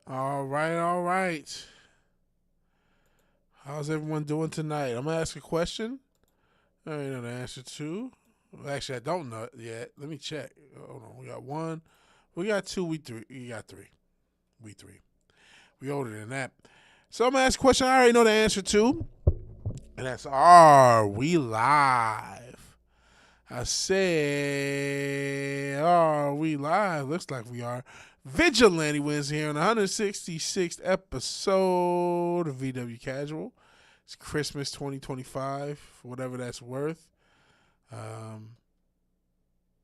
All right, all right. How's everyone doing tonight? I'm gonna ask a question. I already know the answer to. Well, actually, I don't know it yet. Let me check. Hold on. We got one. We got two. We three. We got three. We three. We older than that. So I'm gonna ask a question I already know the answer to, and that's Are we live? I said, Are we live? Looks like we are. Vigilante wins here on the 166th episode of VW Casual. It's Christmas 2025, for whatever that's worth. Um,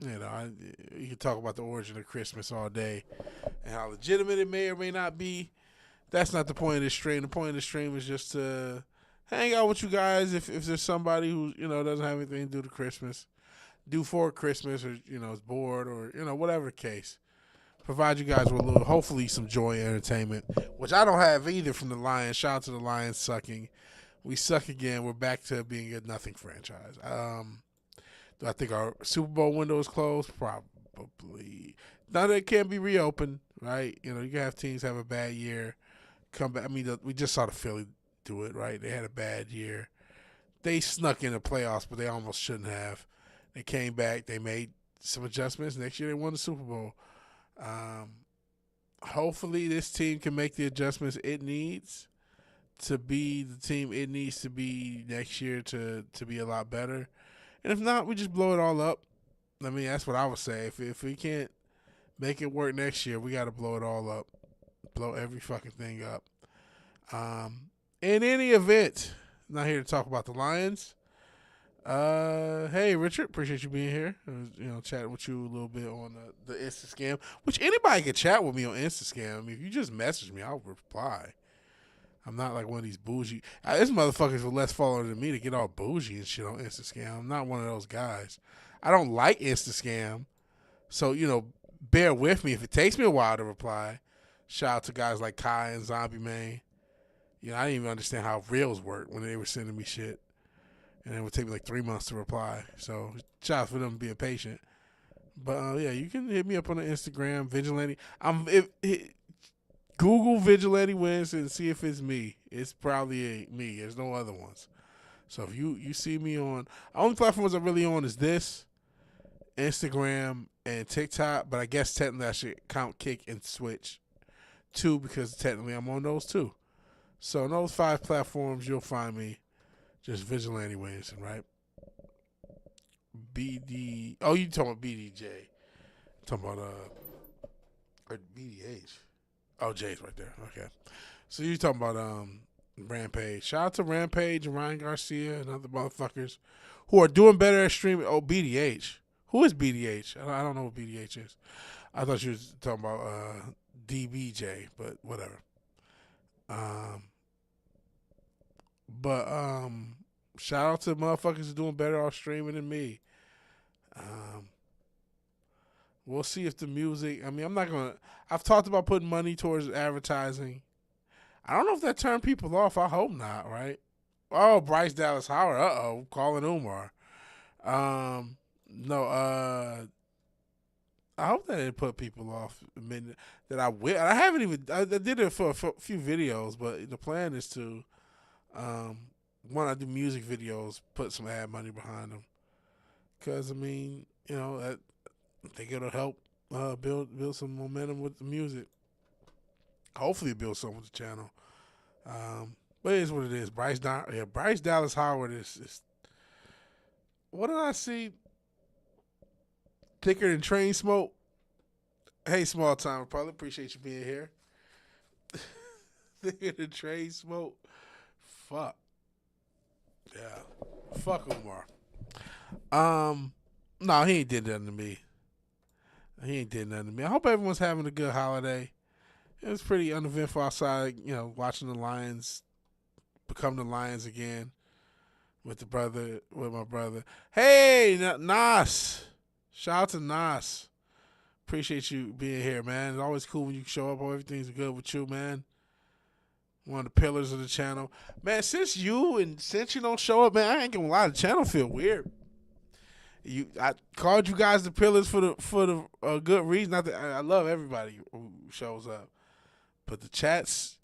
you can talk about the origin of Christmas all day and how legitimate it may or may not be. That's not the point of this stream. The point of the stream is just to hang out with you guys. If there's somebody who doesn't have anything to do to Christmas, do for Christmas, or is bored, or whatever the case. Provide you guys with a little, hopefully, some joy and entertainment, which I don't have either from the Lions. Shout out to the Lions sucking. We suck again. We're back to being a nothing franchise. Do I think our Super Bowl window is closed? Probably. Now that it can't be reopened, right? You can have teams have a bad year, come back. I mean, we just saw the Philly do it, right? They had a bad year. They snuck in the playoffs, but they almost shouldn't have. They came back. They made some adjustments. Next year, they won the Super Bowl. Hopefully, this team can make the adjustments it needs to be the team it needs to be next year to be a lot better. And if not, we just blow it all up. I mean, that's what I would say. If we can't make it work next year, we got to blow it all up. Blow every fucking thing up. In any event, I'm not here to talk about the Lions. Hey Richard, appreciate you being here. Chatting with you a little bit on the Insta scam, which anybody can chat with me on Insta scam. I mean, if you just message me, I'll reply. I'm not like one of these bougie. This motherfuckers with less followers than me to get all bougie and shit on Insta scam. I'm not one of those guys. I don't like Insta scam, so bear with me if it takes me a while to reply. Shout out to guys like Kai and Zombie Man. I didn't even understand how reels work when they were sending me shit. And it would take me like 3 months to reply. So, shout out for them being patient. But, yeah, you can hit me up on the Instagram, Vigilante. Google Vigilante Wins and see if it's me. It's probably me. There's no other ones. So, if you see me on... The only platforms I'm really on is this, Instagram, and TikTok. But I guess technically I should count Kick and Switch, too, because technically I'm on those, too. So, on those 5 platforms, you'll find me. Just Vigilante Williamson, right? BD. Oh, you talking about BDJ? Talking about or BDH? Oh, J's right there. Okay. So you talking about Rampage? Shout out to Rampage and Ryan Garcia and other motherfuckers who are doing better at streaming. Oh, BDH. Who is BDH? I don't know what BDH is. I thought you was talking about DBJ, but whatever. But shout out to motherfuckers doing better off streaming than me. We'll see if the music. I mean, I'm not gonna. I've talked about putting money towards advertising. I don't know if that turned people off. I hope not. Right? Oh, Bryce Dallas Howard. Calling Umar. No. I hope that didn't put people off. That I will. I haven't even. I did it for a few videos, but the plan is to. When I do music videos, put some ad money behind them. Because, I mean, I think it'll help build some momentum with the music. Hopefully build something with the channel. But it is what it is. Bryce Dallas Howard is what did I see? Thicker than train smoke. Hey, small time, probably appreciate you being here. Thicker than train smoke. Fuck. Yeah. Fuck Umar. No, he ain't did nothing to me. I hope everyone's having a good holiday. It was pretty uneventful outside, watching the Lions become the Lions again with my brother. Hey, Nas. Shout out to Nas. Appreciate you being here, man. It's always cool when you show up. Everything's good with you, man. One of the pillars of the channel. Man, since you don't show up, man, I ain't gonna lie, the channel feel weird. I called you guys the pillars for the good reason. I love everybody who shows up. But the chats,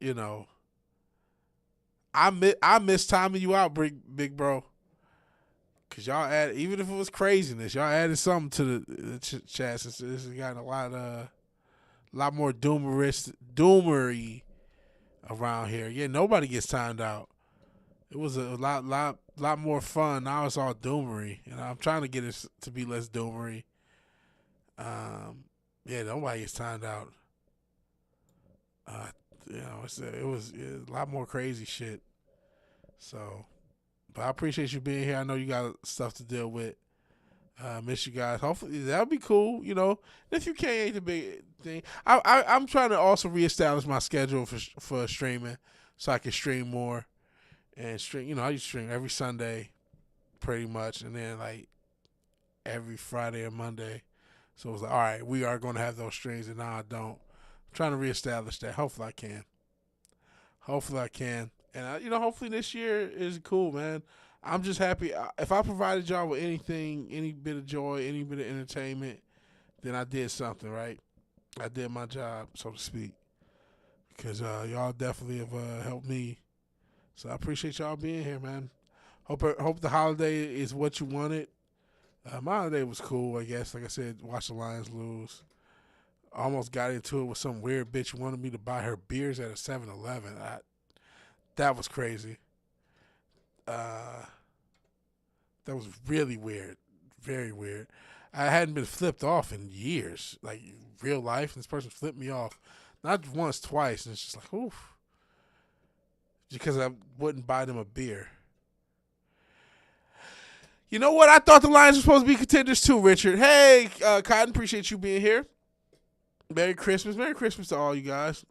I miss timing you out, big bro. Cause y'all added, even if it was craziness, y'all added something to the chats. It's gotten a lot more doomery around here. Yeah, nobody gets timed out. It was a lot more fun. Now it's all doomery, and I'm trying to get it to be less doomery. Yeah, nobody gets timed out. Uh, it was a lot more crazy shit. So, but I appreciate you being here. I know you got stuff to deal with. Miss you guys. Hopefully that'll be cool. If you can't, ain't the big thing. I'm trying to also reestablish my schedule for streaming, so I can stream more and stream. I used to stream every Sunday, pretty much, and then like every Friday or Monday. So it was like, all right, we are going to have those streams, and now I don't. I'm trying to reestablish that. Hopefully I can. And hopefully this year is cool, man. I'm just happy. If I provided y'all with anything, any bit of joy, any bit of entertainment, then I did something, right? I did my job, so to speak. Because y'all definitely have helped me. So I appreciate y'all being here, man. Hope the holiday is what you wanted. My holiday was cool, I guess. Like I said, watch the Lions lose. I almost got into it with some weird bitch who wanted me to buy her beers at a 7-Eleven. That was crazy. That was really weird. Very weird. I hadn't been flipped off in years. Like, real life. This person flipped me off. Not once, twice. And it's just like, oof. Because I wouldn't buy them a beer. You know what? I thought the Lions were supposed to be contenders too, Richard. Hey, Cotton, appreciate you being here. Merry Christmas. Merry Christmas to all you guys.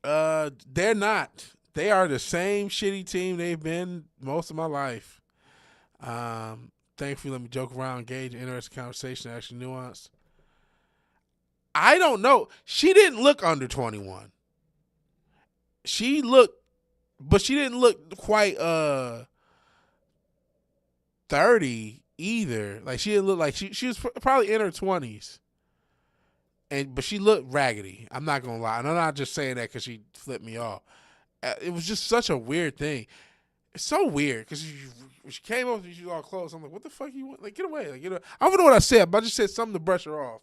They're not. They are the same shitty team they've been most of my life. Thankfully, let me joke around, engage in interesting conversation, actually nuanced. I don't know. She didn't look under 21. She didn't look quite 30 either. Like, she didn't look like she was probably in her 20s. But she looked raggedy. I'm not gonna lie, and I'm not just saying that because she flipped me off. It was just such a weird thing. It's so weird because she came up and she was all close. I'm like, what the fuck you want? Like, get away! Like, I don't know what I said, but I just said something to brush her off,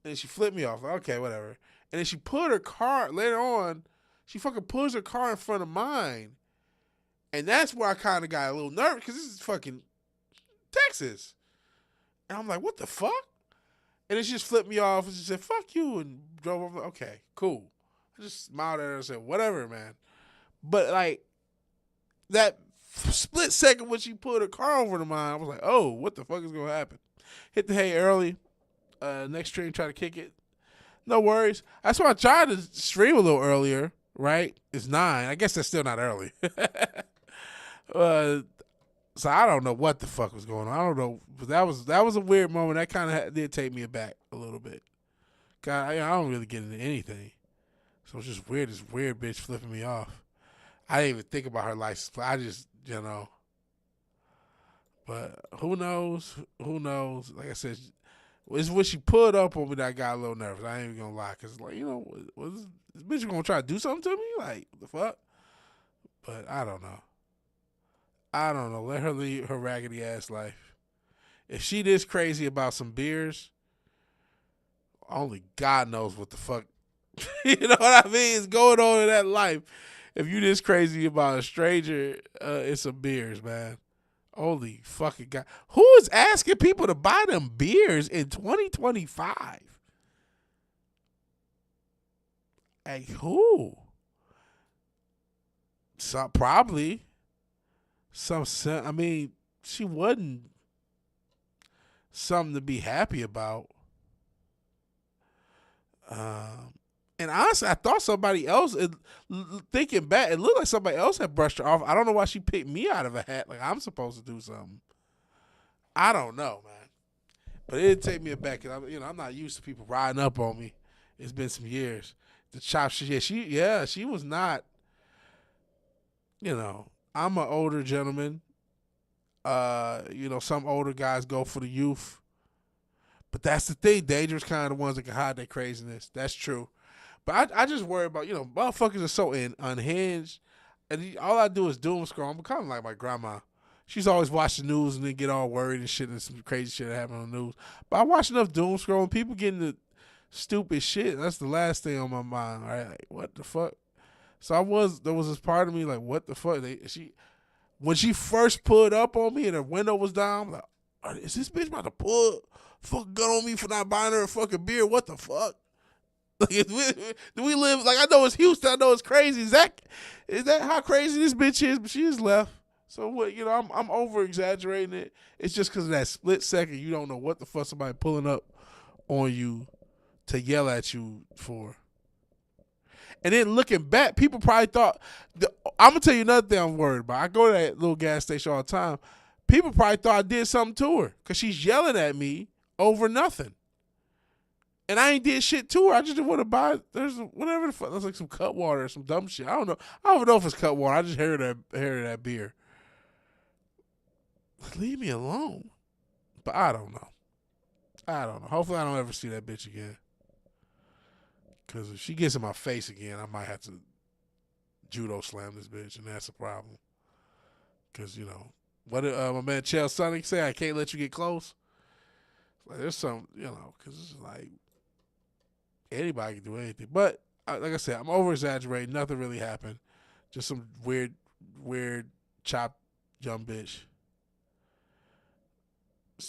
and she flipped me off. Like, okay, whatever. And then she put her car later on. She fucking pulls her car in front of mine, and that's where I kind of got a little nervous because this is fucking Texas, and I'm like, what the fuck? And then she just flipped me off and she said, fuck you, and drove over. Okay, cool. I just smiled at her and said, whatever, man. But, like, that split second when she put her car over to mine, I was like, oh, what the fuck is going to happen? Hit the hay early. Next stream, try to kick it. No worries. That's why I tried to stream a little earlier, right? It's 9. I guess that's still not early. So I don't know what the fuck was going on. I don't know. But that was a weird moment. That kind of did take me aback a little bit. God, I don't really get into anything. So it's just weird. This weird bitch flipping me off. I didn't even think about her license. I just, But who knows? Who knows? Like I said, it's when she pulled up on me that I got a little nervous. I ain't even going to lie. Because, like, was this bitch going to try to do something to me? Like, what the fuck? But I don't know. Let her lead her raggedy ass life. If she this crazy about some beers, only God knows what the fuck, you know what I mean, is going on in that life. If you this crazy about a stranger, it's some beers, man. Holy fucking God. Who is asking people to buy them beers in 2025? Like, who? Probably. She wasn't something to be happy about. And honestly, I thought somebody else, thinking back, it looked like somebody else had brushed her off. I don't know why she picked me out of a hat. Like, I'm supposed to do something. I don't know, man. But it didn't take me aback. I'm not used to people riding up on me. It's been some years. The chop, she was not, I'm an older gentleman. Some older guys go for the youth. But that's the thing. Dangerous kind of ones that can hide their craziness. That's true. But I just worry about, motherfuckers are so unhinged. And all I do is doom scroll. I'm kind of like my grandma. She's always watch the news and then get all worried and shit and some crazy shit that happened on the news. But I watch enough doom scroll and people getting the stupid shit. That's the last thing on my mind. Right? Like, what the fuck? So there was this part of me like, what the fuck? When she first pulled up on me and her window was down, I'm like, is this bitch about to pull a fucking gun on me for not buying her a fucking beer? What the fuck? Like, do we live, like, I know it's Houston, I know it's crazy. Is that how crazy this bitch is? But she just left. So what? I'm over exaggerating it. It's just because of that split second, you don't know what the fuck somebody pulling up on you to yell at you for. And then looking back, people probably thought, I'm going to tell you another thing I'm worried about. I go to that little gas station all the time. People probably thought I did something to her because she's yelling at me over nothing. And I ain't did shit to her. I just didn't want to buy, there's whatever the fuck. There's like some cut water or some dumb shit. I don't know. I don't even know if it's cut water. I just heard that beer. Leave me alone. But I don't know. Hopefully I don't ever see that bitch again. Because if she gets in my face again, I might have to judo slam this bitch, and that's a problem. Because, what did my man Chael Sonic say? I can't let you get close. Like, there's some, because it's like anybody can do anything. But, like I said, I'm over-exaggerating. Nothing really happened. Just some weird, chopped young bitch.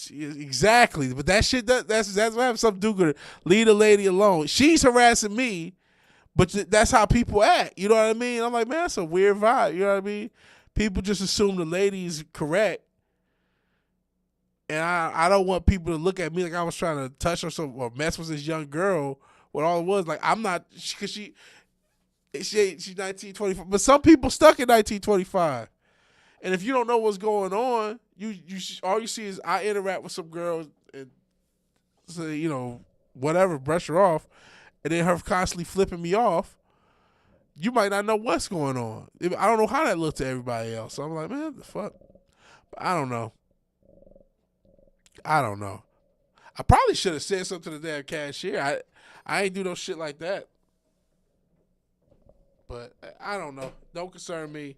Exactly, but that shit that's what happens. Some do-gooder. Leave the lady alone. She's harassing me, but that's how people act. You know what I mean? I'm like, man, that's a weird vibe. You know what I mean? People just assume the lady's correct, and I don't want people to look at me like I was trying to touch or mess with this young girl. What all it was, like, I'm not, because she's 1925, but some people stuck in 1925. And if you don't know what's going on, you all you see is I interact with some girls and say, whatever, brush her off, and then her constantly flipping me off. You might not know what's going on. I don't know how that looked to everybody else. So I'm like, man, the fuck? But I don't know. I probably should have said something to the damn cashier. I ain't do no shit like that. But I don't know. Don't concern me.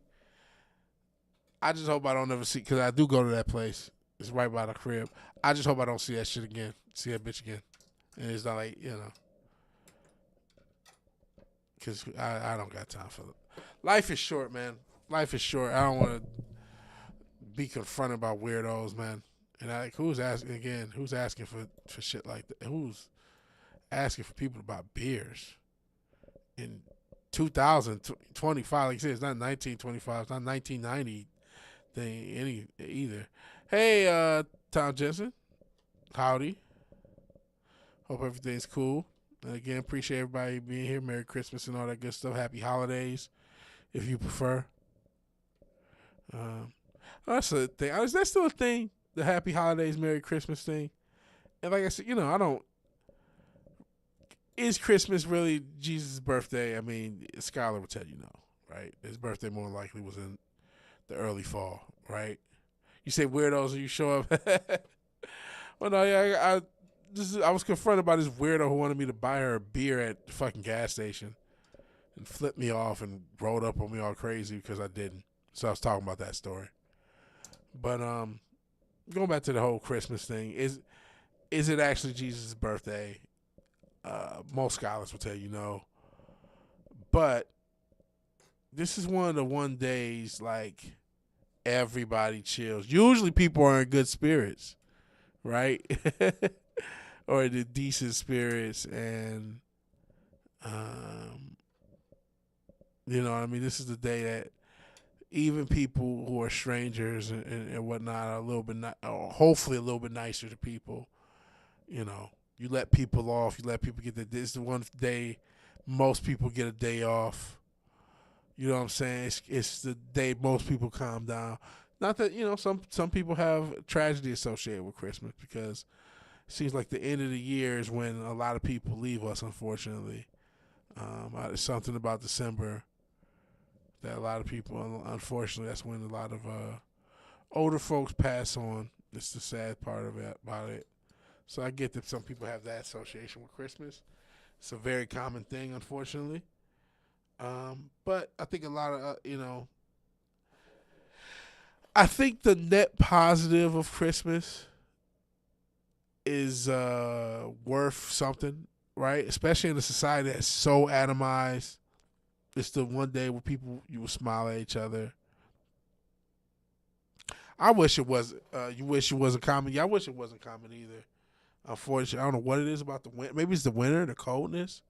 I just hope I don't ever see, because I do go to that place. It's right by the crib. I just hope I don't see that shit again. See that bitch again. And it's not like, because I don't got time for it. Life is short, man. Life is short. I don't want to be confronted by weirdos, man. And who's asking for shit like that? Who's asking for people to buy beers in 2025? Like I said, it's not 1925. It's not 1990 thing either. Hey, Tom Jensen. Howdy. Hope everything's cool. And again, appreciate everybody being here. Merry Christmas and all that good stuff. Happy holidays, if you prefer. That's a thing. Is that still a thing? The Happy Holidays, Merry Christmas thing? And like I said, I don't. Is Christmas really Jesus' birthday? I mean, Skylar would tell you no, right? His birthday more likely was in the early fall, right? You say weirdos and you show up. Well, no, yeah, I was confronted by this weirdo who wanted me to buy her a beer at the fucking gas station and flipped me off and rolled up on me all crazy because I didn't. So I was talking about that story. But going back to the whole Christmas thing, is it actually Jesus' birthday? Most scholars will tell you no. But this is one of the days like everybody chills. Usually people are in good spirits, right? Or the decent spirits, and you know what I mean? This is the day that even people who are strangers and whatnot are a little bit, or hopefully a little bit nicer to people. You let people off. You let people get this is the one day most people get a day off. You know what I'm saying? It's the day most people calm down. Not that, some people have tragedy associated with Christmas, because it seems like the end of the year is when a lot of people leave us, unfortunately. There's something about December that a lot of people, unfortunately, that's when a lot of older folks pass on. It's the sad part of it, about it. So I get that some people have that association with Christmas. It's a very common thing, unfortunately. But I think a lot of I think the net positive of Christmas is worth something, right? Especially in a society that's so atomized. It's the one day where people you will smile at each other. I wish it was. You wish it wasn't common. Yeah, I wish it wasn't common either. Unfortunately, I don't know what it is about the winter. Maybe it's the winter, the coldness.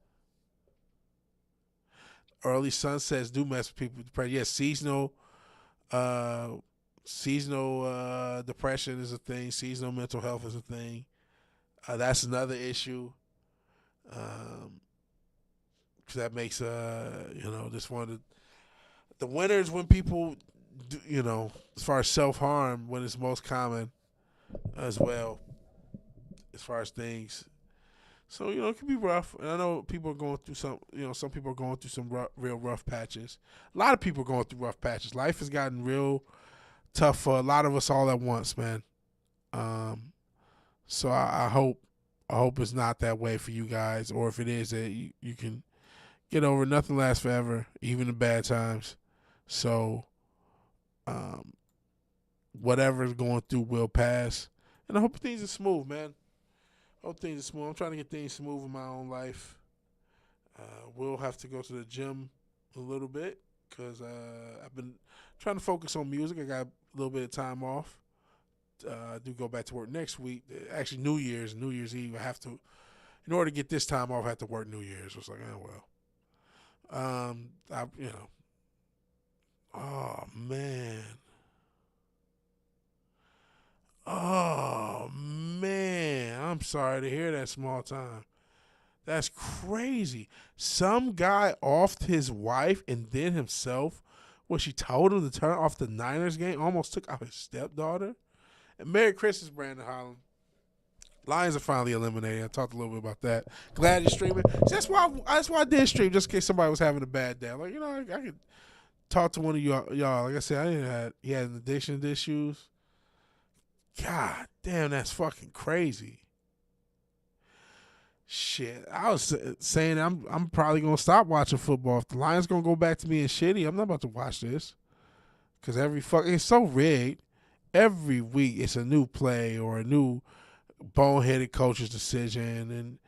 Early sunsets do mess with people. Yes, uh, seasonal depression is a thing. Seasonal mental health is a thing. That's another issue. Um, 'Cause that makes this one of the winters when people do, as far as self harm when it's most common as well as far as things. So it can be rough, and I know people are going through some people are going through some real rough patches. A lot of people are going through rough patches. Life has gotten real tough for a lot of us all at once, man. So I hope it's not that way for you guys, or if it is, that you can get over. Nothing lasts forever, even the bad times. So, whatever's going through will pass, and I hope things are smooth, man. I hope things are smooth. I'm trying to get things smooth in my own life. We'll have to go to the gym a little bit because I've been trying to focus on music. I got a little bit of time off. I do go back to work next week. Actually, New Year's Eve. I have to, in order to get this time off, I have to work New Year's. So it's like, oh well. Oh man. Oh man. I'm sorry to hear that, small time. That's crazy. Some guy offed his wife and then himself when she told him to turn off the Niners game, almost took out his stepdaughter. And Merry Christmas, Brandon Holland. Lions are finally eliminated. I talked a little bit about that. Glad you're streaming. See, that's why I did stream, just in case somebody was having a bad day. Like, I could talk to one of y'all. Like I said, he had an addiction issues. God damn, that's fucking crazy. Shit, I was saying I'm probably gonna stop watching football. If the Lions gonna go back to being shitty, I'm not about to watch this because it's so rigged. Every week it's a new play or a new boneheaded coach's decision, and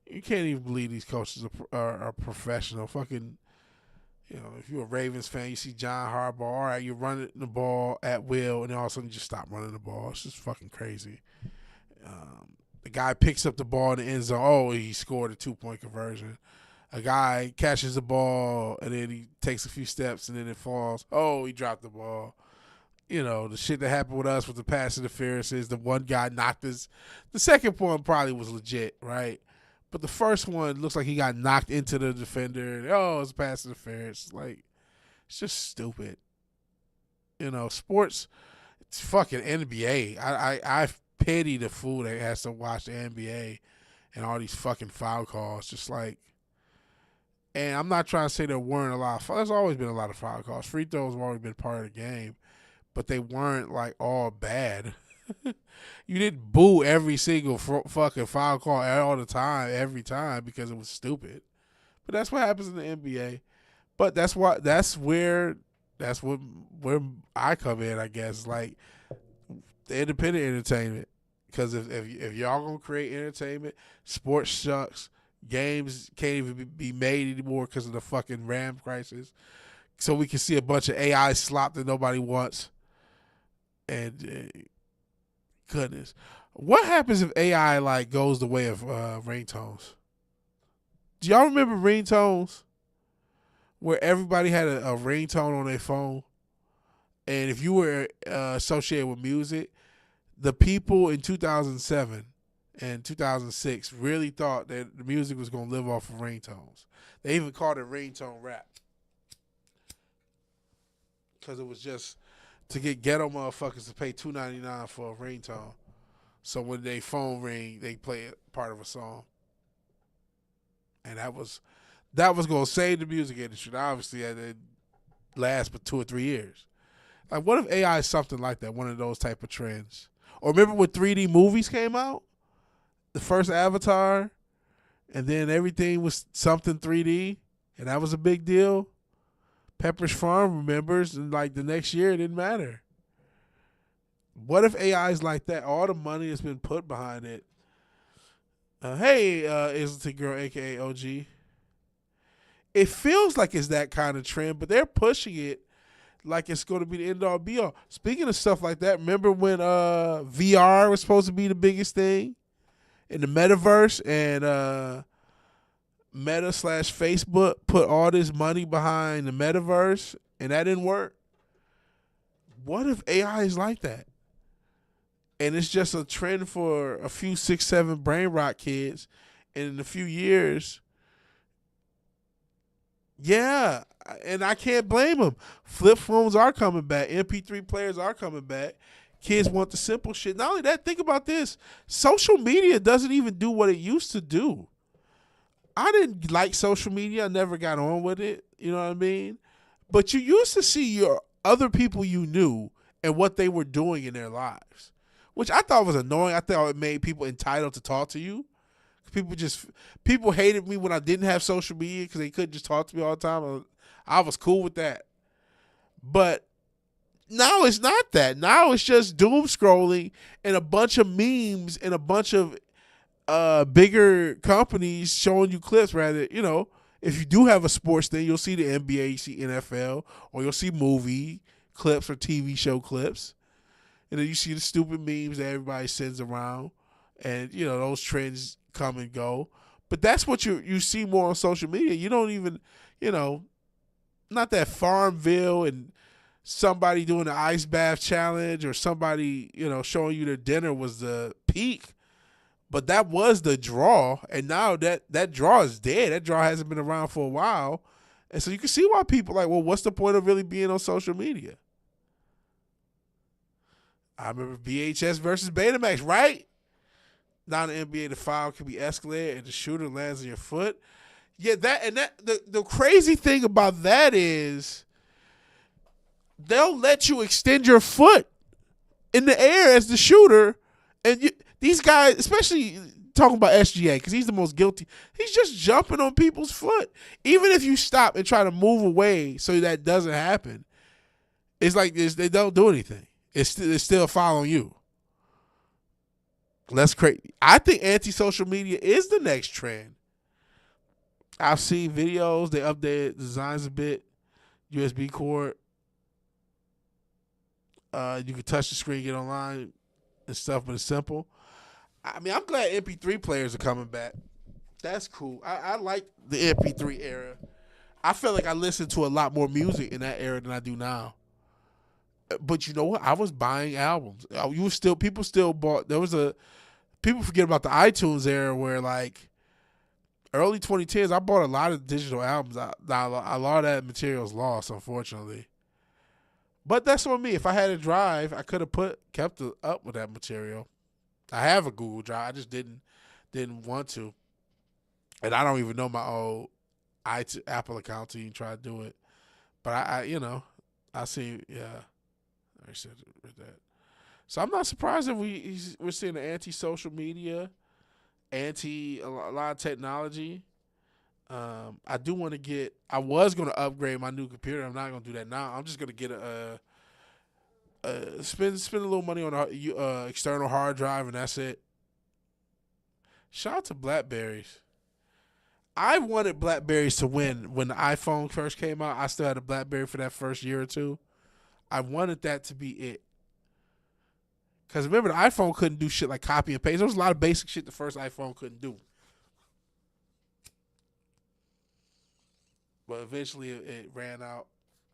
you can't even believe these coaches are professional. Fucking, if you're a Ravens fan, you see John Harbaugh. All right, you're running the ball at will, and then all of a sudden you just stop running the ball. It's just fucking crazy. The guy picks up the ball in the end zone. Oh, he scored a 2-point conversion. A guy catches the ball, and then he takes a few steps, and then it falls. Oh, he dropped the ball. The shit that happened with us with the pass interference is the one guy knocked his. The second one probably was legit, right? But the first one looks like he got knocked into the defender. And, it's pass interference. Like, it's just stupid. Sports, it's fucking NBA. I pity the fool that has to watch the NBA and all these fucking foul calls. Just like, and I'm not trying to say there weren't a lot of fouls. There's always been a lot of foul calls. Free throws have always been part of the game, but they weren't like all bad. You didn't boo every single fucking foul call all the time, every time because it was stupid. But that's what happens in the NBA. But that's where I come in, I guess. Like the independent entertainment, because if y'all gonna create entertainment, sports sucks. Games can't even be made anymore because of the fucking RAM crisis. So we can see a bunch of AI slop that nobody wants. And goodness, what happens if AI like goes the way of ringtones? Do y'all remember ringtones, where everybody had a ringtone on their phone, and if you were associated with music, the people in 2007 and 2006 really thought that the music was going to live off of ringtones. They even called it ringtone rap because it was just to get ghetto motherfuckers to pay $2.99 for a ringtone. So when they phone ring, they play part of a song, and that was going to save the music industry. Now, obviously, it lasts for 2 or 3 years. Like, what if AI is something like that? One of those type of trends. Or remember when 3D movies came out? The first Avatar, and then everything was something 3D, and that was a big deal. Pepperidge Farm remembers, and like the next year, it didn't matter. What if AI is like that? All the money has been put behind it. Hey, Islington Girl, aka OG. It feels like it's that kind of trend, but they're pushing it like it's going to be the end all be all. Speaking of stuff like that, remember when VR was supposed to be the biggest thing in the metaverse, and Meta slash Facebook put all this money behind the metaverse, and that didn't work? What if AI is like that? And it's just a trend for a few 6, 7 brain rot kids, and in a few years, yeah, and I can't blame them. Flip phones are coming back. MP3 players are coming back. Kids want the simple shit. Not only that, think about this. Social media doesn't even do what it used to do. I didn't like social media. I never got on with it. You know what I mean? But you used to see your other people you knew and what they were doing in their lives, which I thought was annoying. I thought it made people entitled to talk to you. People hated me when I didn't have social media because they couldn't just talk to me all the time. I was cool with that. But now it's not that. Now it's just doom scrolling and a bunch of memes and a bunch of bigger companies showing you clips. Rather, if you do have a sports thing, you'll see the NBA, you see NFL, or you'll see movie clips or TV show clips. And then you see the stupid memes that everybody sends around. And, those trends come and go. But that's what you see more on social media. You don't even, not that Farmville and somebody doing the ice bath challenge or somebody, showing you their dinner was the peak. But that was the draw. And now that draw is dead. That draw hasn't been around for a while. And so you can see why people are like, well, what's the point of really being on social media? I remember VHS versus Betamax, right? Now in the NBA, the foul can be escalated and the shooter lands on your foot. Yeah, the crazy thing about that is they'll let you extend your foot in the air as the shooter, and these guys, especially talking about SGA, because he's the most guilty, he's just jumping on people's foot. Even if you stop and try to move away so that doesn't happen, it's like this, they don't do anything. It's still following you. That's crazy. I think anti-social media is the next trend. I've seen videos. They updated designs a bit. USB cord. You can touch the screen, get online and stuff, but it's simple. I mean, I'm glad MP3 players are coming back. That's cool. I like the MP3 era. I feel like I listened to a lot more music in that era than I do now. But you know what? I was buying albums. People still bought. People forget about the iTunes era where, like, early 2010s, I bought a lot of digital albums. A lot of that material is lost, unfortunately. But that's on me. If I had a drive, I could have kept up with that material. I have a Google Drive. I just didn't want to. And I don't even know my old Apple account to even try to do it. But I see, yeah. I said that. So I'm not surprised if we're seeing an anti-social media, a lot of technology. I do want to get. I was going to upgrade my new computer. I'm not going to do that now. I'm just going to get spend a little money on a external hard drive, and that's it. Shout out to BlackBerries. I wanted BlackBerries to win when the iPhone first came out. I still had a BlackBerry for that first year or two. I wanted that to be it. Because remember, the iPhone couldn't do shit like copy and paste. There was a lot of basic shit the first iPhone couldn't do. But eventually it ran out,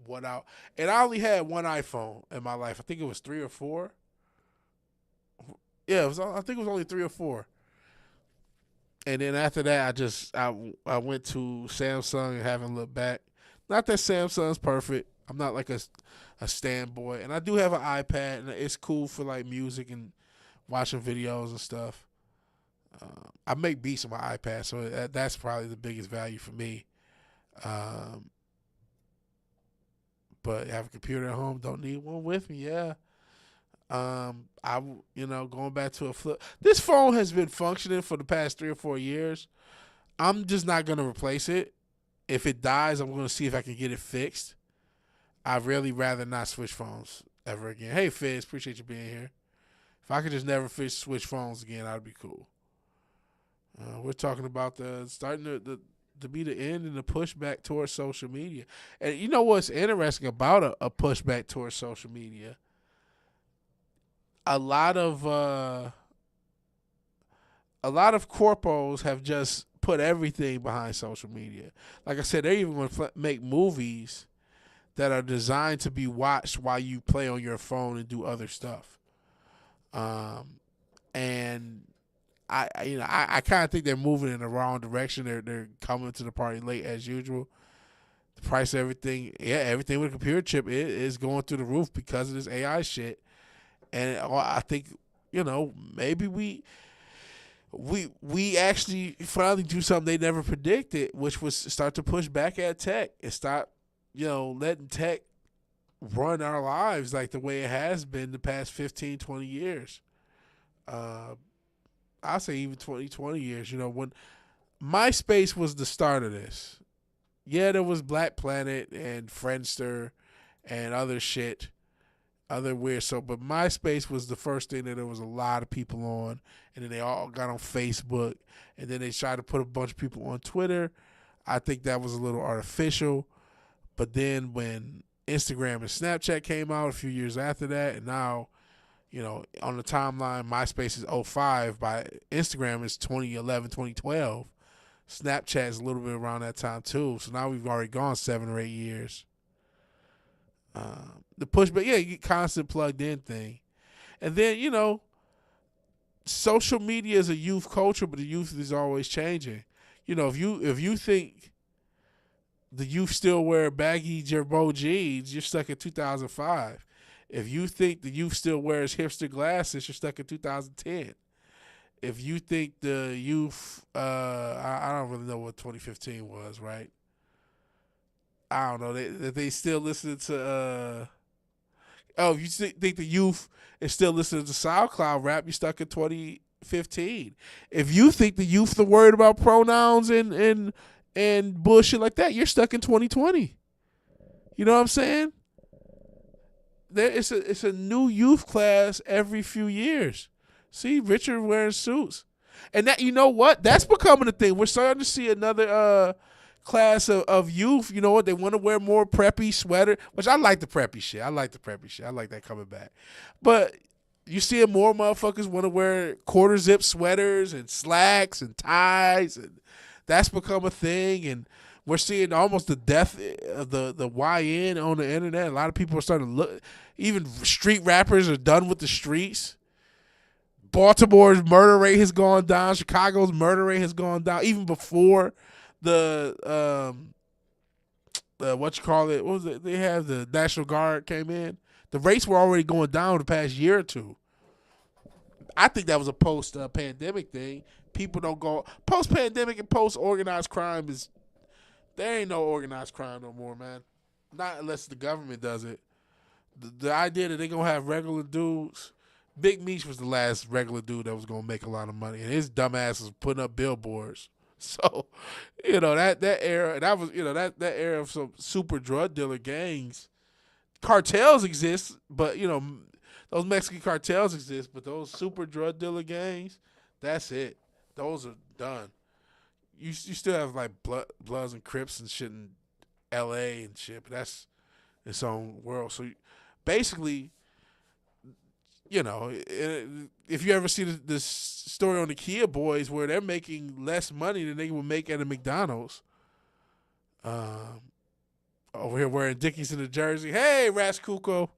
went out. And I only had one iPhone in my life. I think it was 3 or 4. Yeah, I think it was only 3 or 4. And then after that, I went to Samsung and haven't looked back. Not that Samsung's perfect. I'm not like a stand boy. And I do have an iPad, and it's cool for like music and watching videos and stuff. I make beats on my iPad, so that's probably the biggest value for me. But have a computer at home, don't need one with me, yeah. Going back to a flip. This phone has been functioning for the past 3 or 4 years. I'm just not gonna replace it. If it dies, I'm gonna see if I can get it fixed. I'd really rather not switch phones ever again. Hey Fizz, appreciate you being here. If I could just never switch phones again, that'd be cool. We're talking about the starting to be the end and the pushback towards social media. And you know what's interesting about a pushback towards social media? A lot of corpos have just put everything behind social media. Like I said, they're even going to make movies that are designed to be watched while you play on your phone and do other stuff. And I kind of think they're moving in the wrong direction. They're coming to the party late as usual. The price of everything, everything with a computer chip is going through the roof because of this AI shit. And I think, maybe we actually finally do something they never predicted, which was start to push back at tech and stop, letting tech run our lives like the way it has been the past 15, 20 years. I'll say even 20 years. When MySpace was the start of this. Yeah, there was Black Planet and Friendster and other shit, other weird stuff. But MySpace was the first thing that there was a lot of people on, and then they all got on Facebook, and then they tried to put a bunch of people on Twitter. I think that was a little artificial. But then when Instagram and Snapchat came out a few years after that, and now, on the timeline, MySpace is 05, by Instagram is 2011, 2012. Snapchat is a little bit around that time too. So now we've already gone 7 or 8 years. The pushback, you get constant plugged in thing. And then, social media is a youth culture, but the youth is always changing. If you think the youth still wear baggy Gerbo jeans, you're stuck in 2005. If you think the youth still wears hipster glasses, you're stuck in 2010. If you think the youth, I don't really know what 2015 was, right? I don't know. They still listen to, if you think the youth is still listening to SoundCloud rap, you're stuck in 2015. If you think the youth are worried about pronouns and bullshit like that, you're stuck in 2020. You know what I'm saying? It's a new youth class every few years. See, Richard wearing suits. And that, you know what? That's becoming a thing. We're starting to see another class of youth. You know what? They want to wear more preppy sweater, which I like the preppy shit. I like that coming back. But you see more motherfuckers want to wear quarter zip sweaters and slacks and ties, and that's become a thing. And we're seeing almost the death of the YN on the internet. A lot of people are starting to look. Even street rappers are done with the streets. Baltimore's murder rate has gone down. Chicago's murder rate has gone down. Even before the what was it? They have the National Guard came in. The rates were already going down the past year or two. I think that was a post-pandemic thing. People don't go post-pandemic and post-organized crime is. There ain't no organized crime no more, man. Not unless the government does it. The idea that they're going to have regular dudes. Big Meech was the last regular dude that was going to make a lot of money. And his dumb ass was putting up billboards. So, that era, that was, that era of some super drug dealer gangs. Cartels exist, but, those Mexican cartels exist, but those super drug dealer gangs, that's it. Those are done. You still have like Bloods and Crips and shit in L.A. and shit, but that's its own world. So basically, if you ever see this story on the Kia Boys where they're making less money than they would make at a McDonald's, over here wearing Dickies in the jersey. Hey, Rascuco,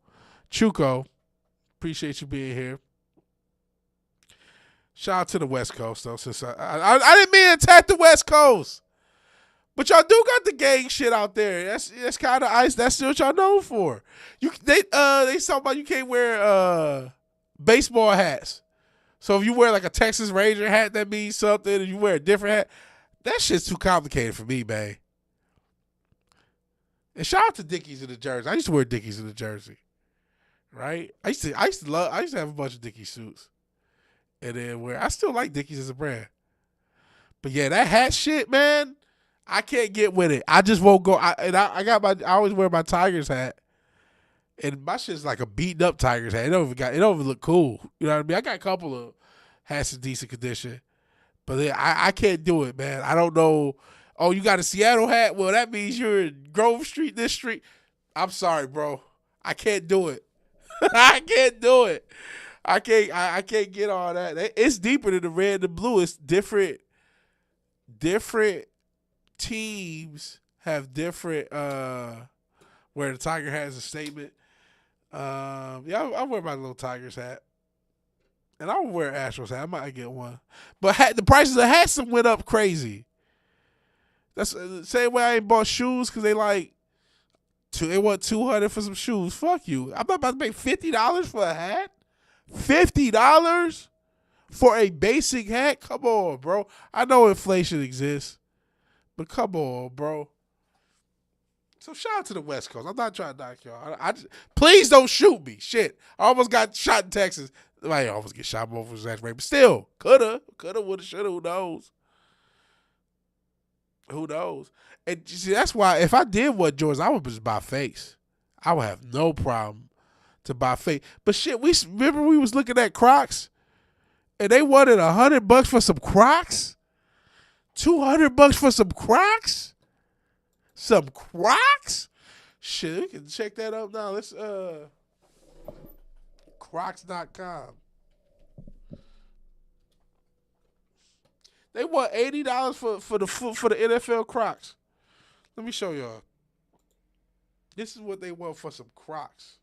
Chuco, appreciate you being here. Shout out to the West Coast, though, since I didn't mean to attack the West Coast. But y'all do got the gang shit out there. That's kind of ice. That's what y'all known for. They talk about you can't wear baseball hats. So if you wear like a Texas Ranger hat, that means something. If you wear a different hat, that shit's too complicated for me, man. And shout out to Dickies in the jersey. I used to wear Dickies in the jersey, right? I used to have a bunch of Dickies suits. And then I still like Dickies as a brand. But yeah, that hat shit, man, I can't get with it. I just won't go. I always wear my Tigers hat. And my shit's like a beaten up Tigers hat. It don't even look cool. You know what I mean? I got a couple of hats in decent condition. But yeah, I can't do it, man. I don't know. Oh, you got a Seattle hat? Well, that means you're in Grove Street, this street. I'm sorry, bro. I can't do it. I can't do it. I can't get all that. It's deeper than the red and the blue. It's different teams have different where the Tiger has a statement. Yeah, I wear my little Tigers hat. And I would wear an Astros hat. I might get one. But the prices of hats went up crazy. That's the same way I ain't bought shoes because they want $200 for some shoes. Fuck you. I'm not about to pay $50 for a hat. $50 for a basic hat? Come on, bro. I know inflation exists, but come on, bro. So shout out to the West Coast. I'm not trying to knock y'all. Please don't shoot me. Shit. I almost got shot in Texas. I almost get shot over exaggerate, but still, coulda, woulda, shoulda. Who knows? Who knows? And you see, that's why if I did what George, I would just buy fakes. I would have no problem to buy fake. But shit, remember we was looking at Crocs, and they wanted $100 for some Crocs, $200 for some Crocs, some Crocs. Shit, we can check that up now. Let's Crocs.com. They want $80 for the NFL Crocs. Let me show y'all. This is what they want for some Crocs.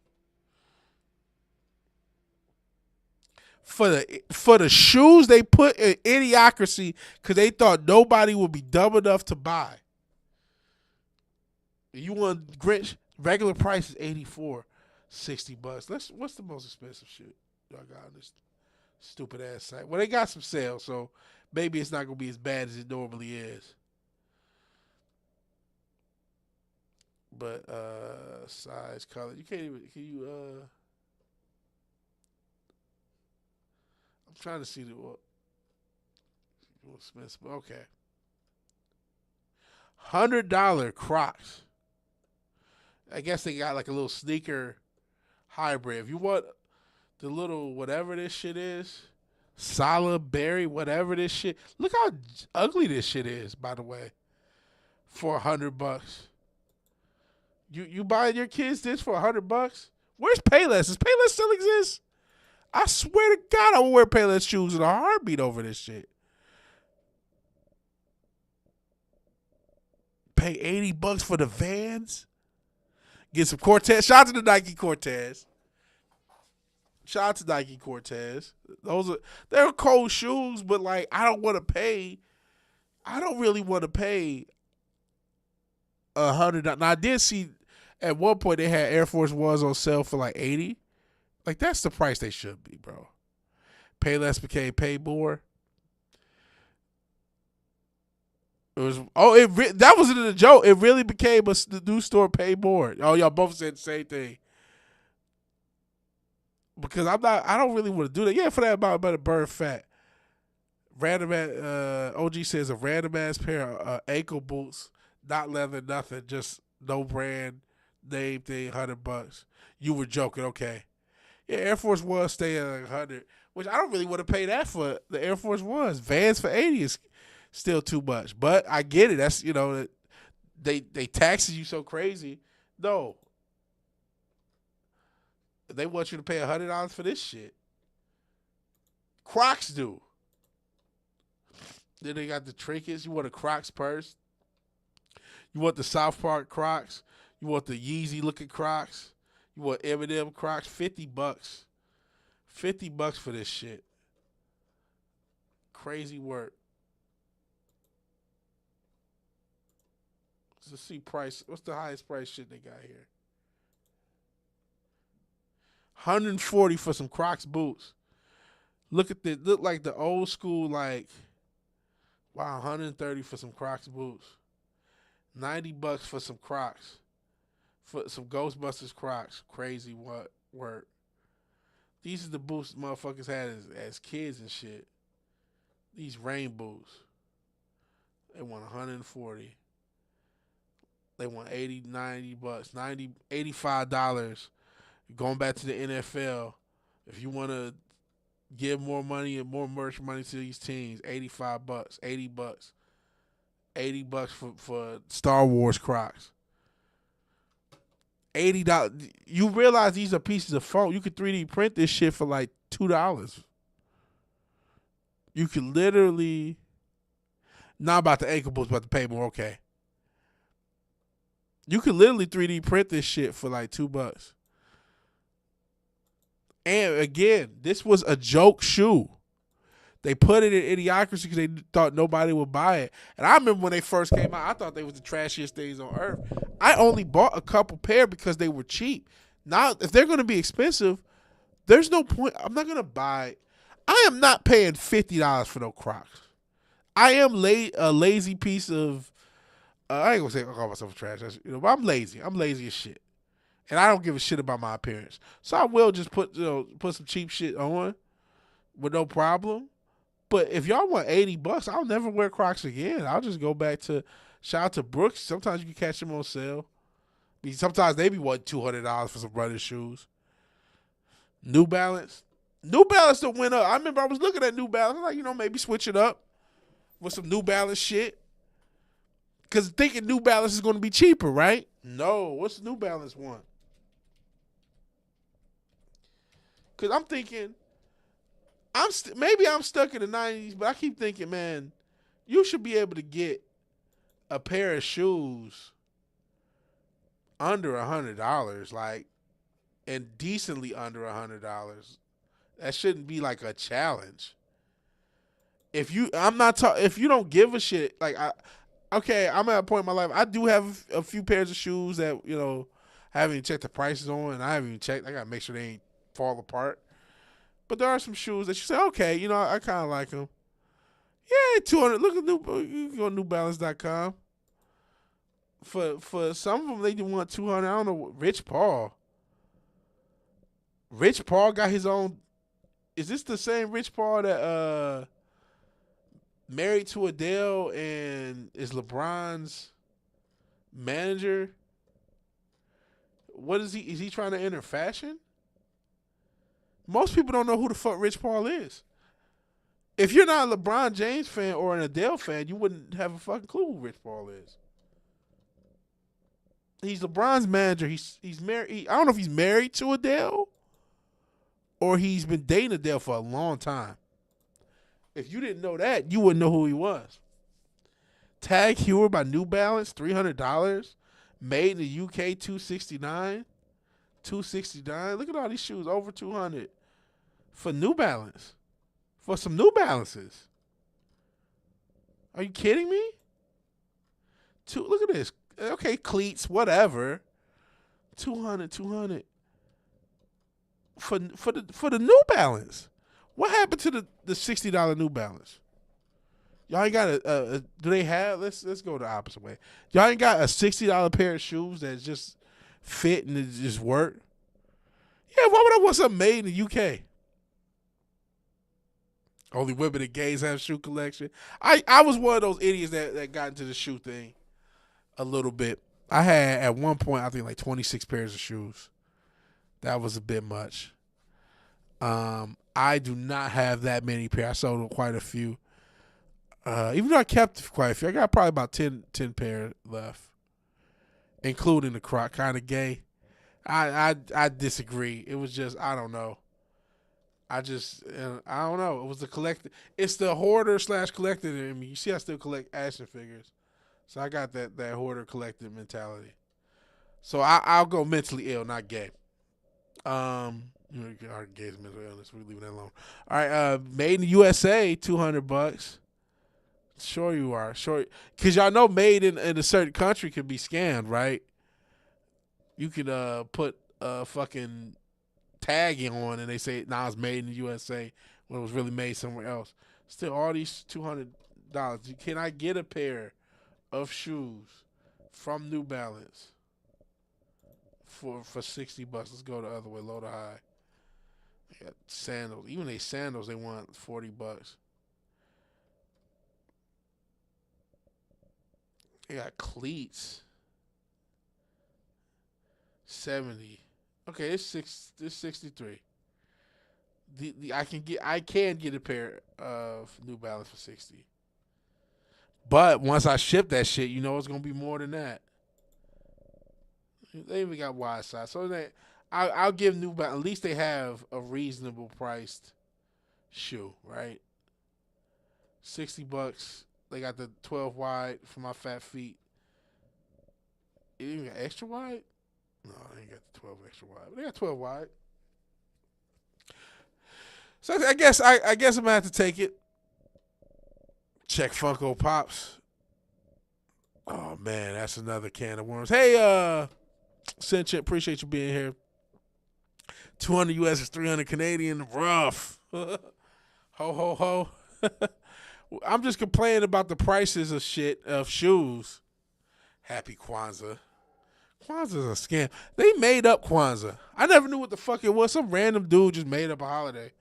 For the shoes they put in Idiocracy because they thought nobody would be dumb enough to buy. You want Grinch? Regular price is $84, $60. What's the most expensive shit y'all got on this stupid ass site? Well, they got some sales, so maybe it's not gonna be as bad as it normally is. But size, color, you can't even. Can you? I'm trying to see what's expensive. Okay, $100 Crocs. I guess they got like a little sneaker hybrid. If you want the little whatever this shit is, solid berry, whatever this shit. Look how ugly this shit is, by the way. For $100. You buying your kids this for $100? Where's Payless? Does Payless still exist? I swear to God, I will wear Payless shoes in a heartbeat over this shit. Pay $80 for the Vans. Get some Cortez. Shout out to the Nike Cortez. Shout out to Nike Cortez. They're cold shoes, but like I don't really want to pay $100. Now I did see at one point they had Air Force Ones on sale for like $80. Like that's the price they should be, bro. Pay less became pay more. It was that wasn't a joke. It really became the new store pay more. Oh, y'all both said the same thing. Because I don't really want to do that. Yeah, for that amount, I better burn fat. OG says a random ass pair of ankle boots, not leather, nothing, just no brand name thing, $100. You were joking, okay? Yeah, Air Force One stay at like 100, which I don't really want to pay that for the Air Force Ones. Vans for 80 is still too much, but I get it. That's they taxes you so crazy. No, they want you to pay $100 for this shit. Crocs do. Then they got the trinkets. You want a Crocs purse. You want the South Park Crocs. You want the Yeezy looking Crocs. You want Eminem Crocs. $50. $50 for this shit. Crazy work. Let's see price. What's the highest price shit they got here? $140 for some Crocs boots. Look like the old school, like, wow, $130 for some Crocs boots. $90 for some Crocs. For some Ghostbusters Crocs. Crazy work. These are the boots motherfuckers had as kids and shit. These rainbows. They want 140. They want 80, 90 bucks, 90, $85. Going back to the NFL, if you want to give more money and more merch money to these teams, $85, $80, $80 for Star Wars Crocs. $80. You realize these are pieces of foam. You could 3D print this shit for like $2. You could literally, not about the ankle boots, but the pay more. Okay. You could literally 3D print this shit for like $2. And again, this was a joke shoe. They put it in Idiocracy because they thought nobody would buy it. And I remember when they first came out, I thought they was the trashiest things on earth. I only bought a couple pair because they were cheap. Now, if they're going to be expensive, there's no point. I'm not going to buy. I am not paying $50 for no Crocs. I am a lazy piece of. I ain't gonna say I call myself trash, but I'm lazy. I'm lazy as shit, and I don't give a shit about my appearance. So I will just put some cheap shit on with no problem. But if y'all want $80, I'll never wear Crocs again. I'll just go back to shout out to Brooks. Sometimes you can catch them on sale. I mean, sometimes they be wanting $200 for some running shoes. New Balance that went up. I remember I was looking at New Balance. I'm like, maybe switch it up with some New Balance shit. Because thinking New Balance is going to be cheaper, right? No. What's the New Balance one? Because I'm thinking, maybe I'm stuck in the 90s, but I keep thinking, man, you should be able to get a pair of shoes under $100, like, and decently under $100. That shouldn't be like a challenge. If you don't give a shit, like I'm at a point in my life. I do have a few pairs of shoes that I haven't even checked the prices on, and I haven't even checked. I gotta make sure they ain't fall apart. But there are some shoes that you say, okay, I kind of like them. Yeah, 200. Look at you can go to NewBalance.com. For some of them, they want 200. I don't know. Rich Paul got his own. Is this the same Rich Paul that married to Adele and is LeBron's manager? What is he? Is he trying to enter fashion? Most people don't know who the fuck Rich Paul is. If you're not a LeBron James fan or an Adele fan, you wouldn't have a fucking clue who Rich Paul is. He's LeBron's manager. He's married. I don't know if he's married to Adele or he's been dating Adele for a long time. If you didn't know that, you wouldn't know who he was. Tag Heuer by New Balance, $300. Made in the UK, $269. $269. Look at all these shoes, over $200 for New Balance. For some New Balances. Are you kidding me? Look at this. Okay, cleats, whatever. $200. For the New Balance. What happened to the $60 New Balance? Y'all ain't got do they have? Let's go the opposite way. Y'all ain't got a $60 pair of shoes that just fit and it just work? Yeah, why would I want something made in the UK? Only women and gays have shoe collection. I was one of those idiots that got into the shoe thing a little bit. I had at one point I think like 26 pairs of shoes. That was a bit much. I do not have that many pairs. I sold quite a few. Even though I kept quite a few, I got probably about 10 pairs left, including the Croc. Kind of gay. I disagree. It was just, I don't know. I don't know. It was the collector. It's the hoarder / collector in me. You see, I still collect action figures, so I got that hoarder collector mentality. So I'll go mentally ill, not gay. Our gay's mental illness. We're leaving that alone. All right. Made in the USA, $200. Sure you are. Sure, because y'all know made in a certain country can be scammed, right? You can put a fucking tag on and they say now it's made in the USA when it was really made somewhere else. Still, all these $200. Can I get a pair of shoes from New Balance for $60? Let's go the other way, low to high. They got sandals. Even they sandals, they want $40. They got cleats. 70. Okay, it's 63. I can get a pair of New Balance for 60. But once I ship that shit, you know it's gonna be more than that. They even got wide size, so I'll give New Balance. At least they have a reasonable priced shoe, right? $60. They got the 12 wide for my fat feet. It even got extra wide. No, they ain't got the 12 extra wide. But they got 12 wide. So I guess I'm gonna have to take it. Check Funko Pops. Oh man, that's another can of worms. Hey, Sentient, appreciate you being here. 200 US is 300 Canadian. Rough. Ho ho ho. I'm just complaining about the prices of shit of shoes. Happy Kwanzaa. Kwanzaa's a scam. They made up Kwanzaa. I never knew what the fuck it was. Some random dude just made up a holiday.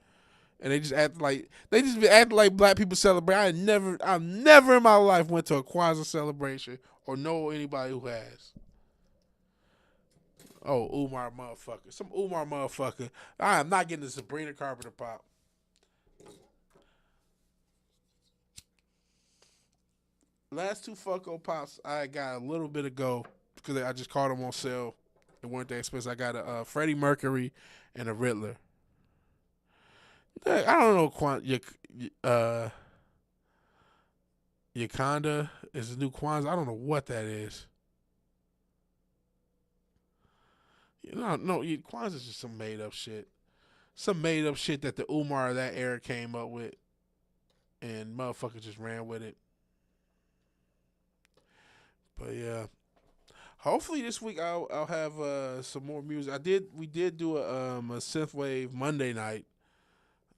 And they just act like black people celebrate. I've never in my life went to a Kwanzaa celebration or know anybody who has. Oh, Umar motherfucker. Some Umar motherfucker. I am not getting the Sabrina Carpenter pop. Last two Funko Pops I got a little bit ago because I just caught them on sale. They weren't that expensive. I got a Freddie Mercury and a Riddler. I don't know. Yakanda is the new Kwanzaa. I don't know what that is. No, Kwanzaa's just some made up shit. Some made up shit that the Umar of that era came up with, and motherfuckers just ran with it. But yeah, hopefully this week I'll have some more music. We did do a synthwave Monday night.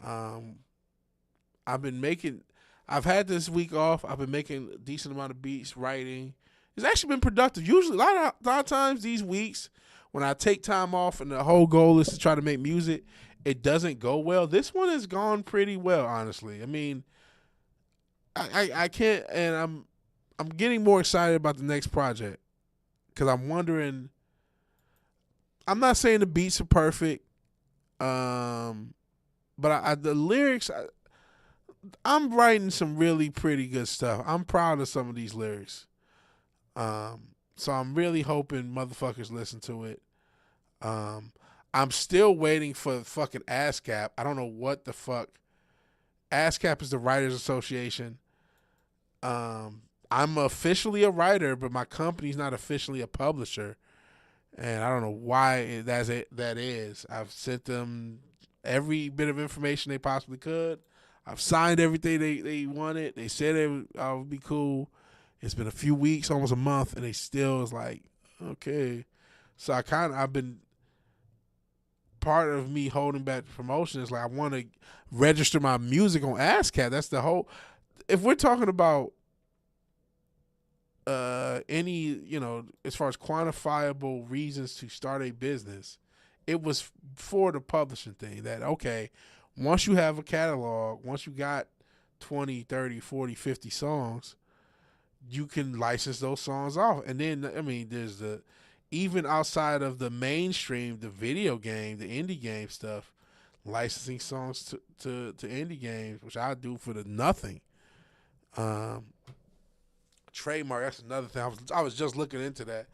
I've had this week off. I've been making a decent amount of beats, writing. It's actually been productive. Usually, a lot of times these weeks, when I take time off and the whole goal is to try to make music, it doesn't go well. This one has gone pretty well, honestly. I mean, I can't, and I'm getting more excited about the next project because I'm wondering. I'm not saying the beats are perfect, but the lyrics. I'm writing some really pretty good stuff. I'm proud of some of these lyrics. So I'm really hoping motherfuckers listen to it. I'm still waiting for fucking ASCAP. I don't know what the fuck. ASCAP is the Writers Association. I'm officially a writer, but my company's not officially a publisher. And I don't know why that is. I've sent them every bit of information they possibly could. I've signed everything they wanted. They said I would be cool. It's been a few weeks, almost a month, and they still is like, okay. So I've been, part of me holding back the promotion is like I want to register my music on ASCAP. That's the whole. If we're talking about any, as far as quantifiable reasons to start a business, it was for the publishing thing that, okay, once you have a catalog, once you got 20, 30, 40, 50 songs, you can license those songs off. And then, I mean, there's even outside of the mainstream, the video game, the indie game stuff, licensing songs to indie games, which I do for the nothing. Trademark, that's another thing. I was just looking into that.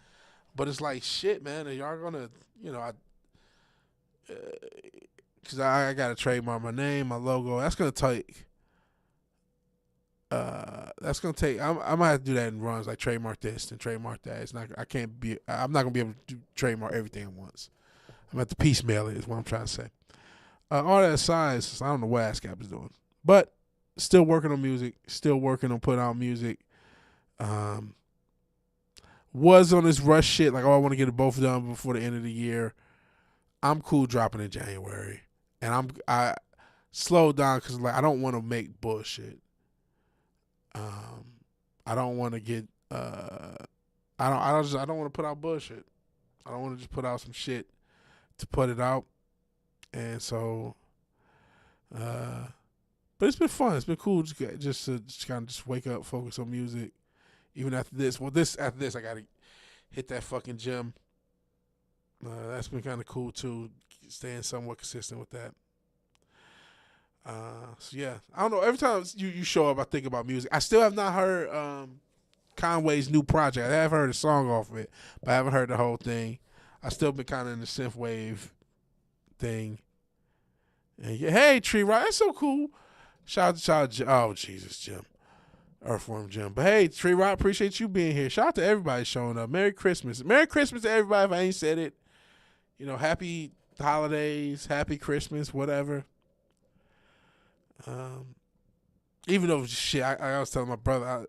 But it's like, shit, man, are y'all going to, because I got to trademark my name, my logo. That's going to take, I'm going to have to do that in runs, like trademark this and trademark that. I'm not going to be able to trademark everything at once. I'm going to have to piecemeal it is what I'm trying to say. All that aside, I don't know what ASCAP is doing. But still working on music, still working on putting out music. Was on this rush shit, like, I want to get it both done before the end of the year. I'm cool dropping in January. And I slowed down because, like, I don't want to make bullshit. I don't want to get I don't want to put out bullshit. I don't want to just put out some shit to put it out. And so but it's been fun. It's been cool just to kind of just wake up, focus on music, Even after this, after this, I gotta hit that fucking gym. That's been kind of cool too, staying somewhat consistent with that. So yeah, I don't know. Every time you show up, I think about music. I still have not heard Conway's new project. I have heard a song off of it, but I haven't heard the whole thing. I still been kind of in the synth wave thing. And yeah, hey, Tree Rock, that's so cool. Shout out to oh Jesus, Jim, Earthworm Jim. But hey, Tree Rock, appreciate you being here. Shout out to everybody showing up. Merry Christmas to everybody. If I ain't said it, happy holidays, happy Christmas, whatever. Even though shit, I was telling my brother,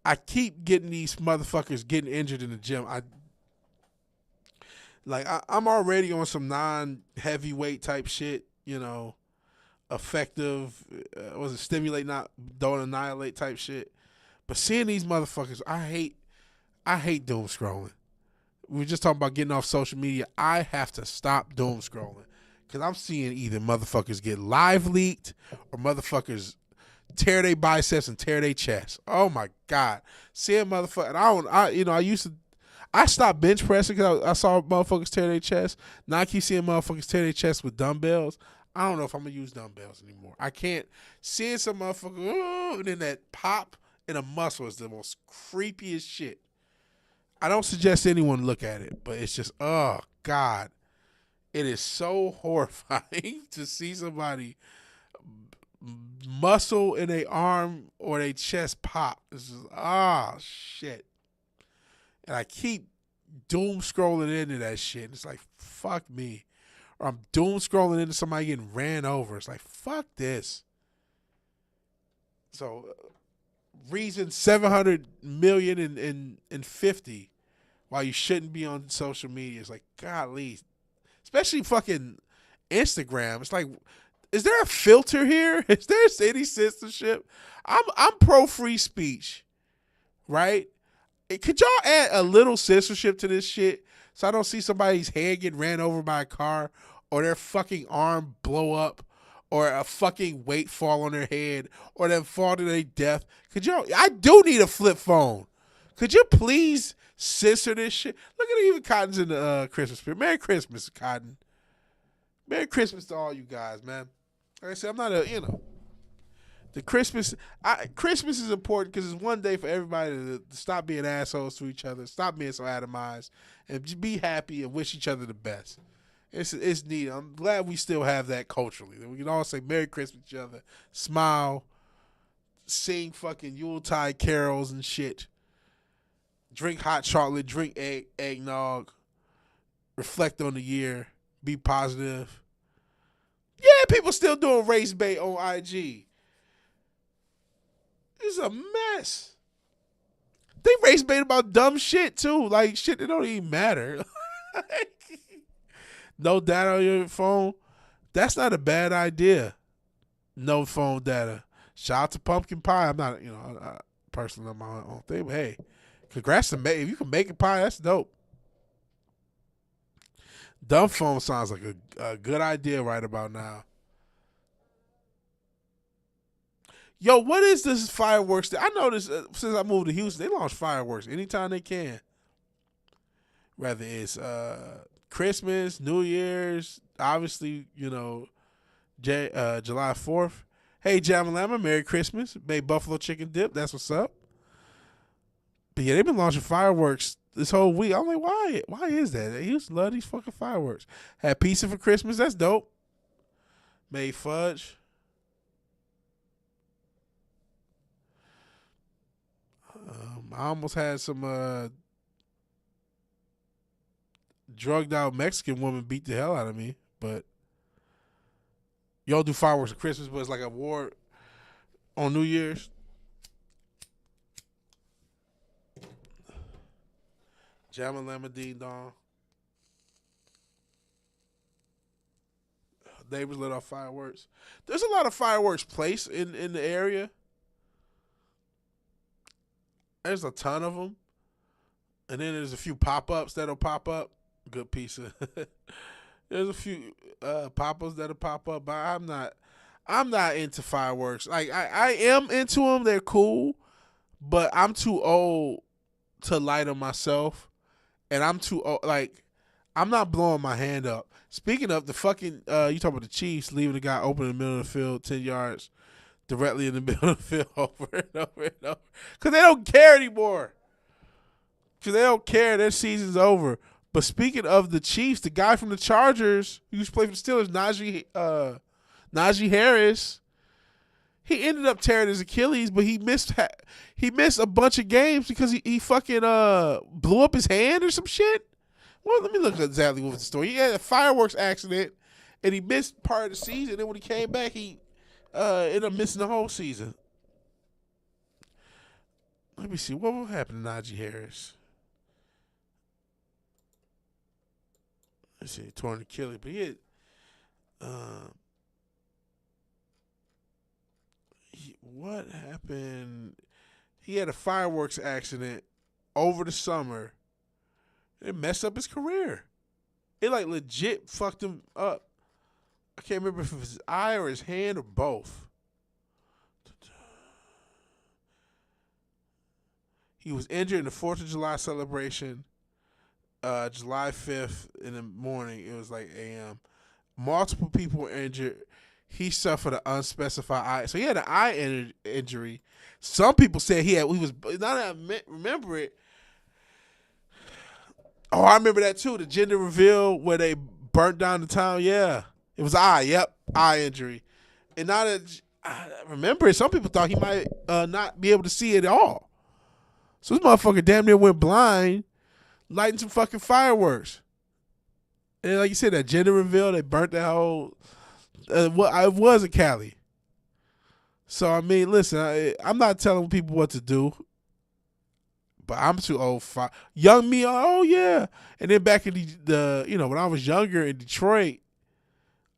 I keep getting these motherfuckers getting injured in the gym. I'm already on some non-heavyweight type shit, effective, was it stimulate, not don't annihilate type shit. But seeing these motherfuckers, I hate doom scrolling. We were just talking about getting off social media. I have to stop doom scrolling because I'm seeing either motherfuckers get live leaked or motherfuckers tear their biceps and tear their chest. Oh my God. Seeing motherfuckers, I stopped bench pressing because I saw motherfuckers tear their chest. Now I keep seeing motherfuckers tear their chest with dumbbells. I don't know if I'm going to use dumbbells anymore. I can't. Seeing some motherfucker, and then that pop in a muscle is the most creepiest shit. I don't suggest anyone look at it, but it's just, oh God. It is so horrifying to see somebody muscle in their arm or their chest pop. It's just, shit. And I keep doom scrolling into that shit. It's like, fuck me. Or I'm doom scrolling into somebody getting ran over. It's like, fuck this. So, reason 700 million and 50 while you shouldn't be on social media. It's like, golly. Especially fucking Instagram. It's like, is there a filter here? Is there any censorship? I'm pro free speech, right? Could y'all add a little censorship to this shit so I don't see somebody's head get ran over by a car or their fucking arm blow up or a fucking weight fall on their head or them fall to their death? I do need a flip phone. Could you please censor this shit? Look at even Cotton's in the Christmas spirit. Merry Christmas, Cotton. Merry Christmas to all you guys, man. Like I said, I'm not the Christmas is important because it's one day for everybody to stop being assholes to each other, stop being so atomized, and just be happy and wish each other the best. It's neat. I'm glad we still have that culturally. We can all say Merry Christmas to each other, smile, sing fucking Yuletide carols and shit, drink hot chocolate, drink eggnog, reflect on the year, be positive. Yeah, people still doing race bait on IG. It's a mess. They race bait about dumb shit too, like shit that don't even matter. No data on your phone. That's not a bad idea. No phone data. Shout out to Pumpkin Pie. I'm not, personally on my own thing, but hey, congrats to if you can make it pie, that's dope. Dumb phone sounds like a good idea right about now. Yo, what is this fireworks? I noticed since I moved to Houston, they launch fireworks anytime they can. Whether it's Christmas, New Year's, obviously, July 4th. Hey, Jamalama, Merry Christmas. Made buffalo chicken dip. That's what's up. But yeah, they've been launching fireworks this whole week. I'm like, why? Why is that? They used to love these fucking fireworks. Had pizza for Christmas. That's dope. Made fudge. I almost had some drugged out Mexican woman beat the hell out of me, but y'all do fireworks at Christmas, but it's like a war on New Year's. Jamma Lamma Ding Dong. Neighbors lit off fireworks. There's a lot of fireworks placed in the area. There's a ton of them. And then there's a few pop-ups that'll pop up. Good piece of there's a few pop-ups that'll pop up, but I'm not into fireworks. Like I am into them, they're cool, but I'm too old to light them myself, and I'm too like I'm not blowing my hand up. Speaking of the fucking, you talking about the Chiefs leaving the guy open in the middle of the field, 10 yards directly in the middle of the field over and over and over. Because they don't care anymore. Because they don't care. Their season's over. But speaking of the Chiefs, the guy from the Chargers who used to play for the Steelers, Najee Harris, he ended up tearing his Achilles, but he missed a bunch of games because he fucking blew up his hand or some shit. Well, let me look exactly what the story. He had a fireworks accident, and he missed part of the season. And then when he came back, he ended up missing the whole season. Let me see. What happened to Najee Harris? Let's see. Torn Achilles. But he had... what happened? He had a fireworks accident over the summer. It messed up his career. It like legit fucked him up. I can't remember if it was his eye or his hand or both. He was injured in the 4th of July celebration, July 5th in the morning. It was like a.m. Multiple people were injured. He suffered an unspecified eye. So he had an eye injury. Some people said he was, now that I remember it, oh, I remember that too. The gender reveal where they burnt down the town. Yeah. It was eye. Yep. Eye injury. And now that I remember it, some people thought he might not be able to see it at all. So this motherfucker damn near went blind lighting some fucking fireworks. And like you said, that gender reveal, they burnt that whole... I was in Cali. So, I mean, listen, I'm not telling people what to do. But I'm too old. Young me, oh yeah. And then back in the when I was younger in Detroit,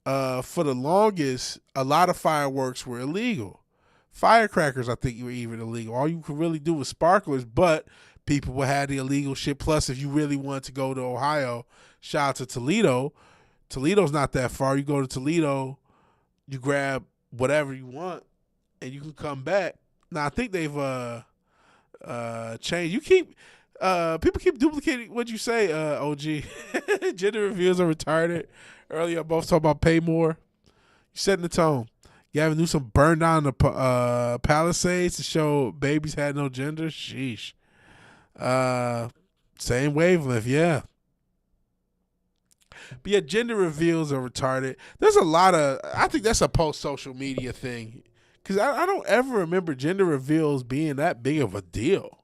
for the longest, a lot of fireworks were illegal. Firecrackers, I think, were even illegal. All you could really do was sparklers, but people would have the illegal shit. Plus, if you really wanted to go to Ohio, shout out to Toledo. Toledo's not that far. You go to Toledo, you grab whatever you want, and you can come back. Now, I think they've change. People keep duplicating what you say, OG. Gender reveals are retarded. Earlier, both talking about pay more. You setting the tone. Gavin Newsom burned down the Palisades to show babies had no gender. Sheesh. Same wavelength, yeah. But yeah, gender reveals are retarded. There's a lot of, I think that's a post-social media thing. Because I don't ever remember gender reveals being that big of a deal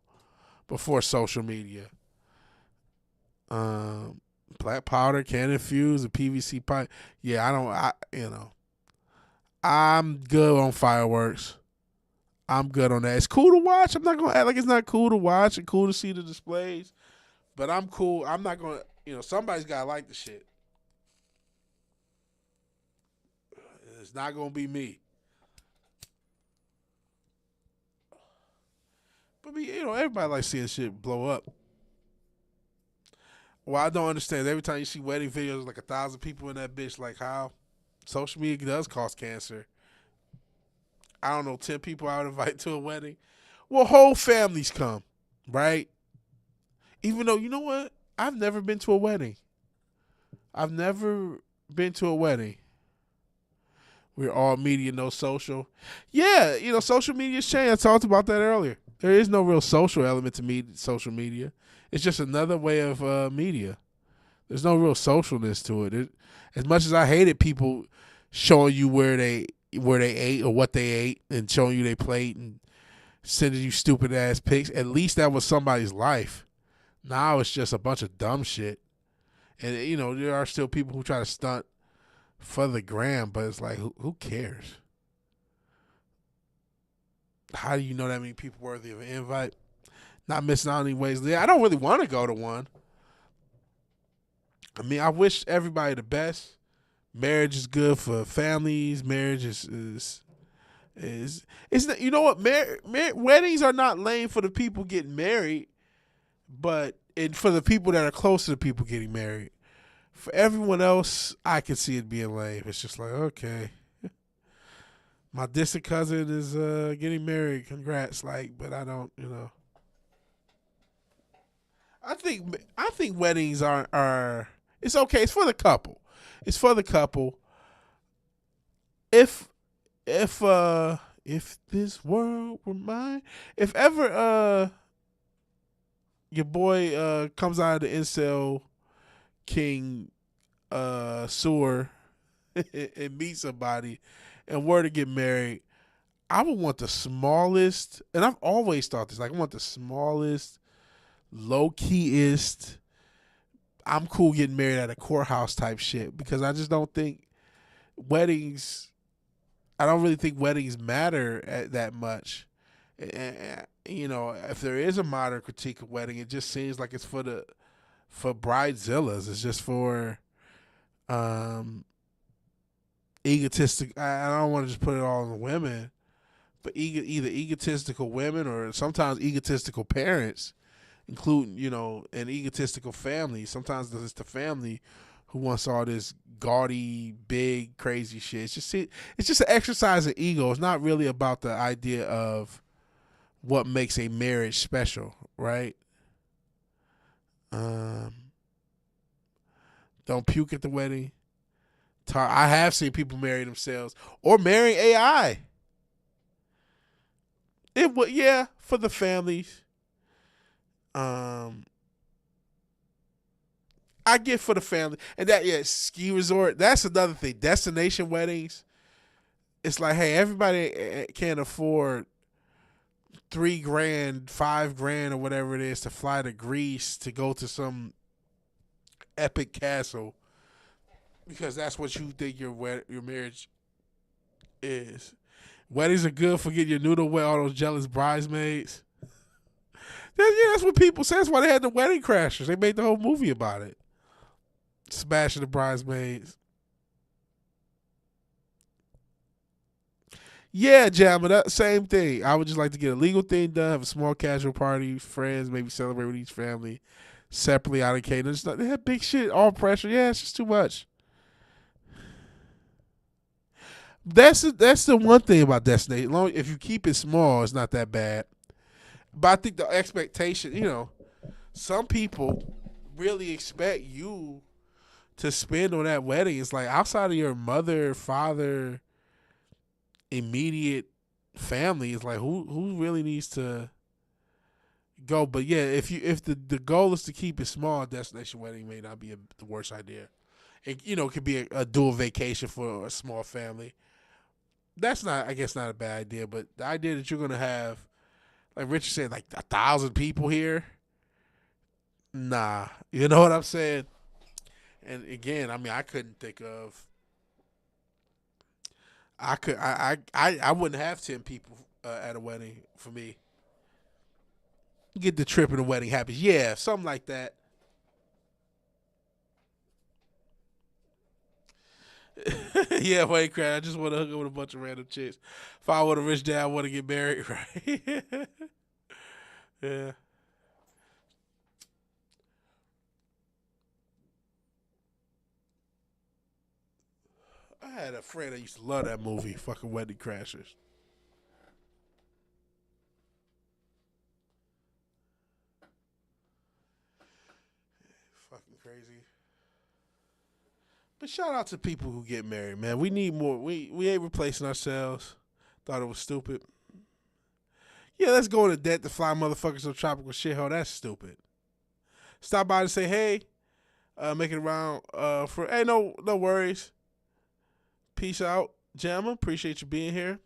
before social media. Black powder, cannon fuse, a PVC pipe. Yeah, I'm good on fireworks. I'm good on that. It's cool to watch. I'm not going to act like it's not cool to watch and cool to see the displays. But I'm cool. I'm not going to, somebody's got to like the shit. It's not going to be me. But everybody likes seeing shit blow up. Well, I don't understand. Every time you see wedding videos, like 1,000 people in that bitch, like how social media does cause cancer. I don't know, 10 people I would invite to a wedding. Well, whole families come, right? Even though, you know what? I've never been to a wedding. We're all media, no social. Yeah, social media's changed. I talked about that earlier. There is no real social element to social media. It's just another way of media. There's no real socialness to it. As much as I hated people showing you where they ate or what they ate and showing you their plate and sending you stupid ass pics, at least that was somebody's life. Now it's just a bunch of dumb shit. And there are still people who try to stunt for the gram, but it's like, who cares? How do you know that many people worthy of an invite? Not missing out any ways. I don't really want to go to one. I mean, I wish everybody the best. Marriage is good for families. Marriage is you know what? Weddings are not lame for the people getting married, but for the people that are close to the people getting married. For everyone else, I can see it being lame. It's just like, okay, my distant cousin is getting married. Congrats, but I don't, I think weddings are it's okay. It's for the couple. It's for the couple. If if this world were mine, if ever your boy comes out of the incel king sewer and meet somebody and were to get married, I would want the smallest, and I've always thought this, like I want the smallest, low keyest. I'm cool getting married at a courthouse type shit because I just don't think weddings. I don't really think weddings matter that much. You know, if there is a modern critique of wedding, it just seems like it's for bridezillas. It's just for um, egotistic. I don't want to just put it all on the women, but either egotistical women or sometimes egotistical parents, including an egotistical family. Sometimes it's the family who wants all this gaudy, big, crazy shit. It's just an exercise of ego. It's not really about the idea of what makes a marriage special, right? Um, don't puke at the wedding. I have seen people marry themselves or marry AI. It would, yeah, for the families. Um, I get for the family, and that ski resort. That's another thing. Destination weddings. It's like, hey, everybody can't afford $3,000, $5,000, or whatever it is to fly to Greece to go to some epic castle because that's what you think your marriage is. Weddings are good for getting your noodle wet, all those jealous bridesmaids. That's what people say. That's why they had the Wedding Crashers. They made the whole movie about it. Smashing the bridesmaids. Yeah, Jamma, that same thing. I would just like to get a legal thing done, have a small casual party, friends, maybe celebrate with each family separately out of cadence. They have big shit, all pressure. Yeah, it's just too much. That's the one thing about destination. If you keep it small, it's not that bad. But I think the expectation, some people really expect you to spend on that wedding. It's like outside of your mother, father, immediate family. It's like who really needs to go? But yeah, if the goal is to keep it small, a destination wedding may not be the worst idea. It could be a dual vacation for a small family. That's not, I guess, not a bad idea. But the idea that you're gonna have, like Richard said, like 1,000 people here, nah. You know what I'm saying? And again, I mean, I couldn't think of. I wouldn't have 10 people at a wedding for me. Get the trip and the wedding happens. Yeah, something like that. Yeah, wait, crap. I just want to hook up with a bunch of random chicks. If I want a rich dad, I want to get married, right? Yeah. I had a friend that used to love that movie, fucking Wedding Crashers. Fucking crazy. But shout out to people who get married, man. We need more. We ain't replacing ourselves. Thought it was stupid. Yeah, let's go into debt to fly motherfuckers to tropical shithole. That's stupid. Stop by to say hey, make it around for hey, no worries. Peace out, Jamma. Appreciate you being here.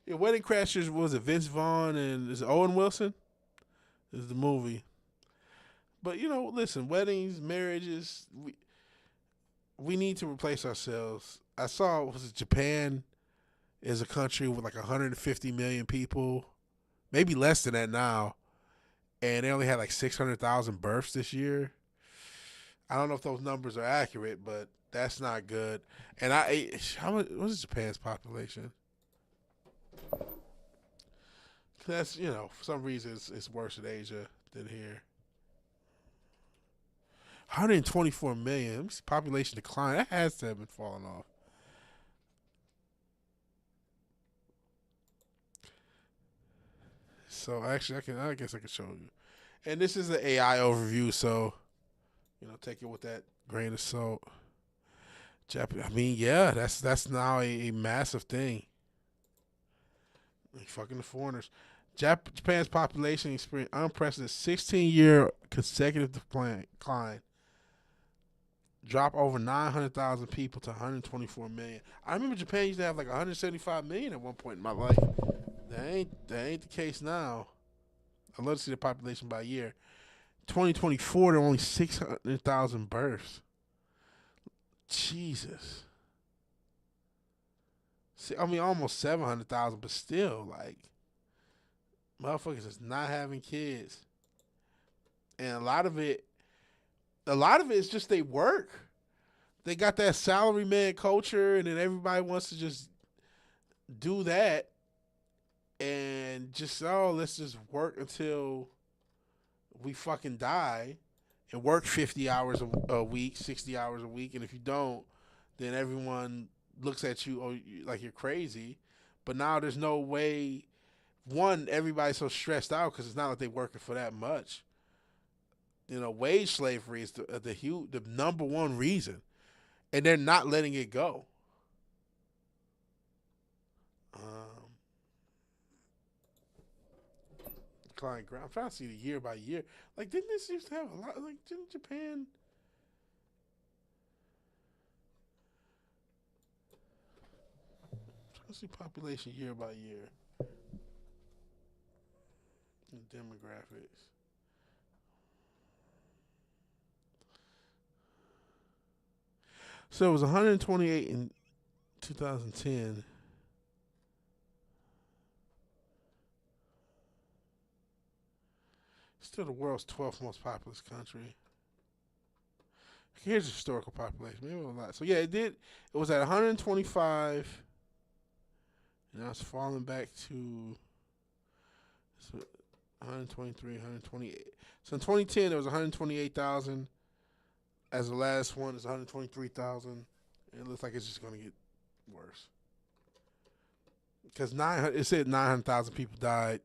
Yeah, Wedding Crashers, was it Vince Vaughn and is it Owen Wilson? Is the movie. But listen, weddings, marriages, we need to replace ourselves. I saw, was it Japan is a country with like 150 million people, maybe less than that now, and they only had like 600,000 births this year. I don't know if those numbers are accurate, but that's not good. And how much? What is Japan's population? That's for some reason it's worse in Asia than here. 124 million. Population decline. That has to have been falling off. So actually, I guess I can show you. And this is an AI overview, so take it with that grain of salt. I mean, yeah, that's now a massive thing. Like fucking the foreigners. Japan's population experienced unprecedented 16-year consecutive decline. Drop over 900,000 people to 124 million. I remember Japan used to have like 175 million at one point in my life. That ain't the case now. I'd love to see the population by year. 2024, there are only 600,000 births. Jesus. See, I mean, almost 700,000, but still, like, motherfuckers is not having kids. And a lot of it is just they work. They got that salary man culture, and then everybody wants to just do that and just, let's just work until we fucking die and work 50 hours a week, 60 hours a week. And if you don't, then everyone looks at you like you're crazy. But now there's no way. One, everybody's so stressed out because it's not like they're working for that much. Wage slavery is the number one reason, and they're not letting it go. Decline ground. I'm trying to see the year by year. Like, didn't this used to have a lot? Like, didn't Japan? I'm trying to see population year by year. And demographics. So it was 128 in 2010. Still the world's 12th most populous country. Here's the historical population. Maybe a lot. So yeah, it did. It was at 125. Now it's falling back to 123, 128. So in 2010, there was 128,000. As the last one is 123,000. It looks like it's just going to get worse. Because it said 900,000 people died,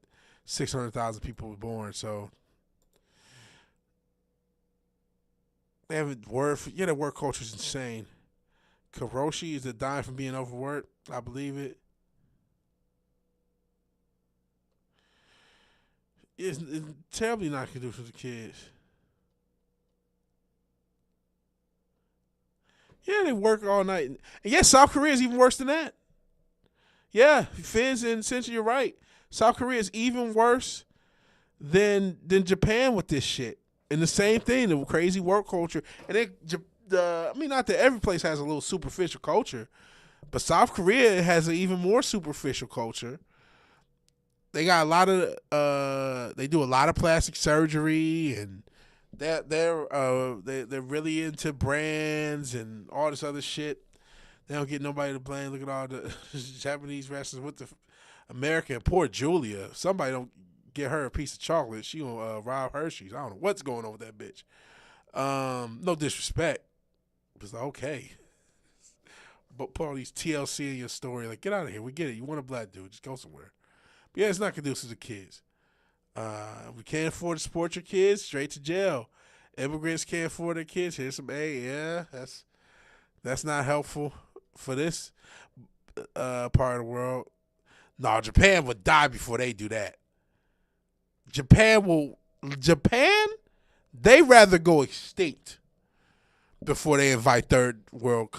600,000 people were born. So they have a word for, the work culture is insane. Karoshi is dying from being overworked. I believe it. It's terribly not conducive to kids. Yeah, they work all night. And yes, South Korea is even worse than that. Yeah, Fizz and Central, you're right. South Korea is even worse than Japan with this shit. And the same thing, the crazy work culture. And not that every place has a little superficial culture, but South Korea has an even more superficial culture. They got they do a lot of plastic surgery, and they're really into brands and all this other shit. They don't get nobody to blame. Look at all the Japanese wrestlers with the American. Poor Julia. Somebody don't get her a piece of chocolate. She gonna rob Hershey's. I don't know what's going on with that bitch. No disrespect. It's like, okay. But put all these TLC in your story. Like, get out of here. We get it. You want a black dude. Just go somewhere. But yeah, it's not conducive to kids. We can't afford to support your kids. Straight to jail. Immigrants can't afford their kids. Here's some A. Yeah, that's not helpful for this part of the world. No, Japan would die before they do that. Japan, they rather go extinct before they invite third world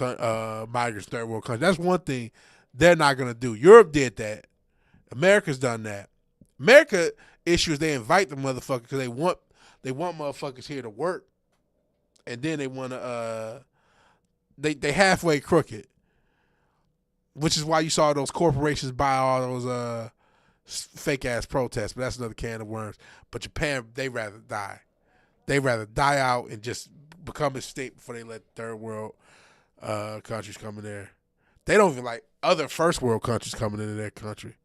migrants, third world countries. That's one thing they're not going to do. Europe did that. America's done that. America issues they invite the motherfuckers because they want motherfuckers here to work, and then they want to they halfway crooked, which is why you saw those corporations buy all those fake ass protests. But that's another can of worms. But Japan, they rather die. They rather die out and just become extinct before they let third world countries come in there. They don't even like other first world countries coming into their country.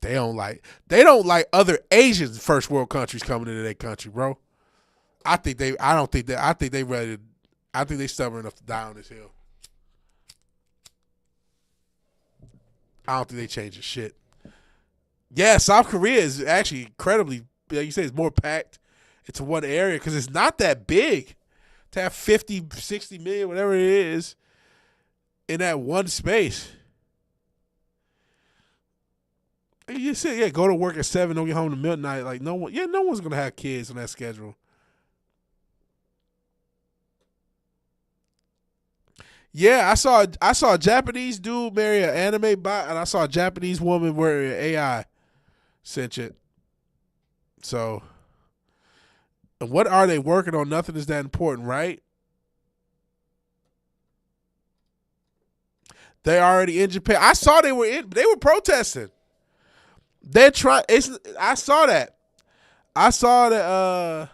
They don't like other Asian first world countries coming into their country, bro. I think they stubborn enough to die on this hill. I don't think they change the shit. Yeah, South Korea is actually incredibly, like you say, it's more packed into one area because it's not that big to have 50, 60 million, whatever it is, in that one space. And you say, yeah, go to work at 7, don't get home to midnight. Like no one, yeah, no one's gonna have kids on that schedule. Yeah, I saw a Japanese dude marry an anime bot, and I saw a Japanese woman wear an AI sentient. So, and what are they working on? Nothing is that important, right? They already in Japan. I saw they were protesting. They're trying. I saw that. I saw that.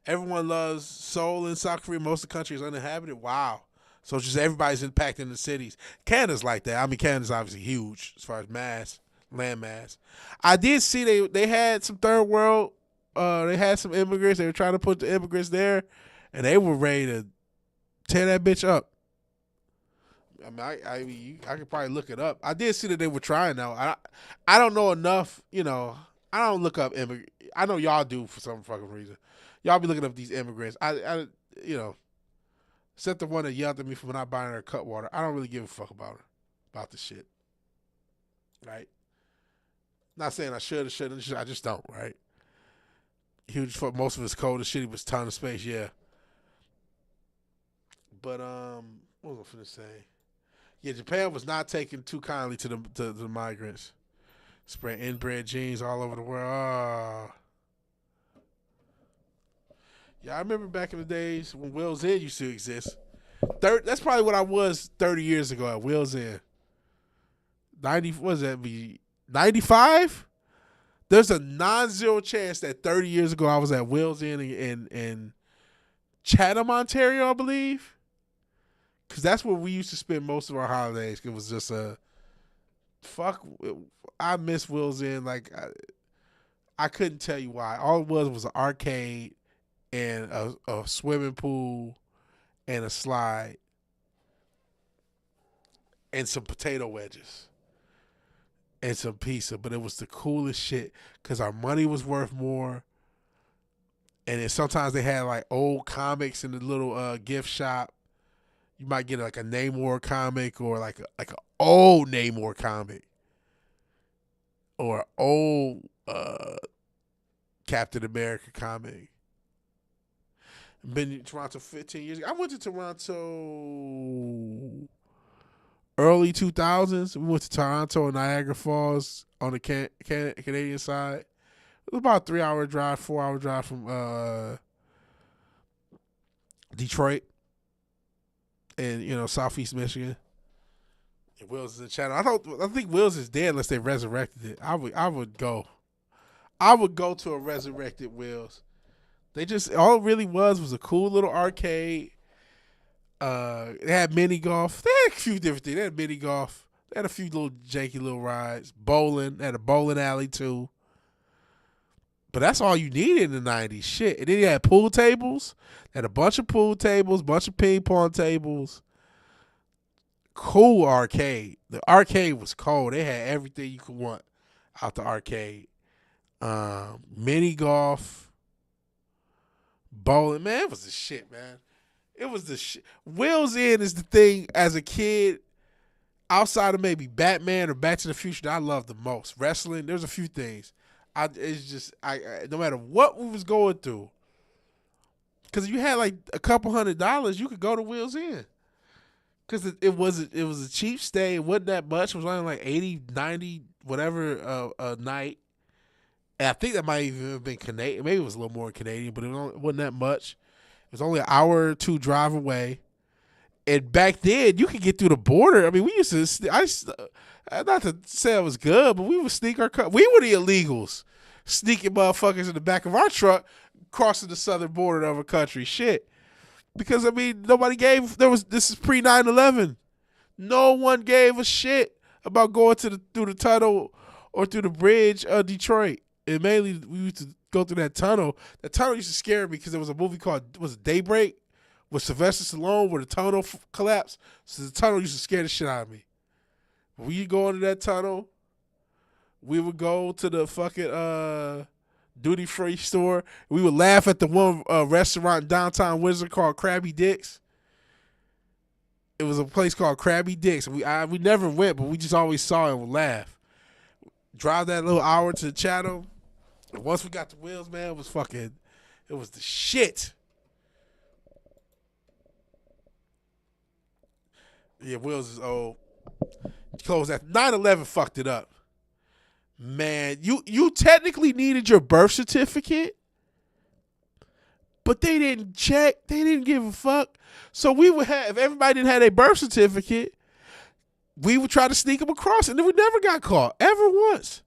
Everyone loves Seoul in South Korea. Most of the country is uninhabited. Wow. So it's just everybody's impacted in the cities. Canada's like that. I mean, Canada's obviously huge as far as mass, land mass. I did see they had some third world. They had some immigrants. They were trying to put the immigrants there, and they were ready to tear that bitch up. I could probably look it up. I did see that they were trying though. I don't know enough. I don't look up immigrant. I know y'all do for some fucking reason. Y'all be looking up these immigrants. You know, except the one that yelled at me for not buying her cut water. I don't really give a fuck about her, about the shit. Right? Not saying I should or shouldn't. I just don't. Right? Huge fuck. Most of it's cold as shit. He was ton of space. Yeah. But what was I finna say? Yeah, Japan was not taking too kindly to the migrants. Spread inbred genes all over the world. Oh. Yeah, I remember back in the days when Will's Inn used to exist. That's probably what I was 30 years ago at Will's Inn. 90, what does that be? 95? There's a non-zero chance that 30 years ago I was at Will's Inn in Chatham, Ontario, I believe. Because that's where we used to spend most of our holidays. It was just a fuck. I miss Will's Inn. Like, I couldn't tell you why. All it was an arcade and a swimming pool and a slide and some potato wedges and some pizza. But it was the coolest shit because our money was worth more. And then sometimes they had like old comics in the little gift shop. You might get like a Namor comic or like an old Namor comic or an old Captain America comic. Been in Toronto 15 years ago. I went to Toronto early 2000s. We went to Toronto and Niagara Falls on the Canadian side. It was about a 3-hour drive, 4-hour drive from Detroit and Southeast Michigan. And Wills is in Chatham. I think Wills is dead unless they resurrected it. I would go. I would go to a resurrected Wills. They just all it really was a cool little arcade. They had mini golf. They had a few different things. They had mini golf. They had a few little janky little rides. Bowling. They had a bowling alley too. But that's all you needed in the 90s. Shit. And then you had pool tables. They had a bunch of pool tables, bunch of ping pong tables. Cool arcade. The arcade was cold. They had everything you could want out the arcade. Mini golf. Bowling, man, it was the shit, man. It was the shit. Will's Inn is the thing as a kid, outside of maybe Batman or Back to the Future, that I loved the most. Wrestling, there's a few things. No matter what we was going through, because if you had like a couple $100, you could go to Will's Inn. Because it was a cheap stay. It wasn't that much. It was only like 80, 90, whatever a night. And I think that might even have been Canadian. Maybe it was a little more Canadian, but it wasn't that much. It was only an hour or two drive away. And back then, you could get through the border. I mean, we used to. Not to say it was good, but we would sneak our car. We were the illegals, sneaking motherfuckers in the back of our truck, crossing the southern border of a country. Shit, because I mean, nobody gave. This is pre 9/11. No one gave a shit about going through the tunnel or through the bridge of Detroit. And mainly, we used to go through that tunnel. That tunnel used to scare me because there was a movie called Daybreak with Sylvester Stallone where the tunnel collapsed. So the tunnel used to scare the shit out of me. When you go into that tunnel, We would go to the fucking duty free store. We would laugh at the one restaurant in downtown Windsor called Krabby Dick's. It was a place called Krabby Dick's. We never went, but we just always saw it and would laugh. Drive that little hour to Chatham. And once we got the wheels, man, it was the shit. Yeah, Wheels is old. Closed at 9/11 fucked it up. Man, you technically needed your birth certificate, but they didn't check. They didn't give a fuck. So we would have, if everybody didn't have a birth certificate, we would try to sneak them across, and then we never got caught. Ever once.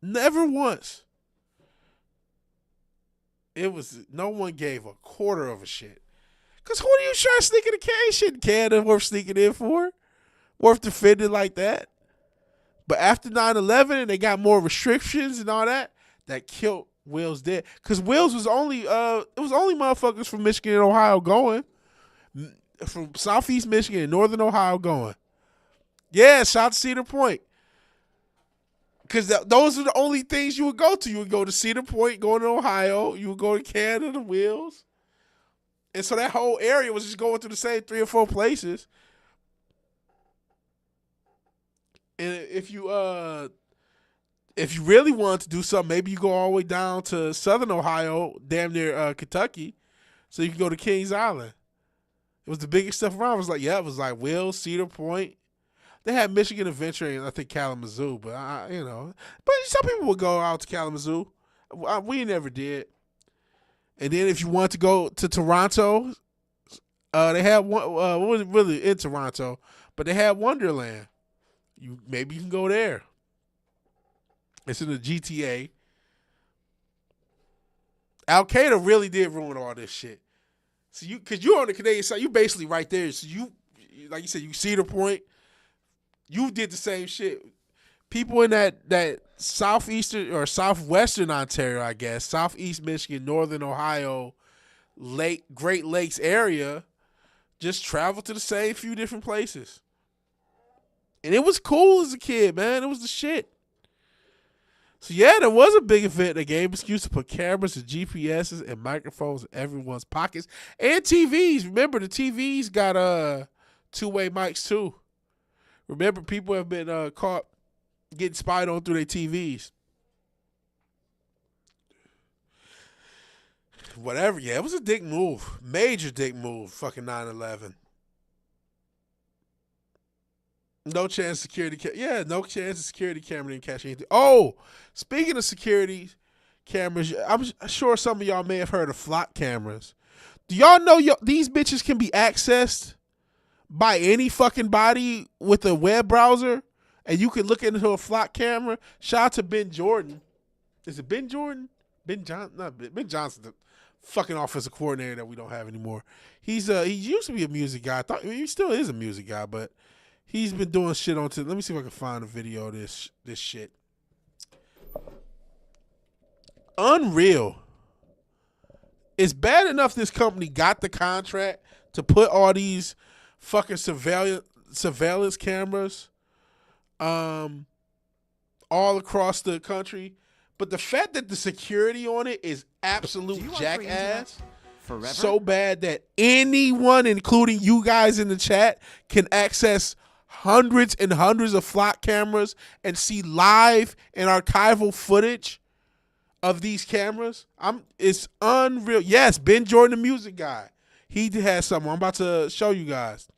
Never once. No one gave a quarter of a shit. Because who are you trying to sneak in the Canada? Shit in Canada worth sneaking in for? Worth defending like that? But after 9/11 and they got more restrictions and all that, that killed Will's dead. Because Will's was only motherfuckers from Michigan and Ohio going. From Southeast Michigan and Northern Ohio going. Yeah, shout to Cedar Point. Because those are the only things you would go to. You would go to Cedar Point, go to Ohio. You would go to Canada, the Wills. And so that whole area was just going through the same 3 or 4 places. And if you really wanted to do something, maybe you go all the way down to Southern Ohio, damn near Kentucky, so you can go to Kings Island. It was the biggest stuff around. It was like Wills, Cedar Point. They had Michigan Adventure and I think Kalamazoo, but but some people would go out to Kalamazoo. We never did. And then if you want to go to Toronto, they had one. It wasn't really in Toronto, but they had Wonderland. Maybe you can go there. It's in the GTA. Al Qaeda really did ruin all this shit. So because you're on the Canadian side, you basically right there. So you, like you said, you Cedar Point. You did the same shit. People in that southeastern or southwestern Ontario, I guess, southeast Michigan, northern Ohio, Great Lakes area, just traveled to the same few different places. And it was cool as a kid, man. It was the shit. So yeah, there was a big event that gave excuse to put cameras and GPSs and microphones in everyone's pockets and TVs. Remember, the TVs got two-way mics too. Remember, people have been caught getting spied on through their TVs. Whatever, yeah, it was a dick move. Major dick move, fucking 9/11. No chance security no chance the security camera didn't catch anything. Oh, speaking of security cameras, I'm sure some of y'all may have heard of flock cameras. Do y'all know these bitches can be accessed by any fucking body with a web browser, and you can look into a flock camera? Shout out to Ben Jordan. Is it Ben Jordan? Ben Johnson, the fucking offensive coordinator that we don't have anymore. He used to be a music guy. I thought he still is a music guy, but he's been doing shit on. Let me see if I can find a video of this shit. Unreal. It's bad enough this company got the contract to put all these fucking surveillance cameras all across the country, but the fact that the security on it is absolute jackass, so bad that anyone, including you guys in the chat, can access hundreds and hundreds of flock cameras and see live and archival footage of these cameras. It's unreal. Yes, Ben Jordan, the music guy, he has something I'm about to show you guys.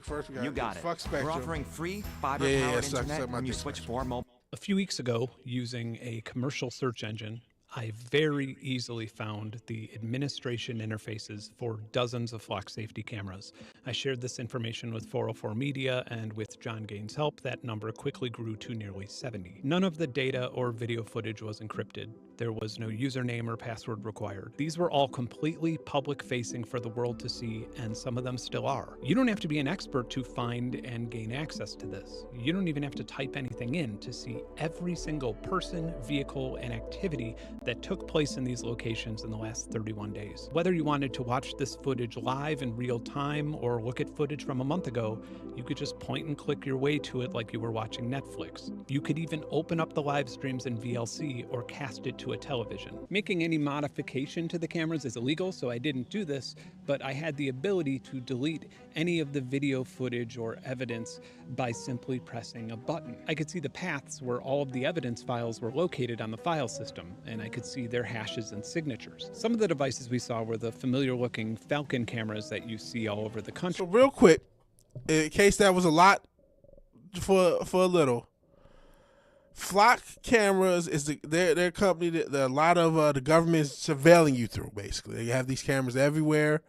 First we got, you got it. Fuck Spectrum. We're offering free fiber-powered internet when you switch for mobile. A few weeks ago, using a commercial search engine, I very easily found the administration interfaces for dozens of flock safety cameras. I shared this information with 404 Media, and with John Gaines' help, that number quickly grew to nearly 70. None of the data or video footage was encrypted. There was no username or password required. These were all completely public-facing for the world to see, and some of them still are. You don't have to be an expert to find and gain access to this. You don't even have to type anything in to see every single person, vehicle, and activity that took place in these locations in the last 31 days. Whether you wanted to watch this footage live in real time or look at footage from a month ago, you could just point and click your way to it like you were watching Netflix. You could even open up the live streams in VLC or cast it to a television. Making any modification to the cameras is illegal, so I didn't do this, but I had the ability to delete any of the video footage or evidence by simply pressing a button. I could see the paths where all of the evidence files were located on the file system, and I could see their hashes and signatures. Some of the devices we saw were the familiar-looking Falcon cameras that you see all over the country. So real quick, in case that was a lot for a little, Flock cameras is their company that a lot of the government is surveilling you through. Basically, they have these cameras everywhere,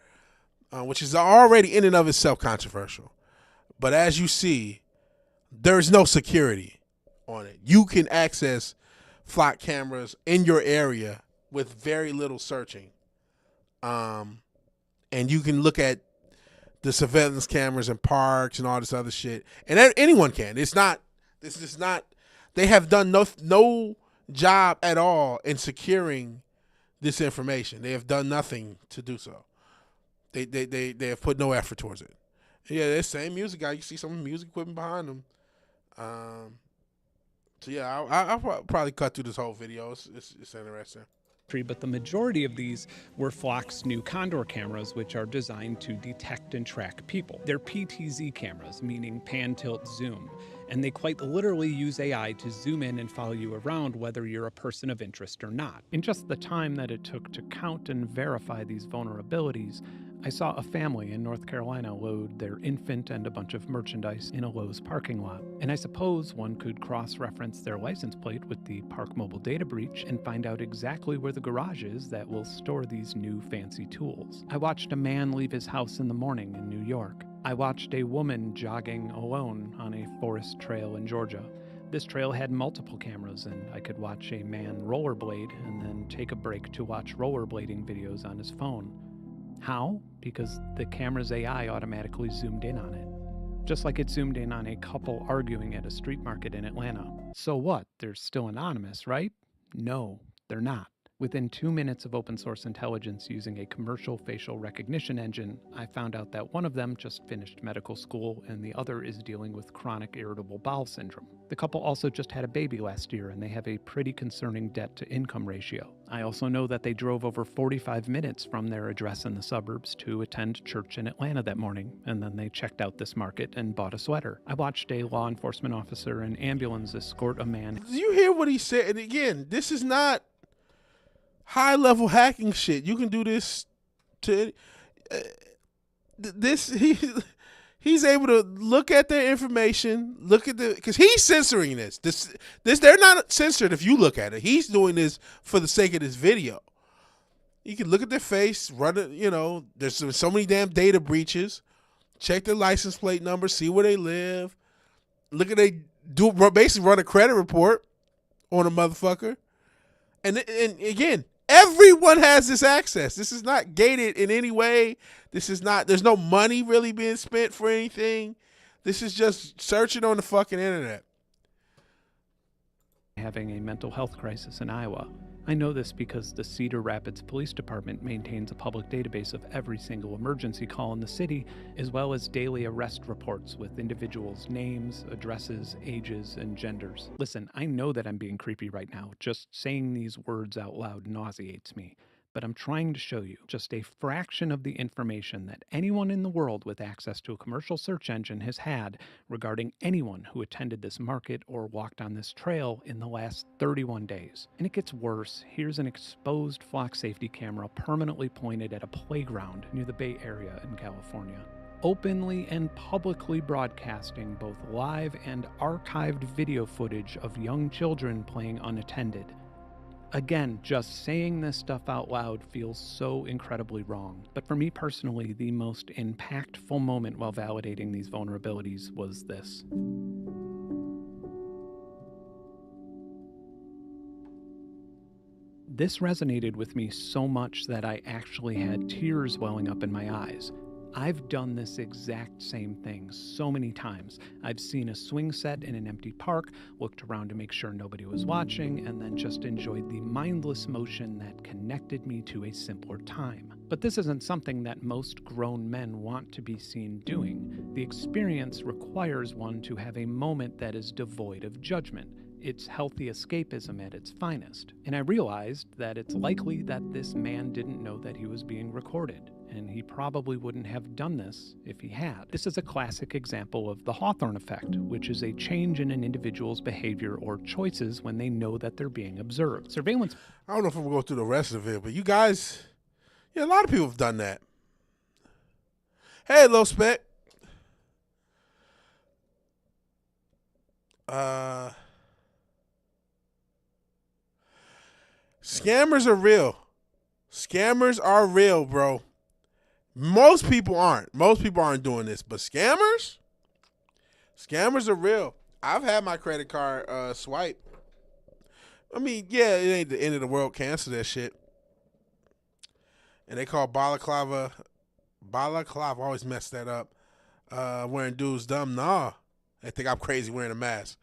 which is already in and of itself controversial. But as you see, there is no security on it. You can access Flock cameras in your area with very little searching, and you can look at the surveillance cameras in parks and all this other shit, and anyone can. This is not. They have done no job at all in securing this information. They have done nothing to do so. They have put no effort towards it. Yeah, that same music guy. You see some music equipment behind them. So yeah, I'll probably cut through this whole video. It's interesting. But the majority of these were Flock's new Condor cameras, which are designed to detect and track people. They're PTZ cameras, meaning pan, tilt, zoom, and they quite literally use AI to zoom in and follow you around whether you're a person of interest or not. In just the time that it took to count and verify these vulnerabilities, I saw a family in North Carolina load their infant and a bunch of merchandise in a Lowe's parking lot. And I suppose one could cross-reference their license plate with the Park Mobile data breach and find out exactly where the garage is that will store these new fancy tools. I watched a man leave his house in the morning in New York. I watched a woman jogging alone on a forest trail in Georgia. This trail had multiple cameras, and I could watch a man rollerblade and then take a break to watch rollerblading videos on his phone. How? Because the camera's AI automatically zoomed in on it. Just like it zoomed in on a couple arguing at a street market in Atlanta. So what? They're still anonymous, right? No, they're not. Within 2 minutes of open source intelligence using a commercial facial recognition engine, I found out that one of them just finished medical school and the other is dealing with chronic irritable bowel syndrome. The couple also just had a baby last year and they have a pretty concerning debt-to-income ratio. I also know that they drove over 45 minutes from their address in the suburbs to attend church in Atlanta that morning, and then they checked out this market and bought a sweater. I watched a law enforcement officer in ambulance escort a man. Did you hear what he said? And again, this is not high-level hacking shit. You can do this to he's able to look at their information, look at because he's censoring this. This they're not censored if you look at it. He's doing this for the sake of this video. You can look at their face, run it. There's so many damn data breaches. Check their license plate number, see where they live. Basically run a credit report on a motherfucker. And again, everyone has this access. This is not gated in any way. There's no money really being spent for anything. This is just searching on the fucking internet. Having a mental health crisis in Iowa. I know this because the Cedar Rapids Police Department maintains a public database of every single emergency call in the city, as well as daily arrest reports with individuals' names, addresses, ages, and genders. Listen, I know that I'm being creepy right now. Just saying these words out loud nauseates me. But I'm trying to show you just a fraction of the information that anyone in the world with access to a commercial search engine has had regarding anyone who attended this market or walked on this trail in the last 31 days. And it gets worse. Here's an exposed flock safety camera permanently pointed at a playground near the Bay Area in California, openly and publicly broadcasting both live and archived video footage of young children playing unattended. Again, just saying this stuff out loud feels so incredibly wrong. But for me personally, the most impactful moment while validating these vulnerabilities was this. This resonated with me so much that I actually had tears welling up in my eyes. I've done this exact same thing so many times. I've seen a swing set in an empty park, looked around to make sure nobody was watching, and then just enjoyed the mindless motion that connected me to a simpler time. But this isn't something that most grown men want to be seen doing. The experience requires one to have a moment that is devoid of judgment. It's healthy escapism at its finest. And I realized that it's likely that this man didn't know that he was being recorded, and he probably wouldn't have done this if he had. This is a classic example of the Hawthorne effect, which is a change in an individual's behavior or choices when they know that they're being observed. Surveillance. I don't know if I'm going to go through the rest of it, but you guys, yeah, a lot of people have done that. Hey, Low Spec. Scammers are real. Scammers are real, bro. Most people aren't. Most people aren't doing this, but scammers are real. I've had my credit card swiped. I mean, yeah, it ain't the end of the world. Cancel that shit. And they call balaclava. I always mess that up. Wearing dudes dumb. Nah. They think I'm crazy wearing a mask.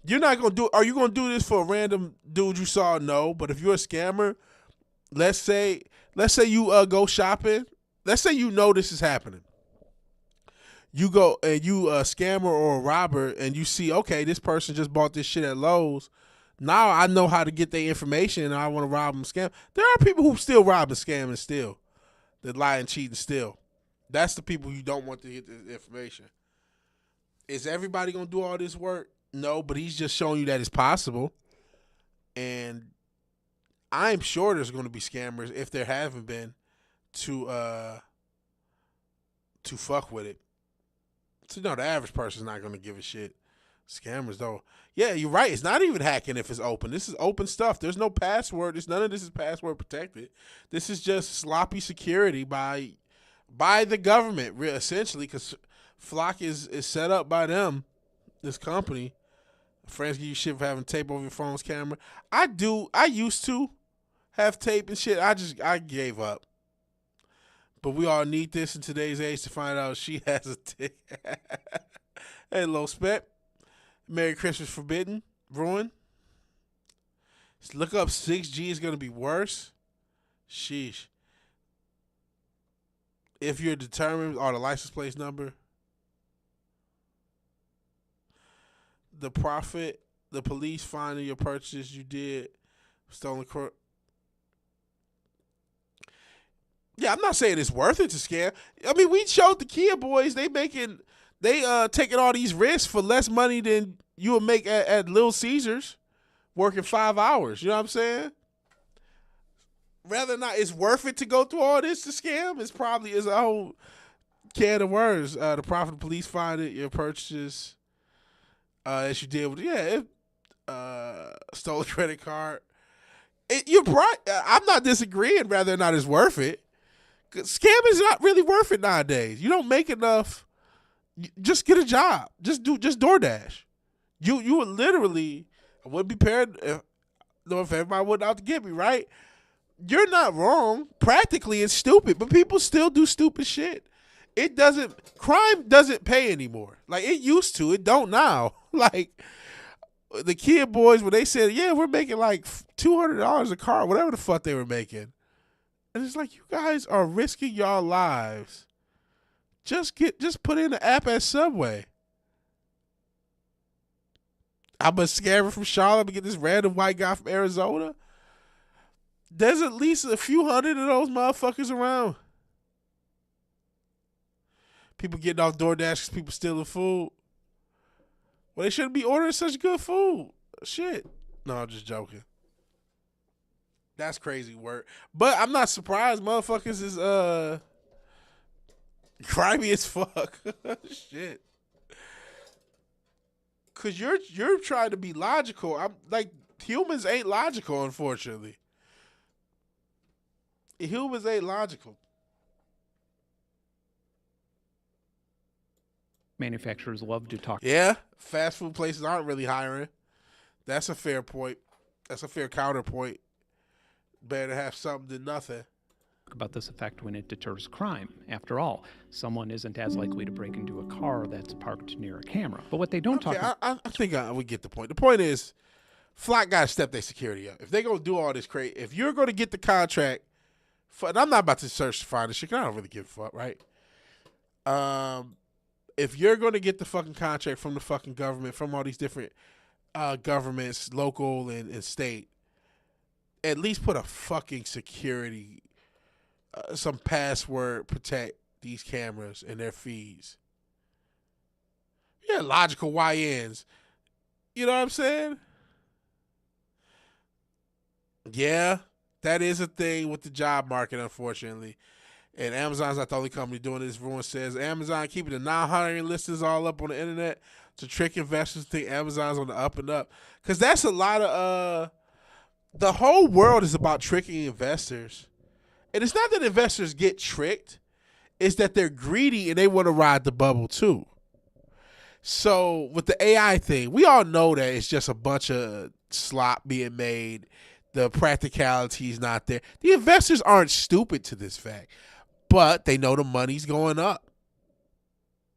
You're not going to do, are you going to do this for a random dude you saw? No. But if you're a scammer, let's say you go shopping. Let's say you know this is happening. You go and you a scammer or a robber and you see, okay, this person just bought this shit at Lowe's. Now I know how to get their information and I want to rob them, scam. There are people who still rob and scam and steal. That lie and cheat and steal. That's the people you don't want to get the information. Is everybody going to do all this work? No, but he's just showing you that it's possible. And I'm sure there's going to be scammers, if there haven't been, to fuck with it. So no, the average person's not going to give a shit. Scammers, though. Yeah, you're right. It's not even hacking if it's open. This is open stuff. There's no password. None of this is password protected. This is just sloppy security by the government, essentially, because Flock is set up by them, this company. Friends give you shit for having tape over your phone's camera. I used to have tape and shit. I gave up. But we all need this in today's age to find out she has a tick. Hey, Low Spec. Merry Christmas Forbidden. Ruin. Look up 6G is going to be worse. Sheesh. If you're determined, or the license plate number. The profit, the police finding your purchases you did, stolen court. Yeah, I'm not saying it's worth it to scam. I mean, we showed the Kia boys they taking all these risks for less money than you would make at Little Caesars, working 5 hours. You know what I'm saying? Rather not, it's worth it to go through all this to scam. It's probably is a whole can of worms. The profit, police finding your purchases. As you did with stole a credit card. You're right. I'm not disagreeing whether or not it's worth it. Scamming is not really worth it nowadays. You don't make enough. Just get a job. Just DoorDash. You would literally. I wouldn't be paired if everybody went out to get me, right? You're not wrong. Practically, it's stupid, but people still do stupid shit. Crime doesn't pay anymore. Like it used to. It don't now. Like the Kia boys, when they said, yeah, we're making like $200 a car, whatever the fuck they were making. And it's like, you guys are risking y'all lives. Just put in the app at Subway. I'm a scammer from Charlotte to get this random white guy from Arizona. There's at least a few hundred of those motherfuckers around. People getting off DoorDash because people stealing food. Well, they shouldn't be ordering such good food. Shit. No, I'm just joking. That's crazy work. But I'm not surprised motherfuckers is grimy as fuck. Shit. Cause you're trying to be logical. I'm like, humans ain't logical, unfortunately. Humans ain't logical. Manufacturers love to talk. Yeah, fast food places aren't really hiring. That's a fair point. That's a fair counterpoint. Better to have something than nothing. About this effect when it deters crime. After all, someone isn't as likely to break into a car that's parked near a camera. But what they don't talk about... I think we get the point. The point is, Flock got to step their security up. If they're going to do all this crazy, if you're going to get the contract, and I'm not about to search to find this shit, because I don't really give a fuck, right? If you're going to get the fucking contract from the fucking government, from all these different governments, local and state, at least put a fucking security, some password protect these cameras and their feeds. Yeah, logical YNs. You know what I'm saying? Yeah, that is a thing with the job market, unfortunately. And Amazon's not the only company doing this. Everyone says Amazon keeping the non-hiring listings all up on the internet to trick investors to think Amazon's on the up and up. Because that's a lot of... the whole world is about tricking investors. And it's not that investors get tricked. It's that they're greedy and they want to ride the bubble too. So with the AI thing, we all know that it's just a bunch of slop being made. The practicality is not there. The investors aren't stupid to this fact. But they know the money's going up.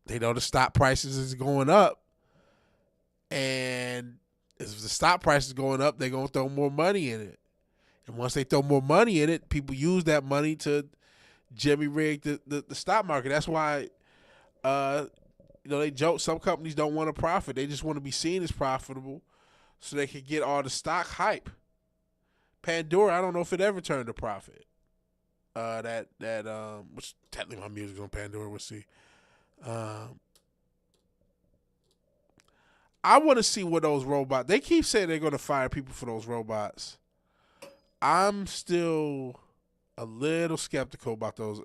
They know the stock prices is going up. And if the stock price is going up, they're going to throw more money in it. And once they throw more money in it, people use that money to jimmy rig the stock market. That's why, they joke some companies don't want to profit. They just want to be seen as profitable so they can get all the stock hype. Pandora, I don't know if it ever turned a profit. Which technically my music's on Pandora, we'll see. I want to see what those robots, they keep saying they're going to fire people for those robots. I'm still a little skeptical about those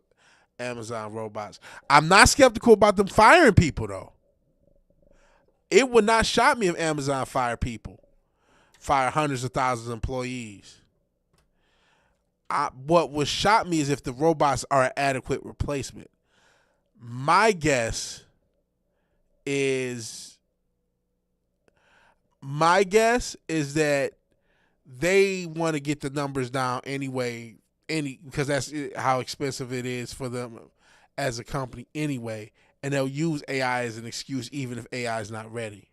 Amazon robots. I'm not skeptical about them firing people, though. It would not shock me if Amazon fire hundreds of thousands of employees. What would shock me is if the robots are an adequate replacement. My guess is that they want to get the numbers down anyway, because that's how expensive it is for them as a company anyway, and they'll use AI as an excuse even if AI is not ready.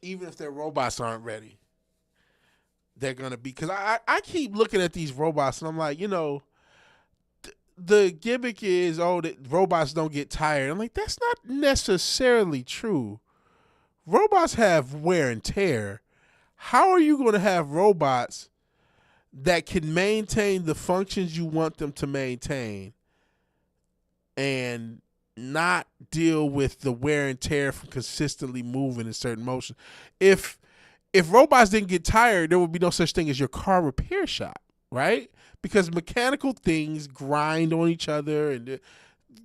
Even if their robots aren't ready, they're going to be, because I keep looking at these robots and I'm like, the gimmick is, that robots don't get tired. I'm like, that's not necessarily true. Robots have wear and tear. How are you going to have robots that can maintain the functions you want them to maintain and not deal with the wear and tear from consistently moving in certain motion? If robots didn't get tired, there would be no such thing as your car repair shop, right? Because mechanical things grind on each other and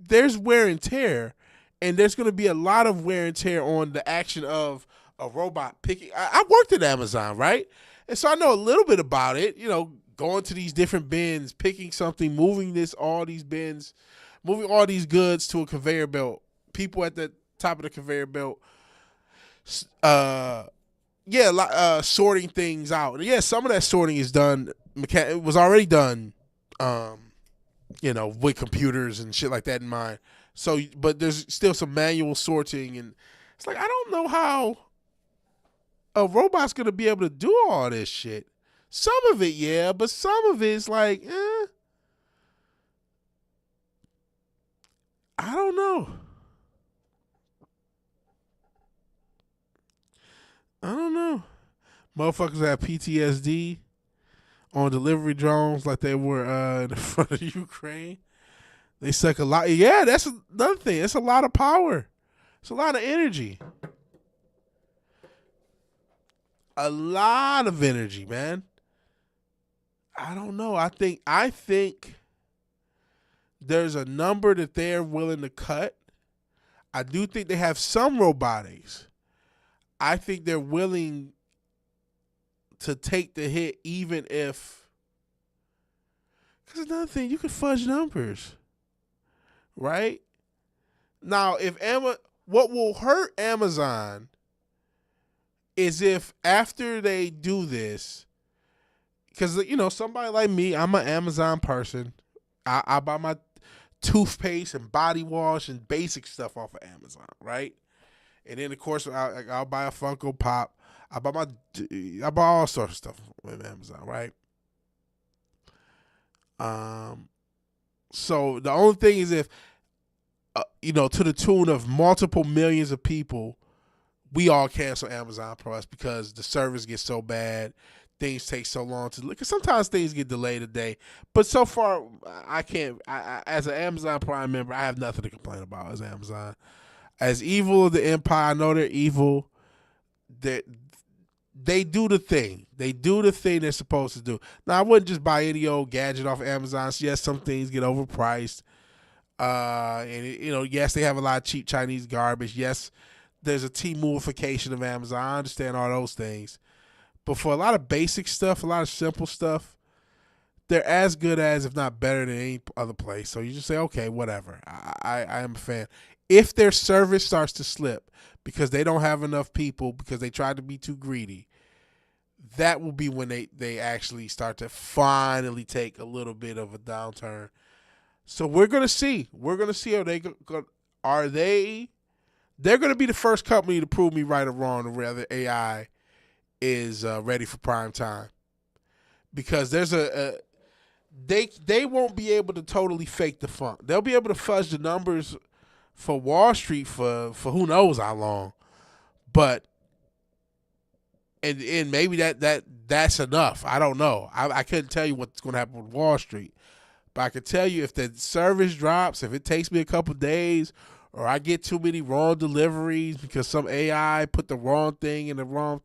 there's wear and tear, and there's going to be a lot of wear and tear on the action of a robot picking. I worked at Amazon, right? And so I know a little bit about it, going to these different bins, picking something, moving all these bins, moving all these goods to a conveyor belt, people at the top of the conveyor belt, sorting things out. And yeah, some of that sorting is done. It was already done, with computers and shit like that in mind. So, but there's still some manual sorting, and it's like I don't know how a robot's gonna be able to do all this shit. Some of it, yeah, but some of it's like, I don't know. Motherfuckers have PTSD on delivery drones like they were in the front of Ukraine. They suck a lot. Yeah, that's another thing. It's a lot of power. It's a lot of energy. A lot of energy, man. I don't know. I think there's a number that they're willing to cut. I do think they have some robotics. I think they're willing to take the hit even if... Because another thing, you can fudge numbers. Right? Now, what will hurt Amazon is if after they do this, because, somebody like me, I'm an Amazon person. I buy my toothpaste and body wash and basic stuff off of Amazon, right? And then, of course, I'll buy a Funko Pop. I buy all sorts of stuff on Amazon, right? So the only thing is if, to the tune of multiple millions of people, we all cancel Amazon Plus because the service gets so bad, things take so long to look. Because sometimes things get delayed a day. But so far, I can't. As an Amazon Prime member, I have nothing to complain about as Amazon. As evil as the Empire, I know they're evil. They do the thing. They do the thing they're supposed to do. Now, I wouldn't just buy any old gadget off of Amazon. So yes, some things get overpriced. And yes, they have a lot of cheap Chinese garbage. Yes, there's a T-movification of Amazon. I understand all those things. But for a lot of basic stuff, a lot of simple stuff, they're as good as, if not better than any other place. So you just say, okay, whatever. I am a fan. If their service starts to slip because they don't have enough people, because they tried to be too greedy, that will be when they actually start to finally take a little bit of a downturn. So we're going to see. We're going to see how they're going to be the first company to prove me right or wrong whether AI is ready for prime time. Because there's they won't be able to totally fake the funk. They'll be able to fudge the numbers for Wall Street for who knows how long. But and maybe that's enough. I don't know. I couldn't tell you what's going to happen with Wall Street. But I can tell you if the service drops, if it takes me a couple days, or I get too many wrong deliveries because some AI put the wrong thing in the wrong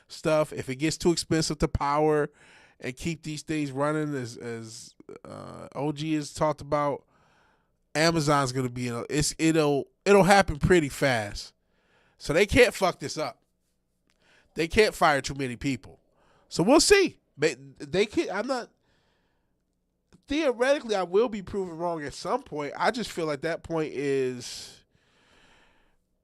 stuff, if it gets too expensive to power and keep these things running, as OG has talked about, Amazon's going to be it'll happen pretty fast. So they can't fuck this up. They can't fire too many people. So we'll see. They can. I'm not. Theoretically, I will be proven wrong at some point. I just feel like that point is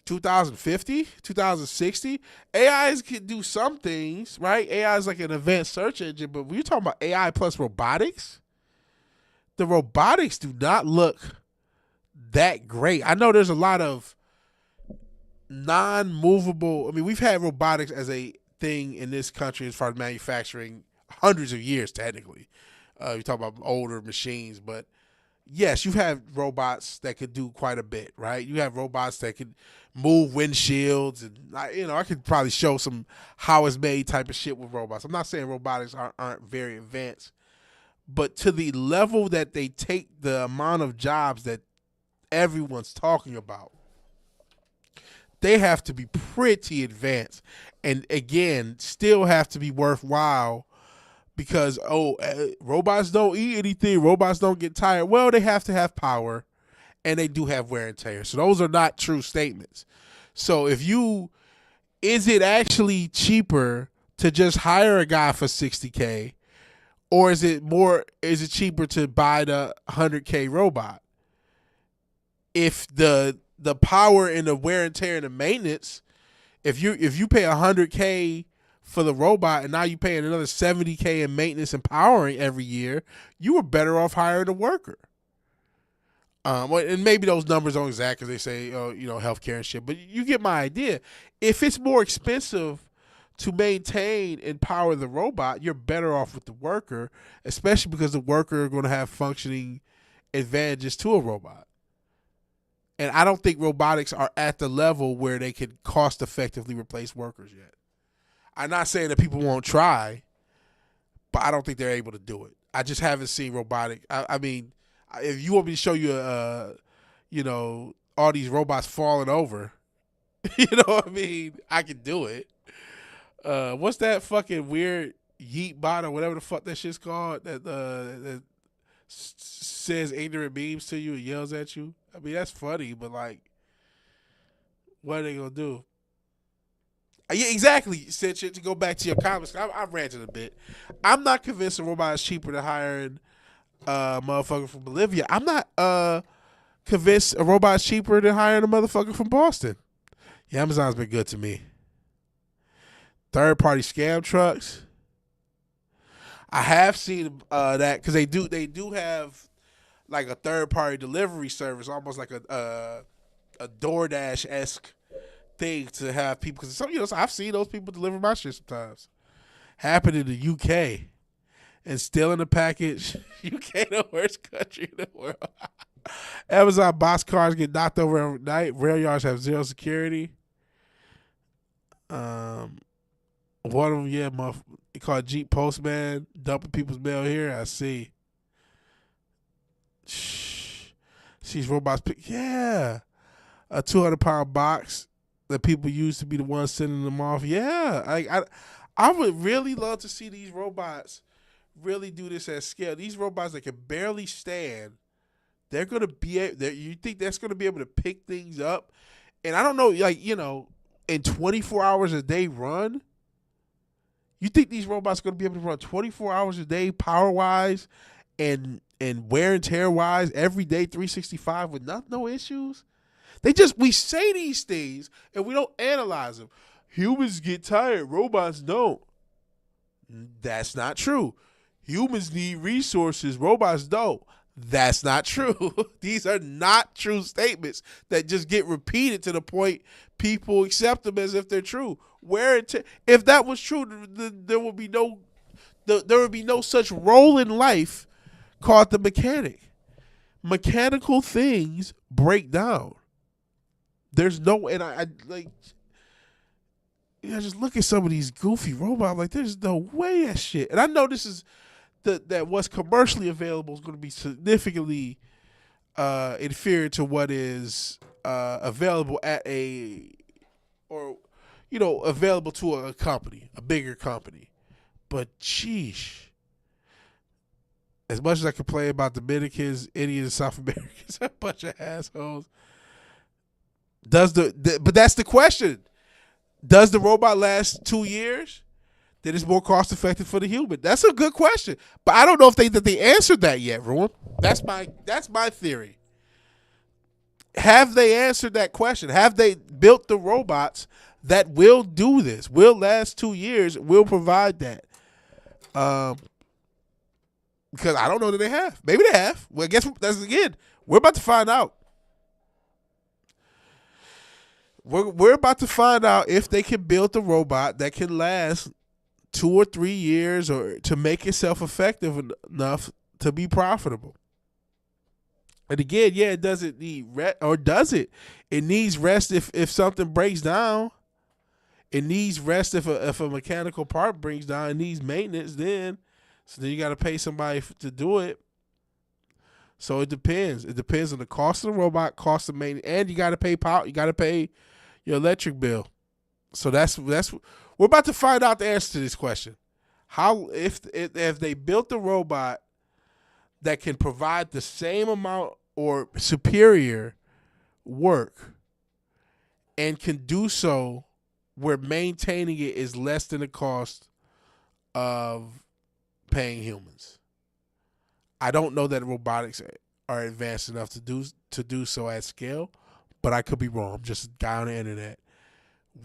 2050, 2060. AIs can do some things, right? AI is like an advanced search engine, but when you're talking about AI plus robotics, the robotics do not look that great. I know there's a lot of non-movable. I mean, we've had robotics as a thing in this country as far as manufacturing hundreds of years, technically. You talk about older machines, but yes, you have robots that could do quite a bit, right? You have robots that could move windshields, and I could probably show some how it's made type of shit with robots. I'm not saying robotics aren't very advanced, but to the level that they take the amount of jobs that everyone's talking about, they have to be pretty advanced, and again, still have to be worthwhile. Because, robots don't eat anything. Robots don't get tired. Well, they have to have power, and they do have wear and tear. So those are not true statements. So is it actually cheaper to just hire a guy for $60K, or is it cheaper to buy the $100K robot? If the power and the wear and tear and the maintenance, if you pay $100K for the robot, and now you paying another $70K in maintenance and powering every year, you were better off hiring a worker. And maybe those numbers aren't exact because they say, healthcare and shit, but you get my idea. If it's more expensive to maintain and power the robot, you're better off with the worker, especially because the worker is going to have functioning advantages to a robot. And I don't think robotics are at the level where they could cost effectively replace workers yet. I'm not saying that people won't try, but I don't think they're able to do it. I just haven't seen robotic. I mean, if you want me to show you, all these robots falling over, you know what I mean? I can do it. What's that fucking weird yeet bot or whatever the fuck that shit's called that says ignorant memes to you and yells at you? I mean, that's funny, but like, what are they gonna do? Yeah, exactly. Said shit to go back to your comments. I've ranted a bit. I'm not convinced a robot is cheaper than hiring a motherfucker from Bolivia. I'm not convinced a robot is cheaper than hiring a motherfucker from Boston. Yeah, Amazon's been good to me. third-party scam trucks. I have seen that because they do have like a third-party delivery service, almost like a DoorDash-esque thing to have people. Because so I've seen those people deliver my shit sometimes. Happened in the UK and still in the package. UK, the worst country in the world. Amazon box cars get knocked over every night. Rail yards have zero security. One of them, they call it Jeep Postman, dumping people's mail here. I see. Shh. These robots pick, a 200-pound box that people use to be the ones sending them off. Yeah, I would really love to see these robots really do this at scale. These robots that can barely stand, they're going to be you think that's going to be able to pick things up? And I don't know, in 24 hours a day run, you think these robots are going to be able to run 24 hours a day power-wise and wear and tear-wise every day, 365 with no issues? We say these things and we don't analyze them. Humans get tired, robots don't. That's not true. Humans need resources, robots don't. That's not true. These are not true statements that just get repeated to the point people accept them as if they're true. If that was true, there would be no such role in life called the mechanic. Mechanical things break down. There's no, and I just look at some of these goofy robots. Like, there's no way that shit. And I know this is that what's commercially available is going to be significantly inferior to what is available available to a company, a bigger company. But sheesh, as much as I complain about Dominicans, Indians, and South Americans, a bunch of assholes. But that's the question. Does the robot last 2 years? Then it's more cost effective for the human. That's a good question. But I don't know if they answered that yet, Ruin. That's my theory. Have they answered that question? Have they built the robots that will do this, will last 2 years, will provide that? Because I don't know that they have. Maybe they have. Well, I guess we're about to find out. We're about to find out if they can build a robot that can last 2 or 3 years or to make itself effective enough to be profitable. And again, it doesn't need rest, or does it? It needs rest if something breaks down. It needs rest if a mechanical part breaks down. It needs maintenance then. So then you got to pay somebody to do it. So it depends. It depends on the cost of the robot, cost of maintenance, and you got to pay power. You got to pay your electric bill. So that's we're about to find out the answer to this question. How if they built a robot that can provide the same amount or superior work and can do so where maintaining it is less than the cost of paying humans. I don't know that robotics are advanced enough to do so at scale, but I could be wrong. I'm just a guy on the internet.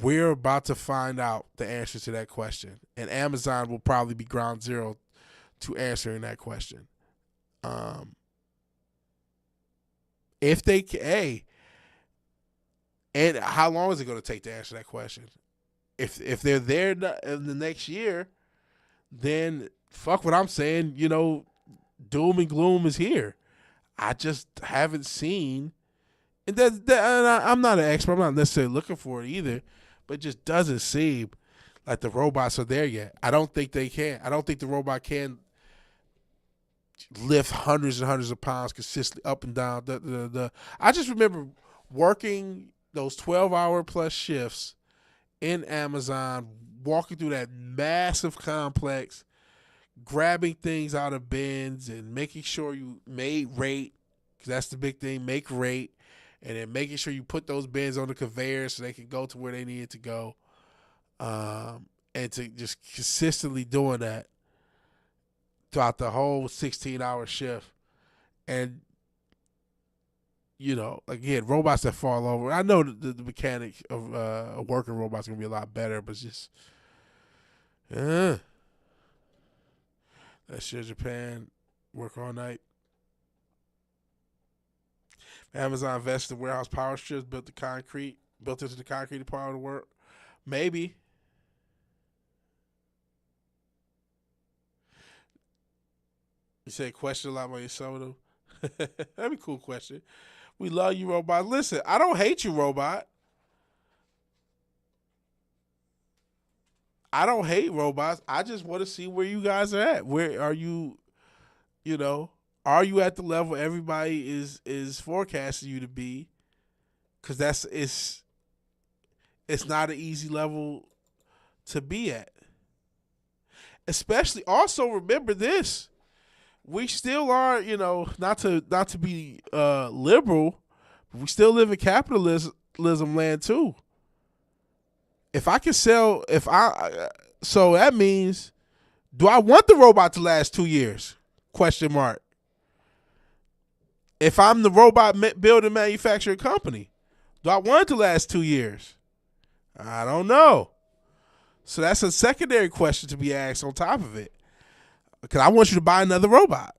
We're about to find out the answer to that question, and Amazon will probably be ground zero to answering that question. If they and how long is it going to take to answer that question? If they're there in the next year, then fuck what I'm saying. Doom and gloom is here. I just haven't seen, and I'm not an expert. I'm not necessarily looking for it either, but it just doesn't seem like the robots are there yet. I don't think they can. I don't think the robot can lift hundreds and hundreds of pounds consistently up and down. I just remember working those 12-hour plus shifts in Amazon, walking through that massive complex, grabbing things out of bins and making sure you made rate, because that's the big thing, make rate, and then making sure you put those bins on the conveyor so they can go to where they needed to go, and to just consistently doing that throughout the whole 16-hour shift. And, again, robots that fall over. I know the mechanic of a working robot's going to be a lot better, but it's just That shit, Japan work all night. Amazon invested in warehouse power strips built into the concrete to power the work. Maybe. You say question a lot when you show them. That'd be a cool question. We love you, robot. Listen, I don't hate you, robot. I don't hate robots. I just want to see where you guys are at. Where are you, are you at the level everybody is forecasting you to be? Because it's not an easy level to be at. Especially, also remember this. We still are, not to be liberal, but we still live in capitalism land too. If I can sell, so that means, do I want the robot to last 2 years? Question mark. If I'm the robot building manufacturing company, do I want it to last 2 years? I don't know. So that's a secondary question to be asked on top of it. Because I want you to buy another robot.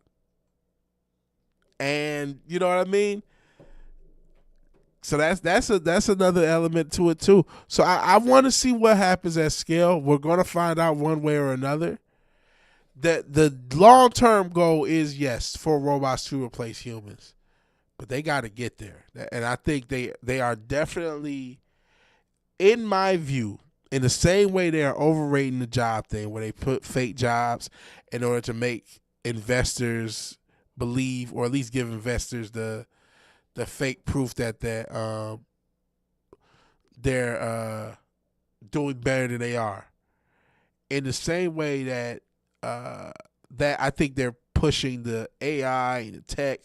And you know what I mean? So that's another element to it too. So I want to see what happens at scale. We're going to find out one way or another. That the long-term goal is, yes, for robots to replace humans. But they got to get there. And I think they are definitely, in my view, in the same way they are overrating the job thing, where they put fake jobs in order to make investors believe, or at least give investors the fake proof that they're doing better than they are. In the same way that I think they're pushing the AI and the tech,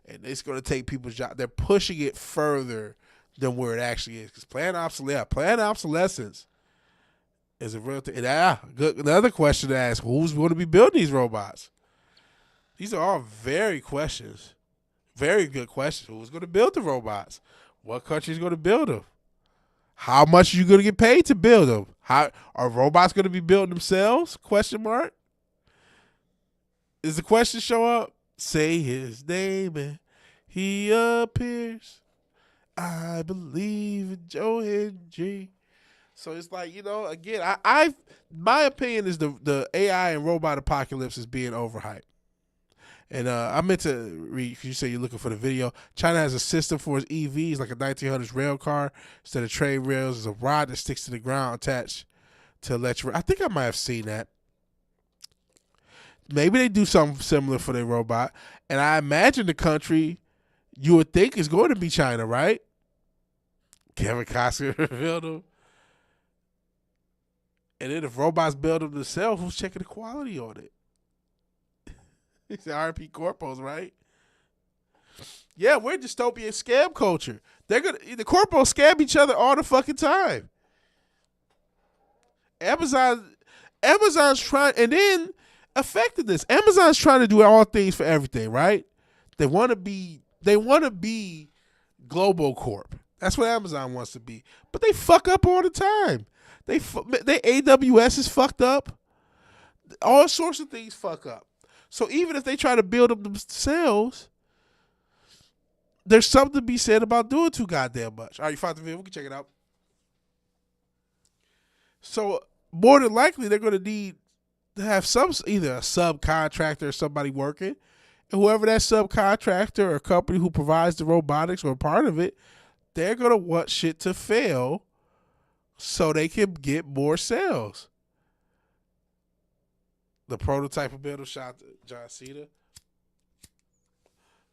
and it's going to take people's jobs. They're pushing it further than where it actually is. Because planned obsolescence is a real thing. Another question to ask: who's going to be building these robots? These are all very good questions. Who's going to build the robots? What country is going to build them? How much are you going to get paid to build them? How are robots going to be building themselves? Question mark. Does the question show up? Say his name and he appears. I believe in Joe Hendry. So it's like, again, my opinion is the AI and robot apocalypse is being overhyped. And I meant to read, because you say you're looking for the video. China has a system for its EVs, like a 1900s rail car. Instead of train rails, there's a rod that sticks to the ground attached to electric. I think I might have seen that. Maybe they do something similar for their robot. And I imagine the country you would think is going to be China, right? Kevin Costner revealed them. And then if robots build them themselves, who's checking the quality on it? It's the RP corpos, right? Yeah, we're dystopian scam culture. The corpos scam each other all the fucking time. Amazon's trying, and then effectiveness. Amazon's trying to do all things for everything, right? They want to be Global Corp. That's what Amazon wants to be. But they fuck up all the time. They AWS is fucked up. All sorts of things fuck up. So even if they try to build them themselves, there's something to be said about doing too goddamn much. All right, you found the video. We can check it out. So more than likely, they're going to need to have either a subcontractor or somebody working. And whoever that subcontractor or company who provides the robotics or part of it, they're going to want shit to fail so they can get more sales. The prototype of builder shot John Cena.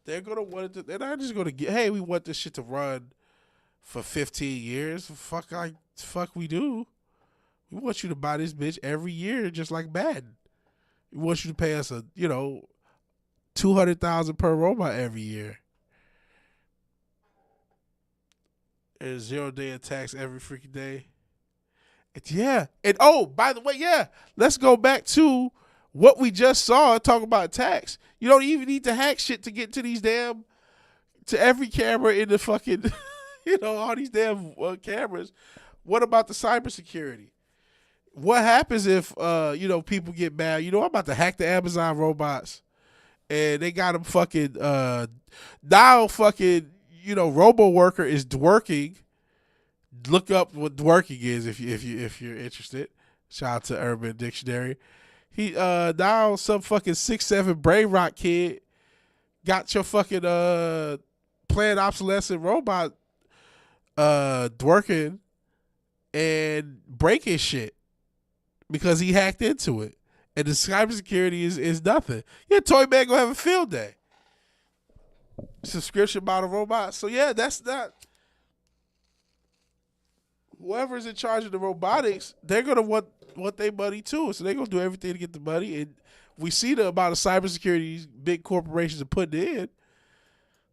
They're going to want it to, they're not just going to get, hey, we want this shit to run for 15 years. Fuck we do. We want you to buy this bitch every year just like Madden. We want you to pay us $200,000 per robot every year. And 0 day attacks every freaking day. Yeah. And by the way, yeah, let's go back to what we just saw talk about attacks. You don't even need to hack shit to get to these to every camera in the fucking, all these damn cameras. What about the cybersecurity? what happens if people get mad? I'm about to hack the Amazon robots, and they got them fucking now fucking robo worker is dworking. Look up what dworking is if you're interested. Shout out to Urban Dictionary. He now some fucking 6'7" brain rot kid got your fucking planned obsolescent robot dworking and breaking shit because he hacked into it. And the cybersecurity is nothing. Yeah, Toy Man gonna have a field day. Subscription model robot. So yeah, that's not whoever's in charge of the robotics, they're gonna want their money too. So they're gonna do everything to get the money. And we see the amount of cybersecurity these big corporations are putting in.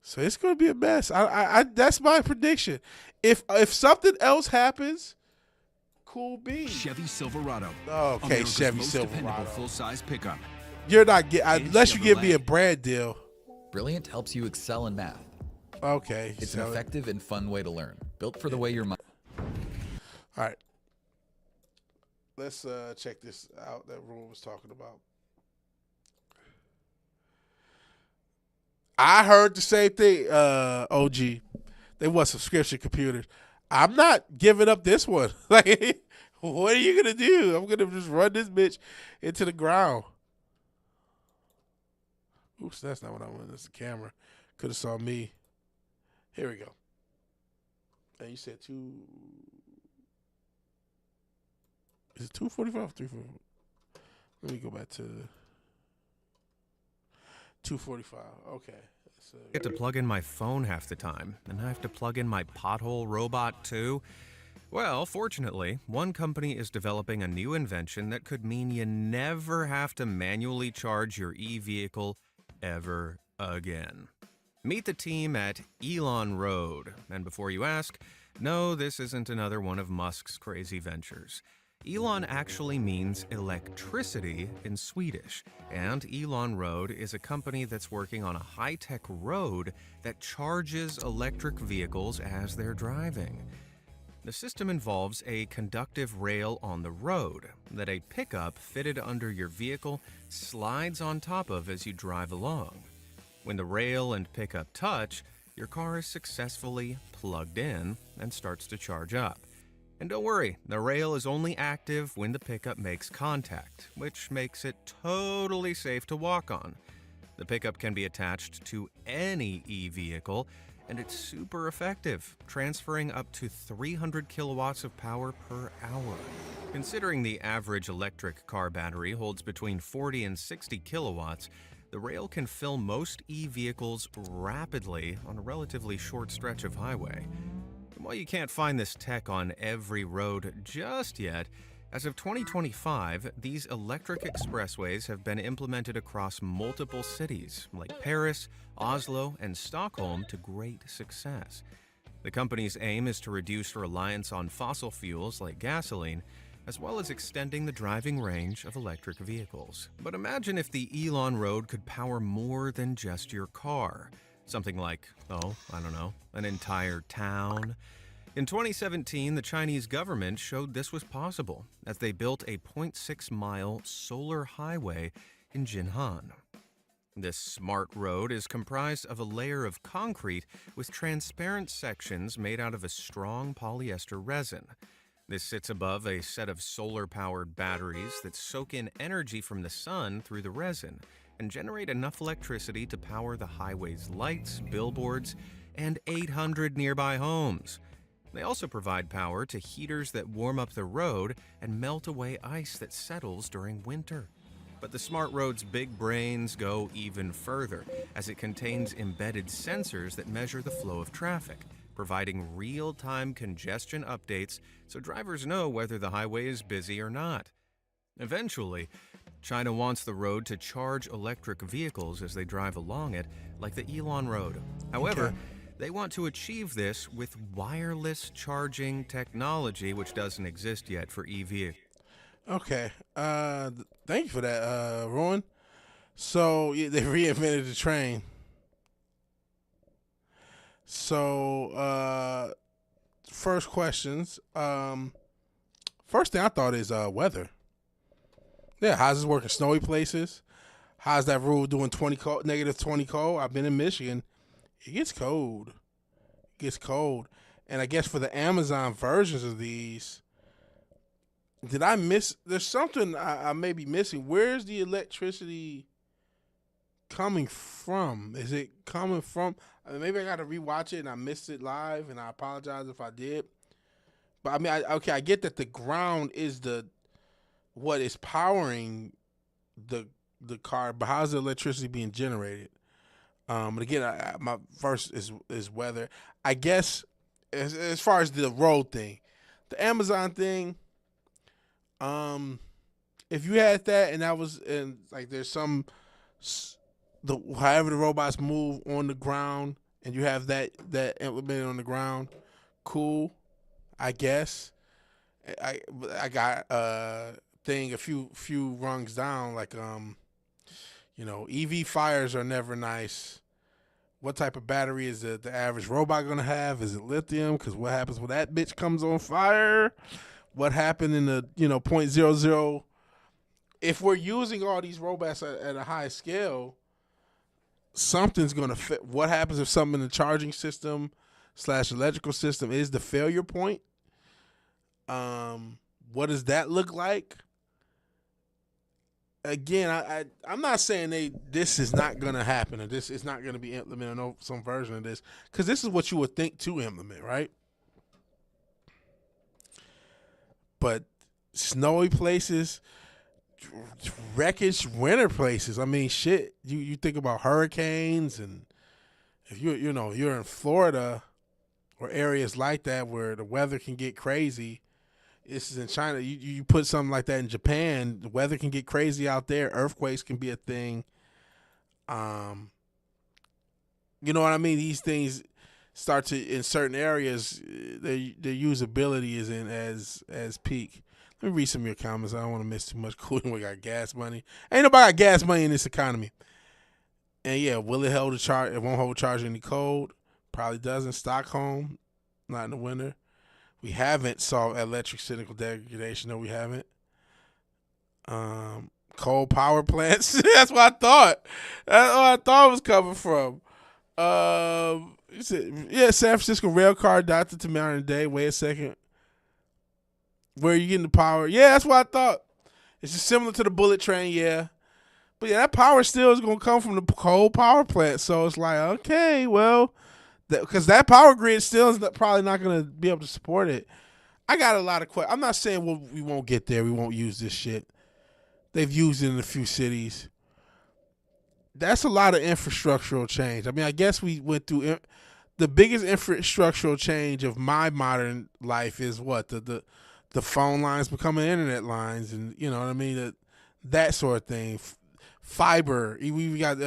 So it's gonna be a mess. I that's my prediction. If something else happens, cool beans. Chevy Silverado. Okay, Chevy Silverado. Full-size pickup. You're not unless you give me a brand deal. Brilliant helps you excel in math. Okay. It's an effective and fun way to learn. Built for the way your mind. All right. Let's check this out that Roy was talking about. I heard the same thing, OG. They want subscription computers. I'm not giving up this one. Like, what are you going to do? I'm going to just run this bitch into the ground. Oops, that's not what I wanted. That's the camera. Could have saw me. Here we go. And you said two. Is it 245 or 345? Let me go back to 245. Okay. So, I get to plug in my phone half the time, and I have to plug in my pothole robot too. Well, fortunately, one company is developing a new invention that could mean you never have to manually charge your e-vehicle ever again. Meet the team at Elon Road. And before you ask, no, this isn't another one of Musk's crazy ventures. Elon actually means electricity in Swedish, and Elon Road is a company that's working on a high-tech road that charges electric vehicles as they're driving. The system involves a conductive rail on the road that a pickup fitted under your vehicle slides on top of as you drive along. When the rail and pickup touch, your car is successfully plugged in and starts to charge up. And don't worry, the rail is only active when the pickup makes contact, which makes it totally safe to walk on. The pickup can be attached to any e-vehicle, and it's super effective, transferring up to 300 kilowatts of power per hour. Considering the average electric car battery holds between 40 and 60 kilowatts, the rail can fill most e-vehicles rapidly on a relatively short stretch of highway. And while you can't find this tech on every road just yet, as of 2025, these electric expressways have been implemented across multiple cities like Paris, Oslo, and Stockholm to great success. The company's aim is to reduce reliance on fossil fuels like gasoline, as well as extending the driving range of electric vehicles. But imagine if the Elon Road could power more than just your car. Something like, an entire town. In 2017, the Chinese government showed this was possible as they built a 0.6-mile solar highway in Jinhan. This smart road is comprised of a layer of concrete with transparent sections made out of a strong polyester resin. This sits above a set of solar-powered batteries that soak in energy from the sun through the resin and generate enough electricity to power the highway's lights, billboards, and 800 nearby homes. They also provide power to heaters that warm up the road and melt away ice that settles during winter. But the smart road's big brains go even further, as it contains embedded sensors that measure the flow of traffic, providing real-time congestion updates so drivers know whether the highway is busy or not. Eventually, China wants the road to charge electric vehicles as they drive along it, like the Elon Road. However, they want to achieve this with wireless charging technology, which doesn't exist yet for EV. Okay. Thank you for that, Rowan. So they reinvented the train. So first questions. First thing I thought is weather. Yeah, how's this working? Snowy places. How's that rule doing negative 20 cold? I've been in Michigan. It gets cold. And I guess for the Amazon versions of these, did I miss? There's something I may be missing. Where's the electricity coming from? Is it coming from? I mean, maybe I got to rewatch it and I missed it live, and I apologize if I did. But I mean, I get that the ground is what is powering the car, but how's the electricity being generated? But again, my first is weather. I guess as far as the road thing, the Amazon thing. If you had that and that was like there's however the robots move on the ground and you have that implemented on the ground, cool. I guess I got thing a few rungs down, like EV fires are never nice. What type of battery is the average robot gonna have? Is it lithium? Because what happens when that bitch comes on fire? What happened in the 0.00? If we're using all these robots at a high scale, something's gonna fit. What happens if something in the charging system / electrical system is the failure point? What does that look like? Again, I'm not saying this is not going to happen or this is not going to be implemented or some version of this, because this is what you would think to implement, right? But snowy places, wreckage winter places. I mean, shit. You think about hurricanes, and if you're in Florida or areas like that where the weather can get crazy. This is in China. You put something like that in Japan, the weather can get crazy out there. Earthquakes can be a thing. You know what I mean? These things start to, in certain areas, their usability is in as peak. Let me read some of your comments. I don't want to miss too much. Cool. We got gas money. Ain't nobody got gas money in this economy. And yeah, will it hold a charge? It won't hold a charge in the cold. Probably doesn't. Stockholm, not in the winter. We haven't solved electric cyclical degradation. No, we haven't. Coal power plants. That's what I thought. That's what I thought it was coming from. San Francisco rail car adopted to modern day. Wait a second. Where are you getting the power? Yeah, that's what I thought. It's just similar to the bullet train, yeah. But yeah, that power still is going to come from the coal power plant. So it's like, okay, well, because that power grid still is probably not going to be able to support it. I got a lot of questions. I'm not saying we won't get there. We won't use this shit. They've used it in a few cities. That's a lot of infrastructural change. I mean, I guess we went through the biggest infrastructural change of my modern life is what? The phone lines becoming internet lines, and you know what I mean? That sort of thing. Fiber. We got,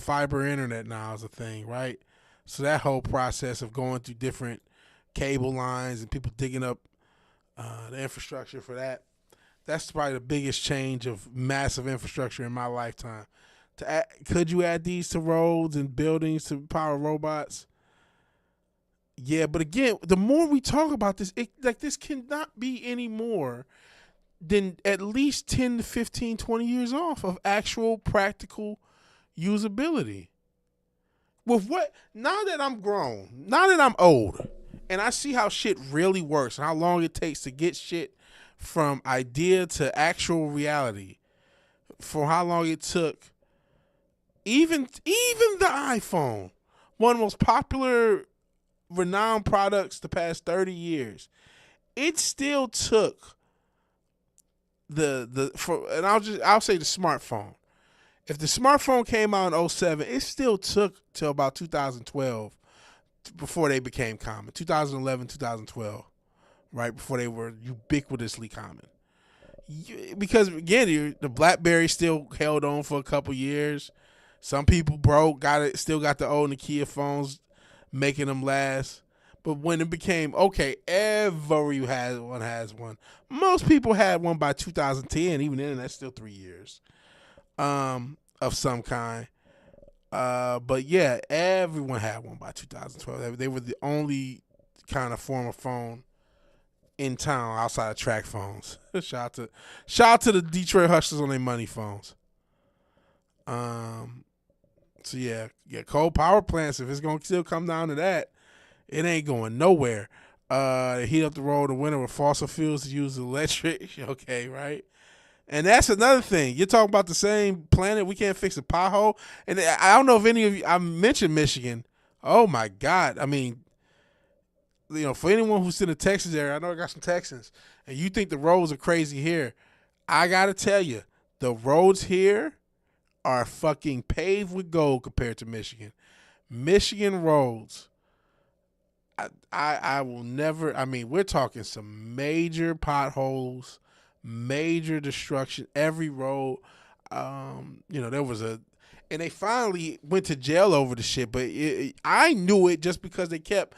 fiber internet now is a thing, right? So that whole process of going through different cable lines and people digging up the infrastructure for that's probably the biggest change of massive infrastructure in my lifetime. Could you add these to roads and buildings to power robots? Yeah, but again, the more we talk about this, this cannot be any more than at least 10 to 15, 20 years off of actual practical usability. With now that I'm grown, now that I'm old, and I see how shit really works and how long it takes to get shit from idea to actual reality, for how long it took, even the iPhone, one of the most popular, renowned products the past 30 years, it still took I'll say the smartphone. If the smartphone came out in 2007, it still took till about 2012 before they became common. 2011, 2012, right before they were ubiquitously common. Because again, the BlackBerry still held on for a couple years. Some people broke, still got the old Nokia phones, making them last. But when it became, okay, everyone has one. Most people had one by 2010, even then, that's still 3 years of some kind. But yeah, everyone had one by 2012. They were the only kind of form of phone in town outside of track phones. Shout out to the Detroit Hustlers on their money phones. So yeah, coal power plants. If it's gonna still come down to that, it ain't going nowhere. They heat up the road in the winter with fossil fuels to use electric. Okay, right. And that's another thing. You're talking about the same planet. We can't fix a pothole. And I don't know if any of you, I mentioned Michigan. Oh my God. I mean, for anyone who's in the Texas area, I know I got some Texans, and you think the roads are crazy here. I got to tell you, the roads here are fucking paved with gold compared to Michigan. Michigan roads, I will never, we're talking some major potholes, major destruction, every road. There was and they finally went to jail over the shit, but I knew it just because they kept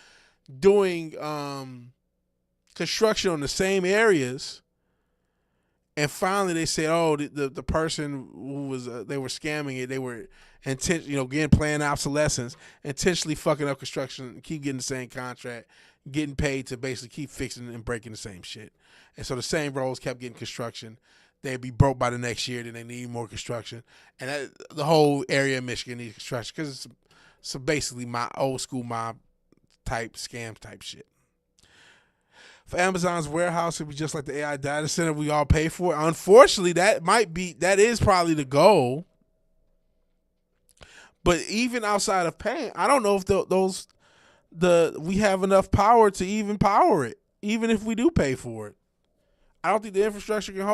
doing construction on the same areas. And finally, they said, "Oh, the person who was they were scamming it. They were again playing obsolescence, intentionally fucking up construction, keep getting the same contract, getting paid to basically keep fixing and breaking the same shit. And so the same roads kept getting construction. They'd be broke by the next year. Then they need more construction, and the whole area of Michigan needs construction because it's basically my old school mob type scam type shit." For Amazon's warehouse, it'd be just like the AI data center we all pay for. Unfortunately, that is probably the goal. But even outside of paying, I don't know if we have enough power to even power it, even if we do pay for it. I don't think the infrastructure can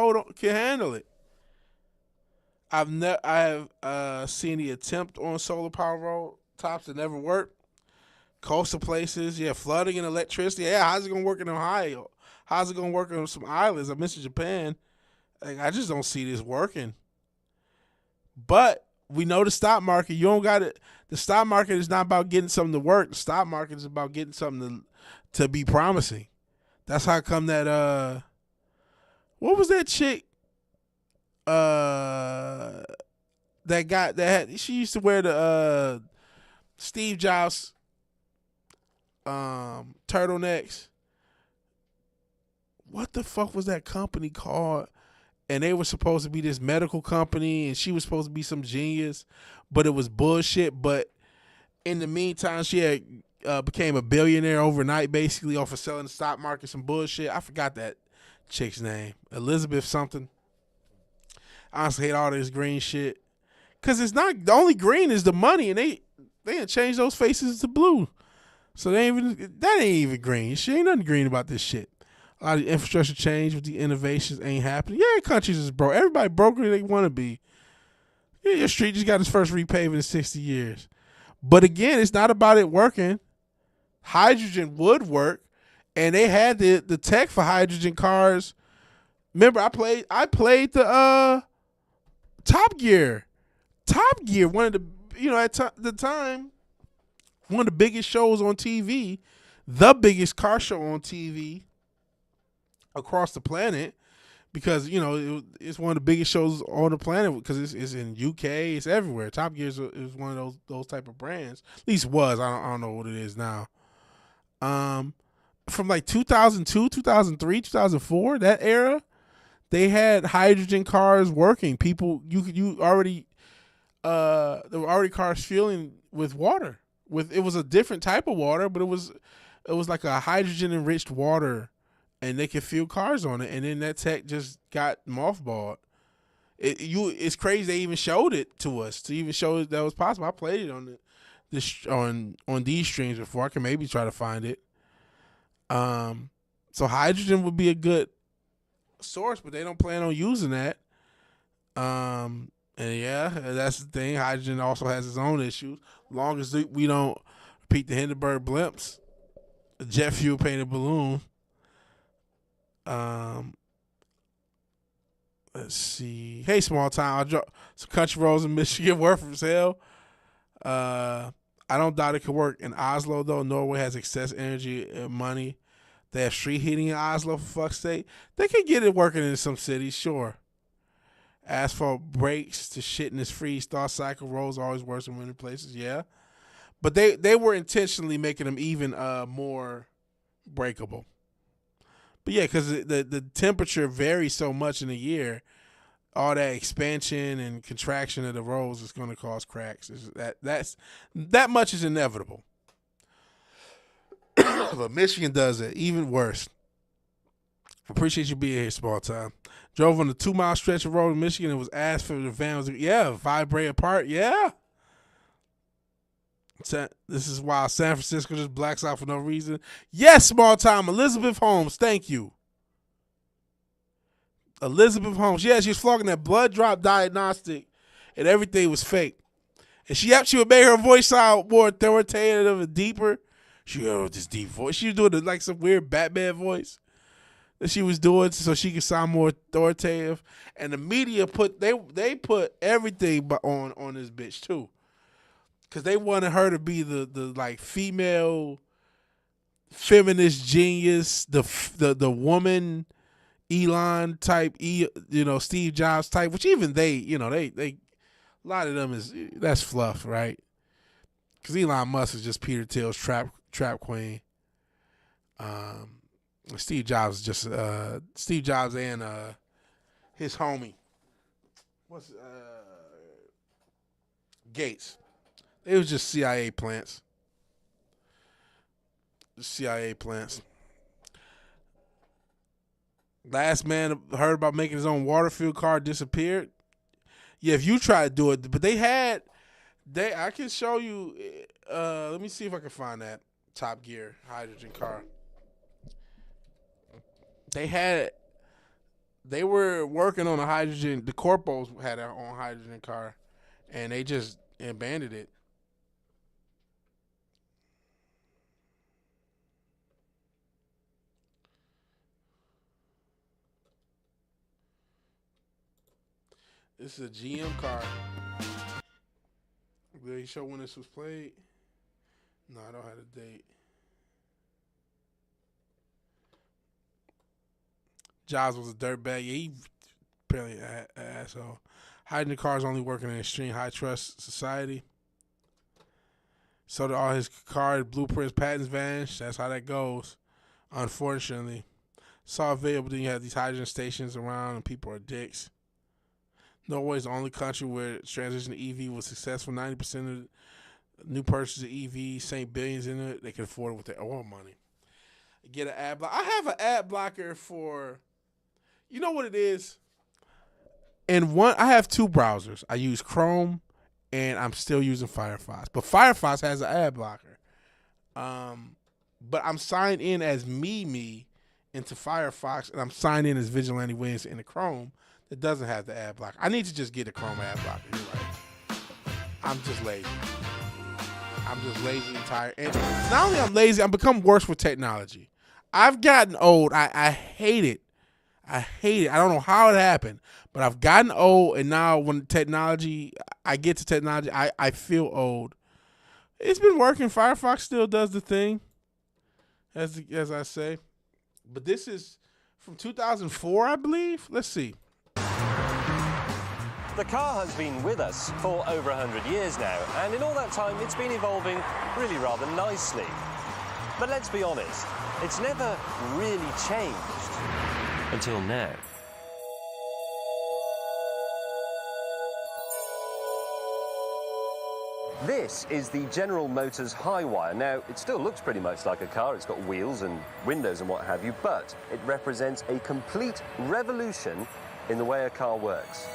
handle it. I have seen the attempt on solar power rooftops that never worked. Coastal places, flooding and electricity. Yeah, how's it gonna work in Ohio? How's it gonna work on some islands? I mentioned Japan. I just don't see this working. But we know the stock market. You don't got it. The stock market is not about getting something to work. The stock market is about getting something to be promising. That's how come that what was that chick? She used to wear the Steve Jobs turtlenecks. What the fuck was that company called? And they were supposed to be this medical company, and she was supposed to be some genius, but it was bullshit. But in the meantime, she had became a billionaire overnight, basically off of selling the stock market some bullshit. I forgot that chick's name, Elizabeth something. I honestly hate all this green shit because it's not the only green is the money, and they didn't change those faces to blue. So that ain't even green. Shit ain't nothing green about this shit. A lot of infrastructure change with the innovations ain't happening. Yeah, countries is broke. Everybody broke where they want to be. Yeah, your street just got its first repaving in 60 years. But again, it's not about it working. Hydrogen would work, and they had the tech for hydrogen cars. Remember, I played the Top Gear. Top Gear, one of the at the time, one of the biggest shows on TV, the biggest car show on TV across the planet, because it's one of the biggest shows on the planet because it's in UK, it's everywhere. Top Gear is one of those type of brands. At least was. I don't know what it is now. From like 2002, 2003, 2004, that era, they had hydrogen cars working. People, you already there were already cars fueling with water. It was a different type of water, but it was like a hydrogen enriched water, and they could fuel cars on it. And then that tech just got mothballed. It's crazy they even showed it to us to even show that was possible. I played it on these streams before. I can maybe try to find it. So hydrogen would be a good source, but they don't plan on using that. And yeah, that's the thing. Hydrogen also has its own issues. Long as we don't repeat the Hindenburg blimps, the jet fuel painted balloon. Let's see. Hey, small town. I drop some country roads in Michigan. Work from hell. I don't doubt it could work in Oslo though. Norway has excess energy and money. They have street heating in Oslo, for fuck's sake. They can get it working in some cities, sure. Asphalt breaks to shit in this freeze thaw cycle. Roads are always worse in winter places, yeah. But they were intentionally making them even more breakable. But yeah, because the temperature varies so much in a year, all that expansion and contraction of the roads is going to cause cracks. That much is inevitable. But Michigan does it even worse. Appreciate you being here, small time. Drove on the 2-mile stretch of road in Michigan and was asked for the van. Vibrate apart. Yeah. This is why San Francisco just blacks out for no reason. Yes, small time. Elizabeth Holmes, thank you. Elizabeth Holmes. Yeah, she was flogging that blood drop diagnostic and everything was fake. And she would make her voice sound more authoritative and deeper. She had this deep voice. She was doing like some weird Batman voice that she was doing so she could sound more authoritative. And the media put everything on this bitch too. Because they wanted her to be the like female feminist genius, the woman Elon type, Steve Jobs type, which even they a lot of them that's fluff, right? Because Elon Musk is just Peter Thiel's trap queen. Steve Jobs is just Steve Jobs and his homie. Gates. It was just CIA plants. CIA plants. Last man heard about making his own water fuel car disappeared. Yeah, if you try to do it, but I can show you. Let me see if I can find that Top Gear hydrogen car. They were working on a hydrogen. The corpos had their own hydrogen car, and they just abandoned it. This is a GM car. Did they show when this was played? No, I don't have the date. Jobs was a dirtbag. Yeah, he apparently an asshole. Hiding the cars only working in extreme high trust society. So that all his car blueprints, patents vanish. That's how that goes. Unfortunately. Saw a video, but then you have these hydrogen stations around and people are dicks. Norway is the only country where transition to EV was successful. 90% of new purchases of EVs sank billions in it. They can afford it with their oil money. Get an ad blocker. I have an ad blocker for, you know what it is? And I have 2 browsers. I use Chrome and I'm still using Firefox. But Firefox has an ad blocker. But I'm signed in as me into Firefox, and I'm signed in as VigilanteWilliamson into Chrome. It doesn't have the ad blocker. I need to just get a Chrome ad blocker. You're right. I'm just lazy. And tired. And not only I'm lazy, I'm become worse with technology. I've gotten old. I hate it. I don't know how it happened, but I've gotten old, and now when I get to technology, I feel old. It's been working. Firefox still does the thing, as I say. But this is from 2004, I believe. Let's see. The car has been with us for over 100 years now, and in all that time it's been evolving really rather nicely. But let's be honest, it's never really changed until now. This is the General Motors Highwire. Now, it still looks pretty much like a car. It's got wheels and windows and what have you, but it represents a complete revolution in the way a car works.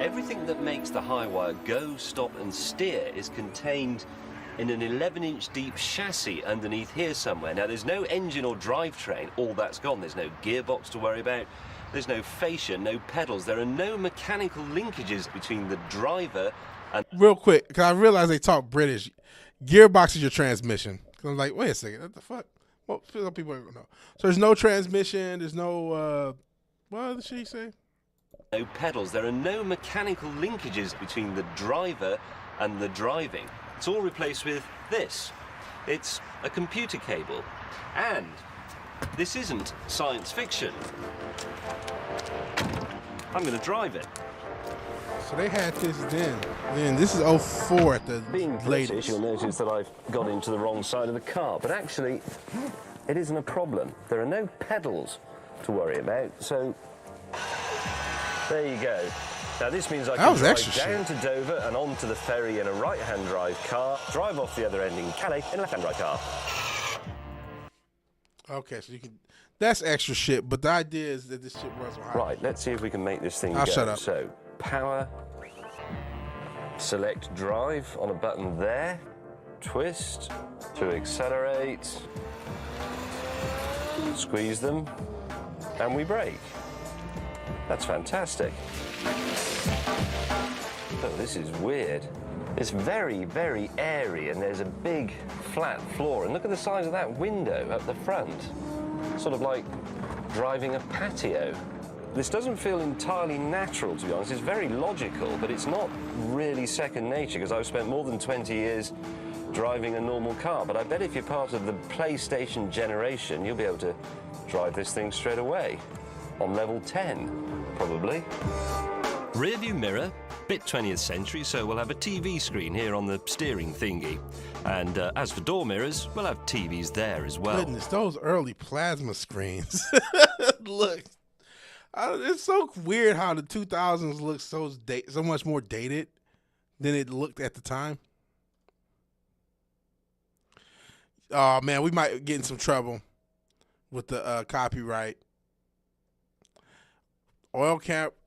Everything that makes the Highwire go, stop and steer is contained in an 11-inch deep chassis underneath here somewhere. Now, there's no engine or drivetrain. All that's gone. There's no gearbox to worry about. There's no fascia, no pedals. There are no mechanical linkages between the driver and... Real quick, because I realize they talk British. Gearbox is your transmission. I'm like, wait a second, what the fuck? Well, some people ain't gonna know. So there's no transmission. There's no, what did she say? No pedals. There are no mechanical linkages between the driver and the driving. It's all replaced with this. It's a computer cable. And this isn't science fiction. I'm going to drive it. So they had this then. Then this is 04 at the Being latest. British, you'll notice that I've got into the wrong side of the car, but actually, it isn't a problem. There are no pedals to worry about, so there you go. Now this means I can drive down to Dover and onto the ferry in a right-hand drive car, drive off the other end in Calais in a left-hand drive car. Okay, so you can. That's extra shit, but the idea is that this shit runs on high. Right, let's see if we can make this thing go. Shut up. So, power, select drive on a button there, twist to accelerate, squeeze them, and we brake. That's fantastic. Oh, this is weird. It's very, very airy, and there's a big flat floor. And look at the size of that window up the front. Sort of like driving a patio. This doesn't feel entirely natural, to be honest. It's very logical, but it's not really second nature, because I've spent more than 20 years driving a normal car. But I bet if you're part of the PlayStation generation, you'll be able to drive this thing straight away. On level 10, probably. Rear view mirror, bit 20th century, so we'll have a TV screen here on the steering thingy. And as for door mirrors, we'll have TVs there as well. Goodness, those early plasma screens. Look, it's so weird how the 2000s look so much more dated than it looked at the time. Oh, man, we might get in some trouble with the copyright. Oil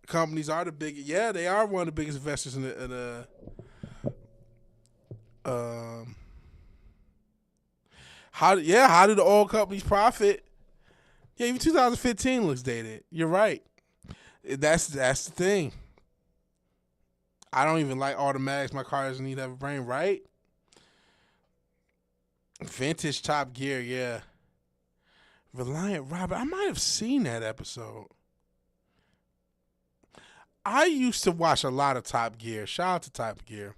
companies are the biggest. Yeah, they are one of the biggest investors in the how do the oil companies profit? Yeah, even 2015 looks dated. You're right. That's the thing. I don't even like automatics. My car doesn't need to have a brain, right? Vintage Top Gear, yeah. Reliant Robert. I might have seen that episode. I used to watch a lot of Top Gear. Shout out to Top Gear.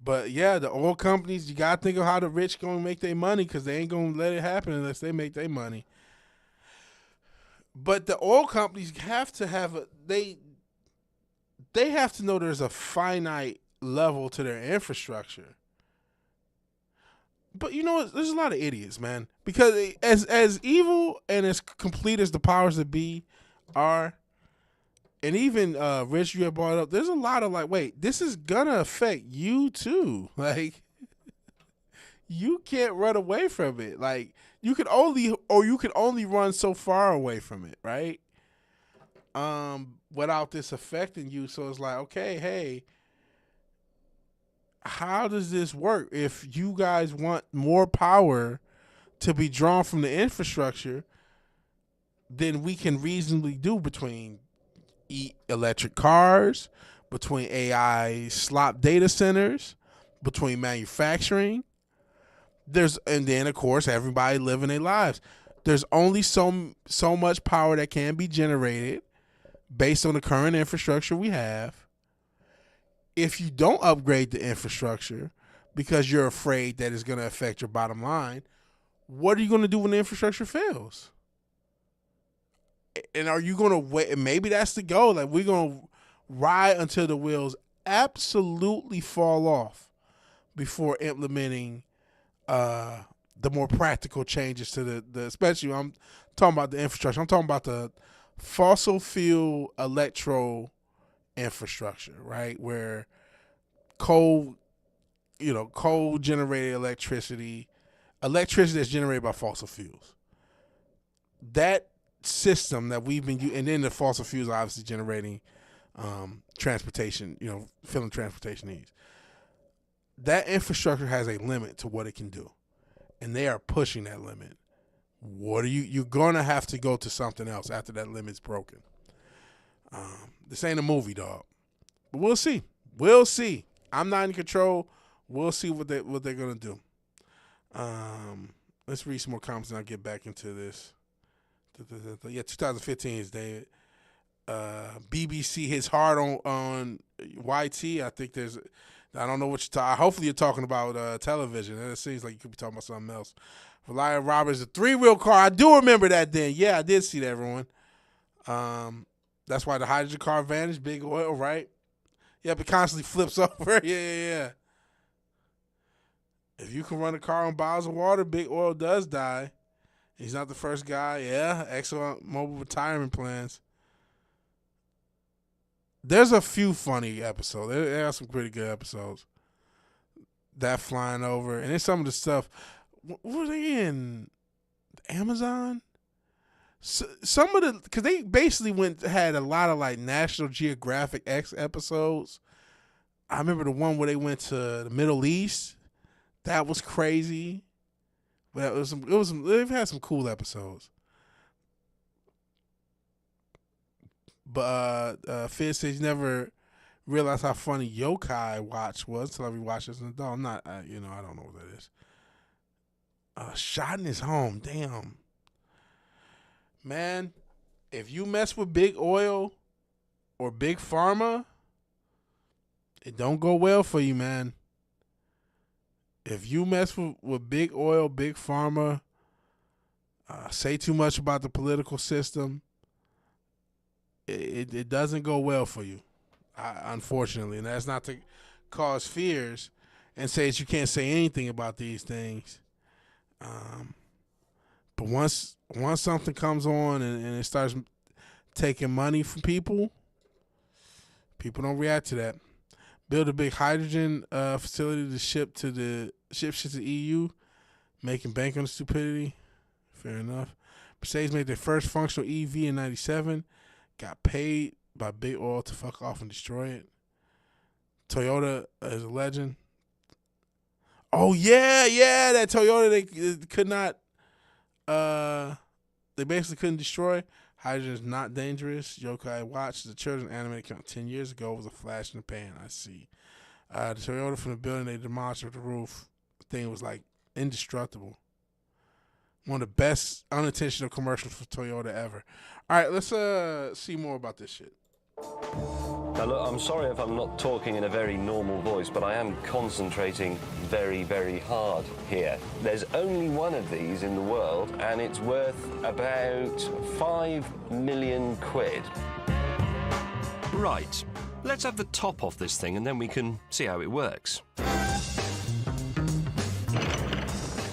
But yeah, the oil companies, you gotta think of how the rich gonna make their money, because they ain't gonna let it happen unless they make their money. But the oil companies have to have they have to know there's a finite level to their infrastructure. But you know, there's a lot of idiots, man. Because as evil and as complete as the powers that be are, and even Rich, you have brought up, there's a lot of like, wait, this is gonna affect you too. Like, you can't run away from it. Like, you can only run so far away from it, right? Without this affecting you. So it's like, okay, hey, how does this work? If you guys want more power to be drawn from the infrastructure, then we can reasonably do between electric cars, between AI slop data centers, between manufacturing. And then of course everybody living their lives. There's only so much power that can be generated based on the current infrastructure we have. If you don't upgrade the infrastructure because you're afraid that it's going to affect your bottom line, what are you going to do when the infrastructure fails? And are you going to wait? Maybe that's the goal. Like, we're going to ride until the wheels absolutely fall off before implementing the more practical changes to the especially I'm talking about the infrastructure. I'm talking about the fossil fuel electro infrastructure, right? Where coal generated electricity that's generated by fossil fuels. That system that we've been using, and then the fossil fuels are obviously generating transportation, filling transportation needs. That infrastructure has a limit to what it can do, and they are pushing that limit. What are you're gonna have to go to something else after that limit's broken. This ain't a movie, dog, but we'll see. I'm not in control. We'll see what they're gonna do. Let's read some more comments and I'll get back into this. Yeah, 2015 is David. BBC hits hard on YT. I think I don't know what you're talking. Hopefully you're talking about television. It seems like you could be talking about something else. Reliant Roberts, a 3-wheel car. I do remember that then. Yeah, I did see that, everyone. That's why the hydrogen car advantage, big oil, right? Yep, it constantly flips over. Yeah. If you can run a car on bottles of water, big oil does die. He's not the first guy. Yeah, excellent mobile retirement plans. There's a few funny episodes. There are some pretty good episodes. That flying over. And then some of the stuff. What were they in? Amazon? Some of the, because they basically had a lot of like National Geographic X episodes. I remember the one where they went to the Middle East. That was crazy. But they've had some cool episodes. But Fizz says he never realized how funny Yokai Watch was until I rewatched this as an adult. I'm not, I don't know what that is. Shot in his home. Damn. Man, if you mess with big oil or big pharma, it don't go well for you, man. If you mess with big oil, big pharma, say too much about the political system, it doesn't go well for you, unfortunately. And that's not to cause fears and say that you can't say anything about these things. But once something comes on and it starts taking money from people don't react to that. Build a big hydrogen facility to ship to the EU, making bank on the stupidity. Fair enough. Mercedes made their first functional EV in 97. Got paid by big oil to fuck off and destroy it. Toyota is a legend. Oh yeah, that Toyota they could not. They basically couldn't destroy. Hydrogen is not dangerous. Yokai Watch, the children's anime that came out 10 years ago, was a flash in the pan. I see. The Toyota from the building they demolished with the roof, the thing was like indestructible. One of the best unintentional commercials for Toyota ever. All right, let's see more about this shit. Now look, I'm sorry if I'm not talking in a very normal voice, but I am concentrating very, very hard here. There's only one of these in the world, and it's worth about 5 million quid. Right, let's have the top off this thing, and then we can see how it works.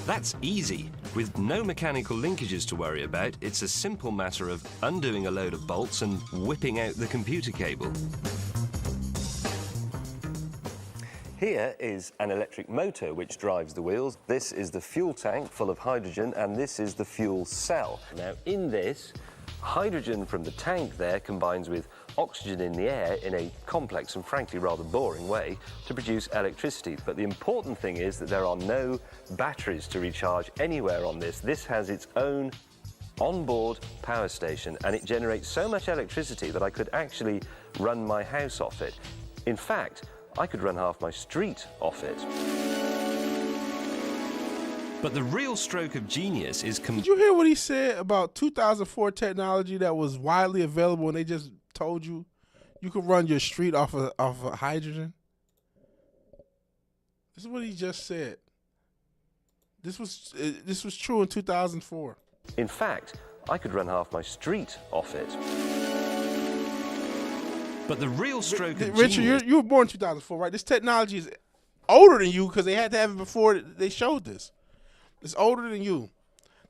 That's easy. With no mechanical linkages to worry about, it's a simple matter of undoing a load of bolts and whipping out the computer cable. Here is an electric motor which drives the wheels. This is the fuel tank full of hydrogen, and this is the fuel cell. Now, in this, hydrogen from the tank there combines with oxygen in the air in a complex and frankly rather boring way to produce electricity. But the important thing is that there are no batteries to recharge anywhere on this. This has its own onboard power station, and it generates so much electricity that I could actually run my house off it. In fact, I could run half my street off it. But the real stroke of genius is... Did you hear what he said about 2004 technology that was widely available and they just told you could run your street off of hydrogen? This is what he just said. This was true in 2004. In fact, I could run half my street off it. But the real stroke of Richard, genius... you were born in 2004, right? This technology is older than you because they had to have it before they showed this. It's older than you.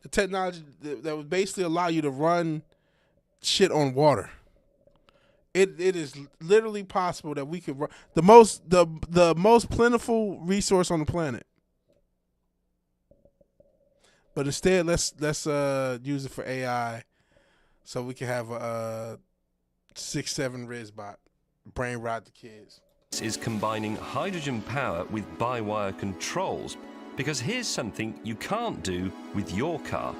The technology that would basically allow you to run shit on water. It is literally possible that we could run the most plentiful resource on the planet. But instead, let's use it for AI, so we can have a 6-7 Rizbot brain rot the kids. This is combining hydrogen power with by-wire controls, because here's something you can't do with your car.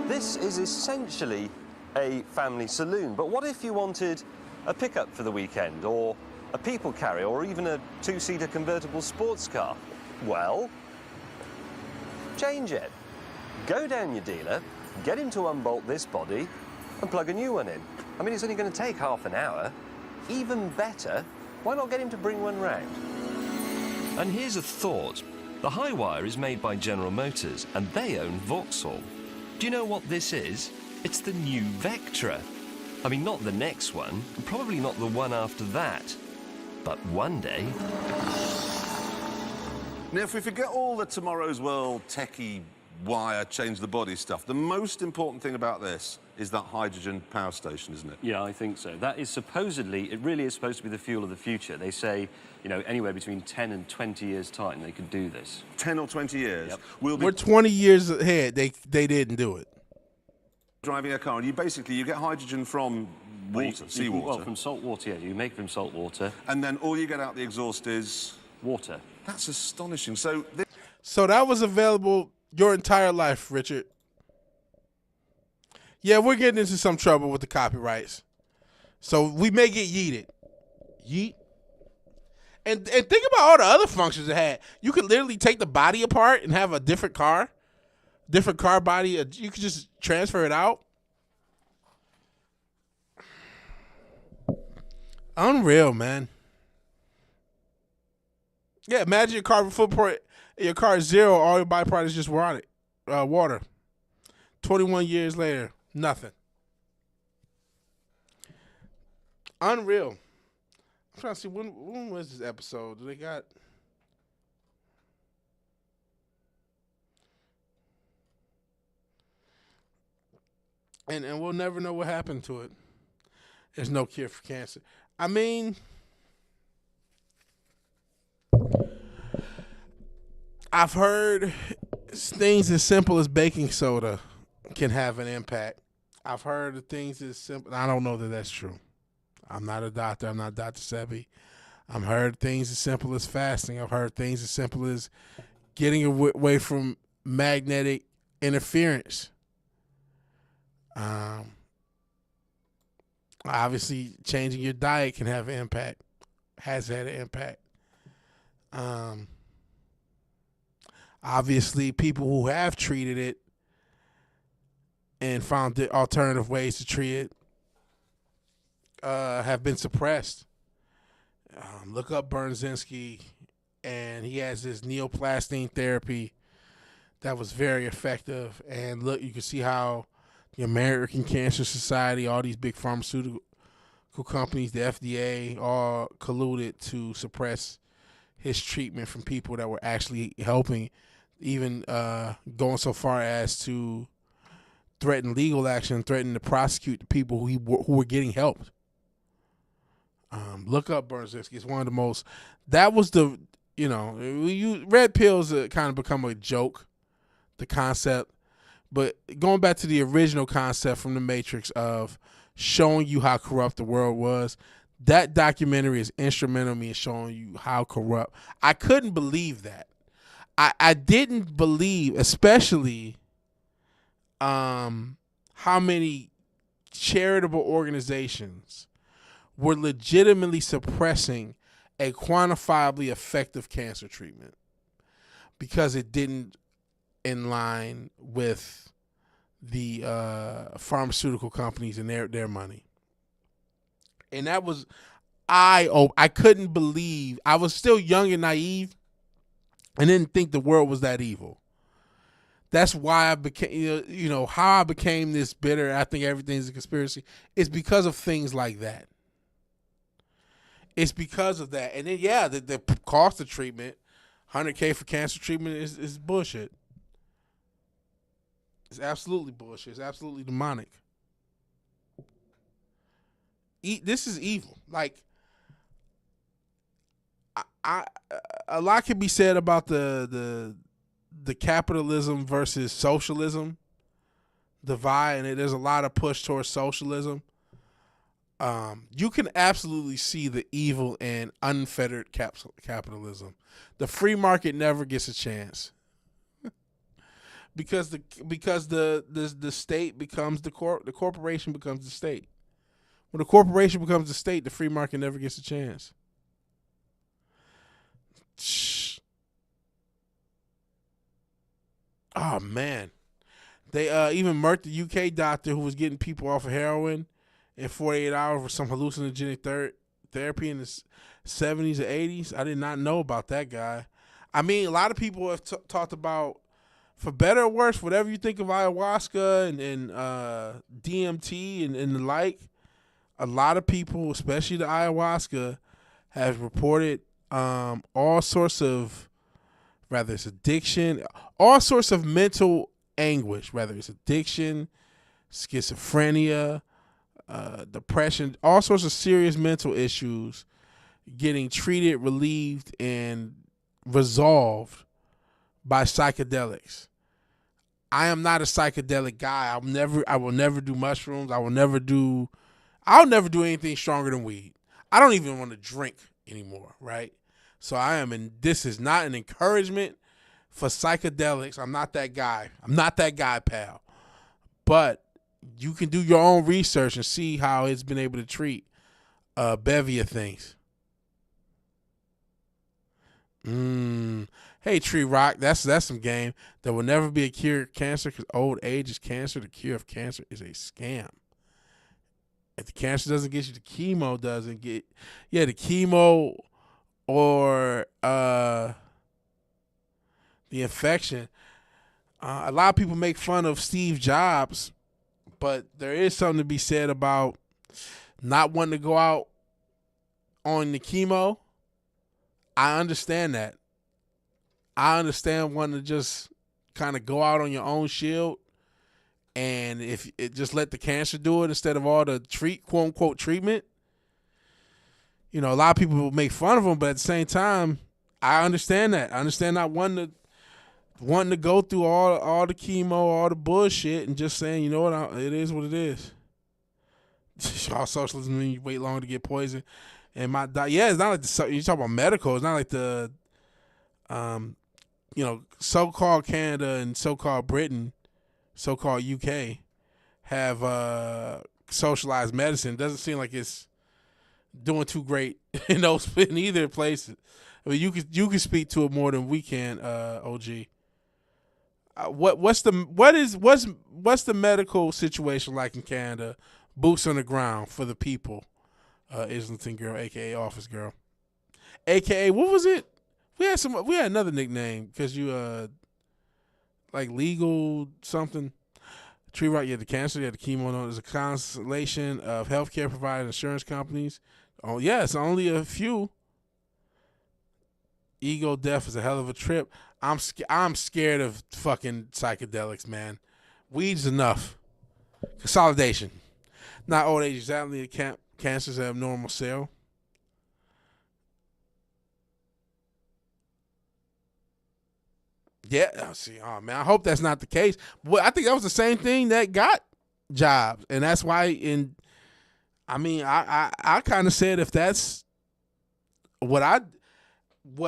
This is essentially a family saloon, but what if you wanted a pickup for the weekend, or a people carrier, or even a 2-seater convertible sports car? Well, change it. Go down your dealer, get him to unbolt this body, and plug a new one in. I mean, it's only going to take half an hour. Even better, why not get him to bring one round? And here's a thought. The Highwire is made by General Motors, and they own Vauxhall. Do you know what this is? It's the new Vectra. I mean, not the next one, probably not the one after that, but one day. Now, if we forget all the Tomorrow's World techie wire, change the body stuff, the most important thing about this is that hydrogen power station, isn't it? Yeah, I think so. That is supposedly, it really is supposed to be the fuel of the future. They say, you know, anywhere between 10 and 20 years' time they could do this. 10 or 20 years? Yep. We're 20 years ahead. They didn't do it. Driving a car, and you get hydrogen from water, seawater. Well, from salt water, yeah. You make it from salt water. And then all you get out the exhaust is... water. That's astonishing. So that was available your entire life, Richard. Yeah, we're getting into some trouble with the copyrights. So we may get yeeted. Yeet. And think about all the other functions it had. You could literally take the body apart and have a different car body. You could just transfer it out. Unreal, man. Yeah, imagine your carbon footprint. Your car is zero. All your byproduct is just water. 21 years later, nothing. Unreal. I'm trying to see when was this episode? Do they got? And we'll never know what happened to it. There's no cure for cancer. I mean, I've heard things as simple as baking soda can have an impact. I've heard of things as simple. I don't know that that's true. I'm not a doctor. I'm not Dr. Sebi. I've heard things as simple as fasting. I've heard things as simple as getting away from magnetic interference. Obviously, changing your diet can have an impact. Has had an impact. Obviously, people who have treated it and found alternative ways to treat it have been suppressed. Look up Brzezinski, and he has this neoplastic therapy that was very effective. And look, you can see how the American Cancer Society, all these big pharmaceutical companies, the FDA, all colluded to suppress his treatment from people that were actually helping, even going so far as to threaten legal action, threaten to prosecute the people who were getting helped. Look up Brzezinski. It's one of the most. That was the, red pills kind of become a joke, the concept. But going back to the original concept from The Matrix of showing you how corrupt the world was, that documentary is instrumental in me in showing you how corrupt. I couldn't believe that. I didn't believe, especially how many charitable organizations were legitimately suppressing a quantifiably effective cancer treatment because it didn't in line with the pharmaceutical companies and their money. And that was, I couldn't believe. I was still young and naive and didn't think the world was that evil. That's why I became, how I became this bitter. I think everything's a conspiracy. It's because of things like that. It's because of that. And then, the cost of treatment, $100K for cancer treatment is bullshit. It's absolutely bullshit. It's absolutely demonic. This is evil. Like, a lot can be said about the capitalism versus socialism divide, and there's a lot of push towards socialism. You can absolutely see the evil in unfettered capitalism. The free market never gets a chance because the state becomes the corporation becomes the state. When the corporation becomes the state, the free market never gets a chance. Oh man, they even murked the UK doctor who was getting people off of heroin in 48 hours for some hallucinogenic therapy in the 70s or 80s. I did not know about that guy. I mean, a lot of people have talked about, for better or worse, whatever you think of ayahuasca and DMT and the like, a lot of people, especially the ayahuasca, have reported all sorts of, whether it's addiction, all sorts of mental anguish, whether it's addiction, schizophrenia, depression, all sorts of serious mental issues getting treated, relieved, and resolved by psychedelics. I am not a psychedelic guy. I will never do mushrooms. I'll never do anything stronger than weed. I don't even want to drink anymore, right? So this is not an encouragement for psychedelics. I'm not that guy. I'm not that guy, pal. But you can do your own research and see how it's been able to treat a bevy of things. Hey, Tree Rock, that's some game. There will never be a cure of cancer because old age is cancer. The cure of cancer is a scam. If the cancer doesn't get you, the chemo doesn't get. Yeah, the chemo or the infection. A lot of people make fun of Steve Jobs, but there is something to be said about not wanting to go out on the chemo. I understand that. I understand wanting to just kind of go out on your own shield, and if it just let the cancer do it instead of all the quote unquote treatment. You know, a lot of people will make fun of them, but at the same time, I understand that. I understand not wanting to go through all the chemo, all the bullshit, and just saying, you know what, it is what it is. All socialism means you wait long to get poisoned. And it's not like you talk about medical. It's not like the, so-called Canada and so-called Britain, so-called UK, have socialized medicine. It doesn't seem like it's doing too great in either places. I mean, you can speak to it more than we can, OG. What's the medical situation like in Canada? Boots on the ground for the people. Islington girl, aka Office Girl, aka what was it? We had another nickname because you like legal something. Tree Rock, you had the cancer, you had the chemo. There's a constellation of healthcare providers, insurance companies. Oh yeah, it's only a few. Ego death is a hell of a trip. I'm scared of fucking psychedelics, man. Weed's enough. Consolidation. Not old age exactly. Cancer's an abnormal cell. Yeah, see, oh man, I hope that's not the case. But I think that was the same thing that got Jobs, and that's why. I kind of said if that's what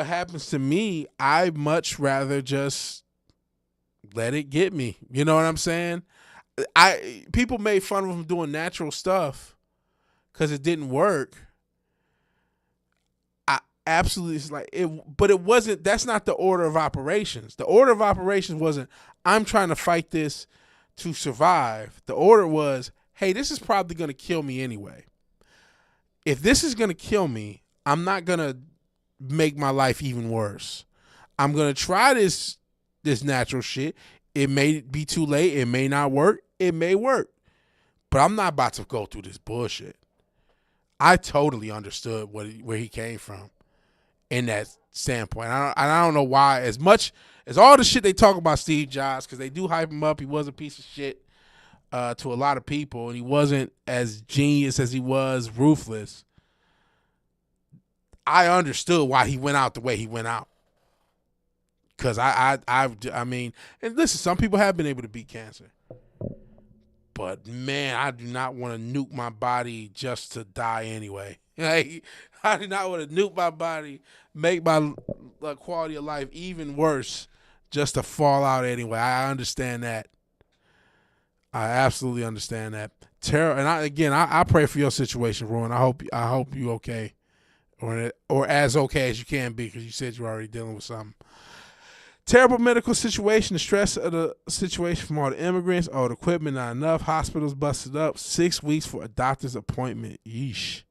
happens to me, I much rather just let it get me. You know what I'm saying? People made fun of him doing natural stuff because it didn't work. Absolutely, it's like it, but it wasn't. That's not the order of operations. The order of operations wasn't, I'm trying to fight this to survive. The order was, hey, this is probably going to kill me anyway. If this is going to kill me, I'm not going to make my life even worse. I'm going to try this natural shit. It may be too late. It may not work. It may work. But I'm not about to go through this bullshit. I totally understood where he came from in that standpoint. I don't know why, as much as all the shit they talk about Steve Jobs, because they do hype him up. He was a piece of shit to a lot of people, and he wasn't as genius as he was ruthless. I understood why he went out the way he went out. Because I mean, and listen, some people have been able to beat cancer. But man, I do not want to nuke my body just to die anyway. Like, I do not want to nuke my body, make my quality of life even worse just to fall out anyway. I understand that. I absolutely understand that. And I pray for your situation, Rowan. I hope you okay, or as okay as you can be, because you said you're already dealing with something. Terrible medical situation, the stress of the situation from all the immigrants, all the equipment not enough, hospitals busted up, 6 weeks for a doctor's appointment. Yeesh.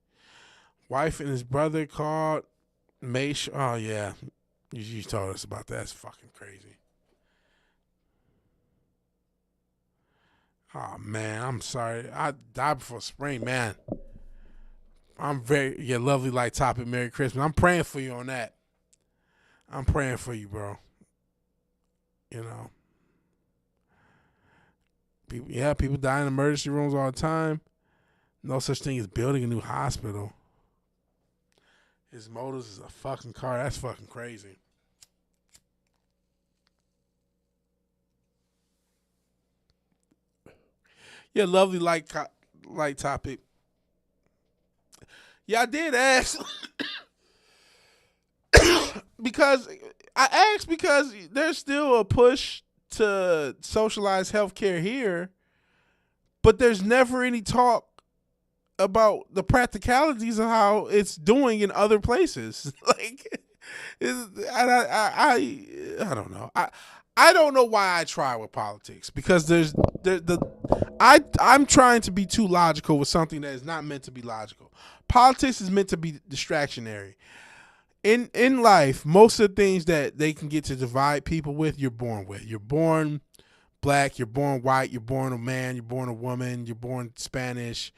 Wife and his brother called, made sure, oh yeah, you told us about that. It's fucking crazy. Oh man, I'm sorry. I died before spring, man. Lovely light topic. Merry Christmas. I'm praying for you on that. I'm praying for you, bro. You know. People die in emergency rooms all the time. No such thing as building a new hospital. His motives is a fucking car. That's fucking crazy. Yeah, lovely light topic. Yeah, I did ask because there's still a push to socialize healthcare here, but there's never any talk about the practicalities of how it's doing in other places. Like, I don't know. I don't know why I try with politics, because I'm trying to be too logical with something that is not meant to be logical. Politics is meant to be distractionary. In life, most of the things that they can get to divide people with, you're born with. You're born black, you're born white, you're born a man, you're born a woman, you're born Spanish.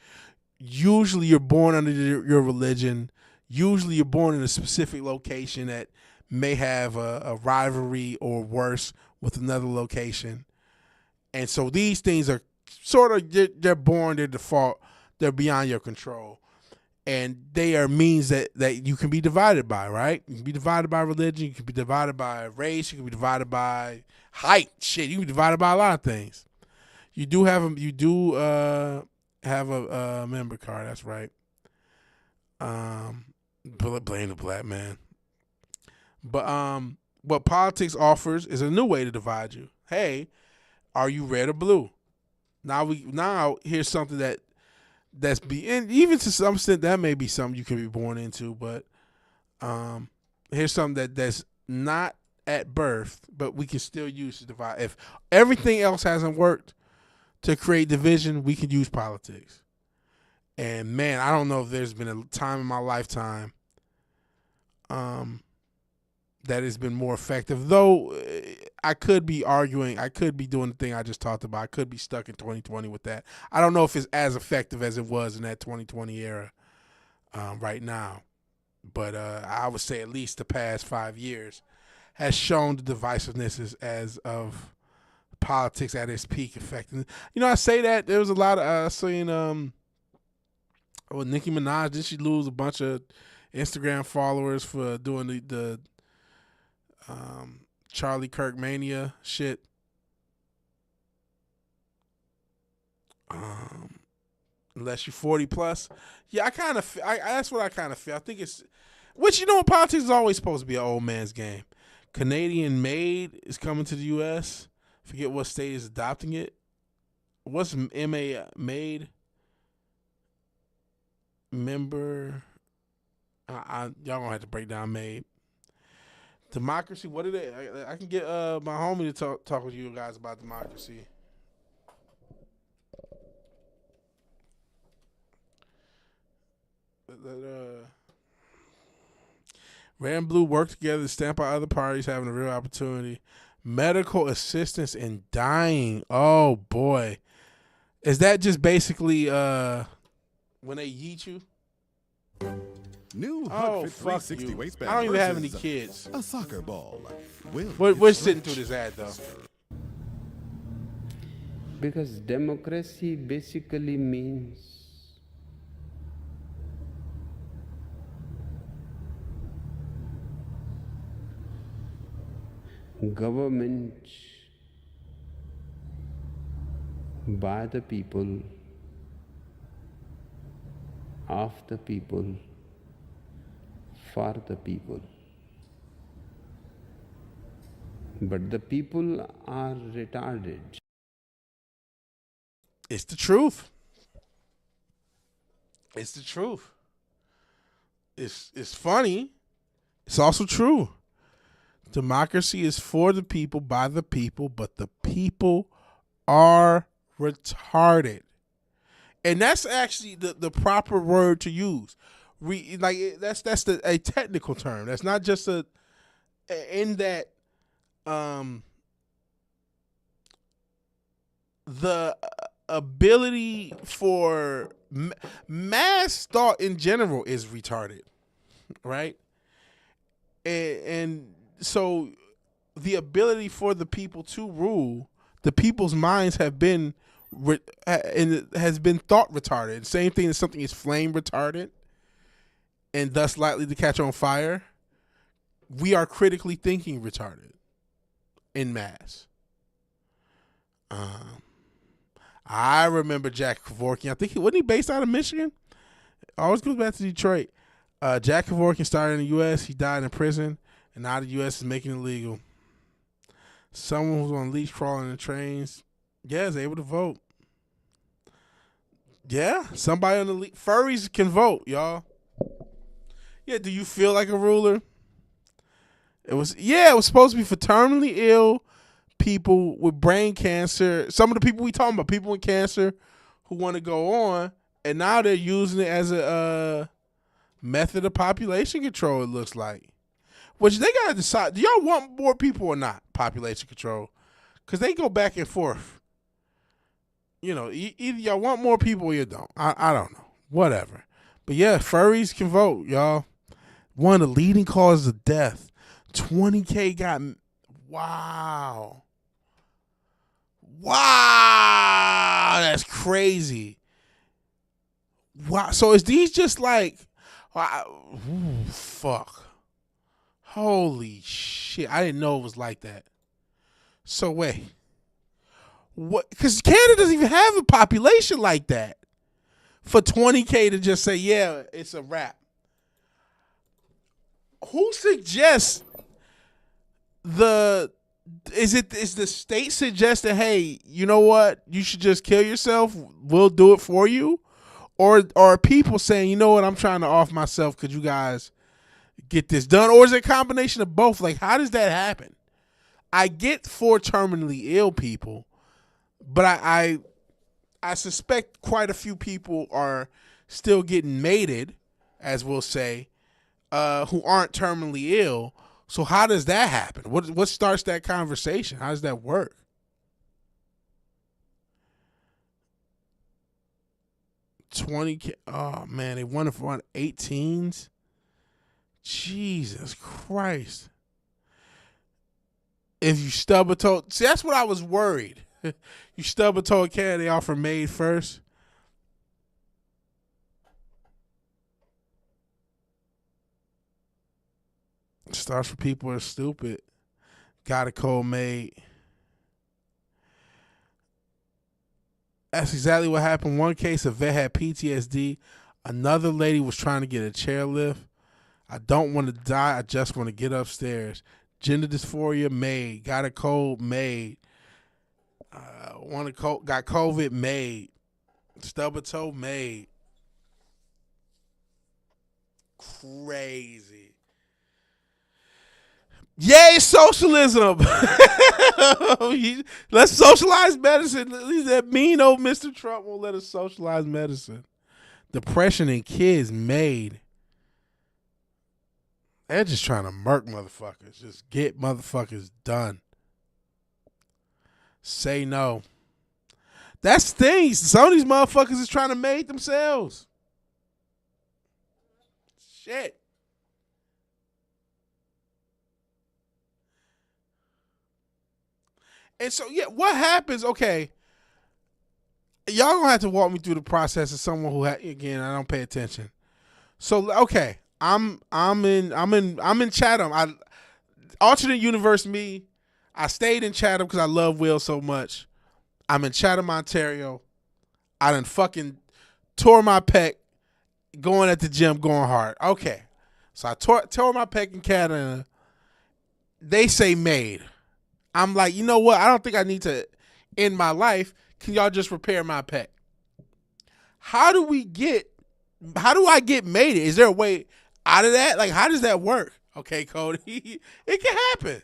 Usually you're born under your religion. Usually you're born in a specific location that may have a rivalry or worse with another location. And so these things are sort of, they're born, they're default, they're beyond your control. And they are means that you can be divided by, right? You can be divided by religion, you can be divided by race, you can be divided by height. Shit, you can be divided by a lot of things. You do have a member card, that's right. Blame the black man. But what politics offers is a new way to divide you. Hey, are you red or blue? Now here's something and even to some extent that may be something you can be born into, but here's something that's not at birth, but we can still use to divide. If everything else hasn't worked to create division, we can use politics. And man, I don't know if there's been a time in my lifetime that has been more effective. Though I could be arguing, I could be doing the thing I just talked about. I could be stuck in 2020 with that. I don't know if it's as effective as it was in that 2020 era right now. But I would say at least the past 5 years has shown the divisiveness as of politics at its peak effectiveness. You know, I say that there was a lot of I seen Nicki Minaj, did she lose a bunch of Instagram followers for doing the Charlie Kirk mania shit? Unless you're 40 plus. Yeah, that's what I kind of feel. I think it's, which, you know, politics is always supposed to be an old man's game. Canadian Made is coming to the U.S. Forget what state is adopting it. What's MA Made? Member. Y'all gonna have to break down Made. Democracy. What did it? I can get my homie to talk with you guys about democracy. Red and blue work together to stamp out other parties having a real opportunity. Medical assistance in dying. Oh boy, is that just basically when they yeet you? New oh, fuck 360 waistband. I don't even have any kids. A soccer ball. We're sitting through this ad though. Because democracy basically means government by the people, of the people, for the people. But the people are retarded. It's the truth. It's the truth. It's funny. It's also true. Democracy is for the people, by the people, but the people are retarded. And that's actually the proper word to use. That's a technical term. That's not just in that the ability for mass thought in general is retarded, right? And so the ability for the people to rule, the people's minds have been and has been thought retarded. Same thing as something is flame retardant and thus likely to catch on fire. We are critically thinking retarded in mass. I remember Jack Kevorkian. I think wasn't he based out of Michigan? Always goes back to Detroit. Jack Kevorkian started in the U.S. He died in prison, and now the U.S. is making it legal. Someone who's on leash crawling in trains, yeah, is able to vote. Yeah, somebody on the furries can vote, y'all. Yeah, do you feel like a ruler? It was supposed to be for terminally ill people with brain cancer. Some of the people we talking about, people with cancer who want to go on, and now they're using it as a method of population control, it looks like. Which they got to decide, do y'all want more people or not, population control? Because they go back and forth. You know, either y'all want more people or you don't. I don't know. Whatever. But yeah, furries can vote, y'all. One of the leading causes of death. 20K got... Wow. Wow. That's crazy. Wow. So is these just like... Ooh, fuck. Holy shit. I didn't know it was like that. So wait. What? Because Canada doesn't even have a population like that. For 20K to just say, yeah, it's a wrap. Who suggests is the state suggesting, hey, you know what? You should just kill yourself. We'll do it for you. Or are people saying, you know what? I'm trying to off myself. Could you guys get this done? Or is it a combination of both? Like, how does that happen? I get for terminally ill people, but I suspect quite a few people are still getting mated, as we'll say, who aren't terminally ill. So how does that happen? What starts that conversation? How does that work? $20K. Oh man, they won it for 18s. Jesus Christ. If you stub a toe, see, that's what I was worried. You stub a toe cat, they offer made first. Starts for people who are stupid. Got a cold made. That's exactly what happened. One case, a vet had PTSD. Another lady was trying to get a chairlift. I don't want to die. I just want to get upstairs. Gender dysphoria made. Got a cold made. Got COVID made. Stub a toe made. Crazy. Yay, socialism. Let's socialize medicine. At least that mean old Mr. Trump won't let us socialize medicine. Depression in kids made. They're just trying to murk motherfuckers. Just get motherfuckers done. Say no. That's the thing. Some of these motherfuckers is trying to make themselves. Shit. And so, yeah, what happens? Okay, y'all gonna have to walk me through the process as someone who, again, I don't pay attention. So, okay, I'm in Chatham. Alternate universe me. I stayed in Chatham because I love Will so much. I'm in Chatham, Ontario. I done fucking tore my pec going at the gym, going hard. Okay, so I tore my pec in Canada. They say made. I'm like, you know what? I don't think I need to end my life. Can y'all just repair my pec? How do I get made it? Is there a way out of that? Like, how does that work? Okay, Cody. It can happen.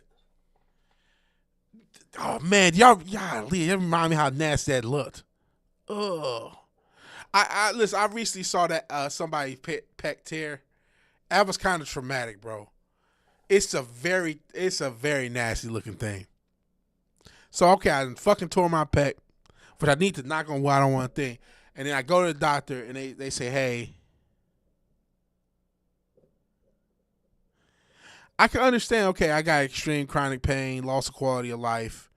Oh man, y'all remind me how nasty that looked. Ugh. Listen, I recently saw that somebody pec tear. That was kind of traumatic, bro. It's a very nasty looking thing. So okay, I fucking tore my pec, but I need to knock on wood. I don't want a thing. And then I go to the doctor and they say, hey, I can understand, okay, I got extreme chronic pain, loss of quality of life.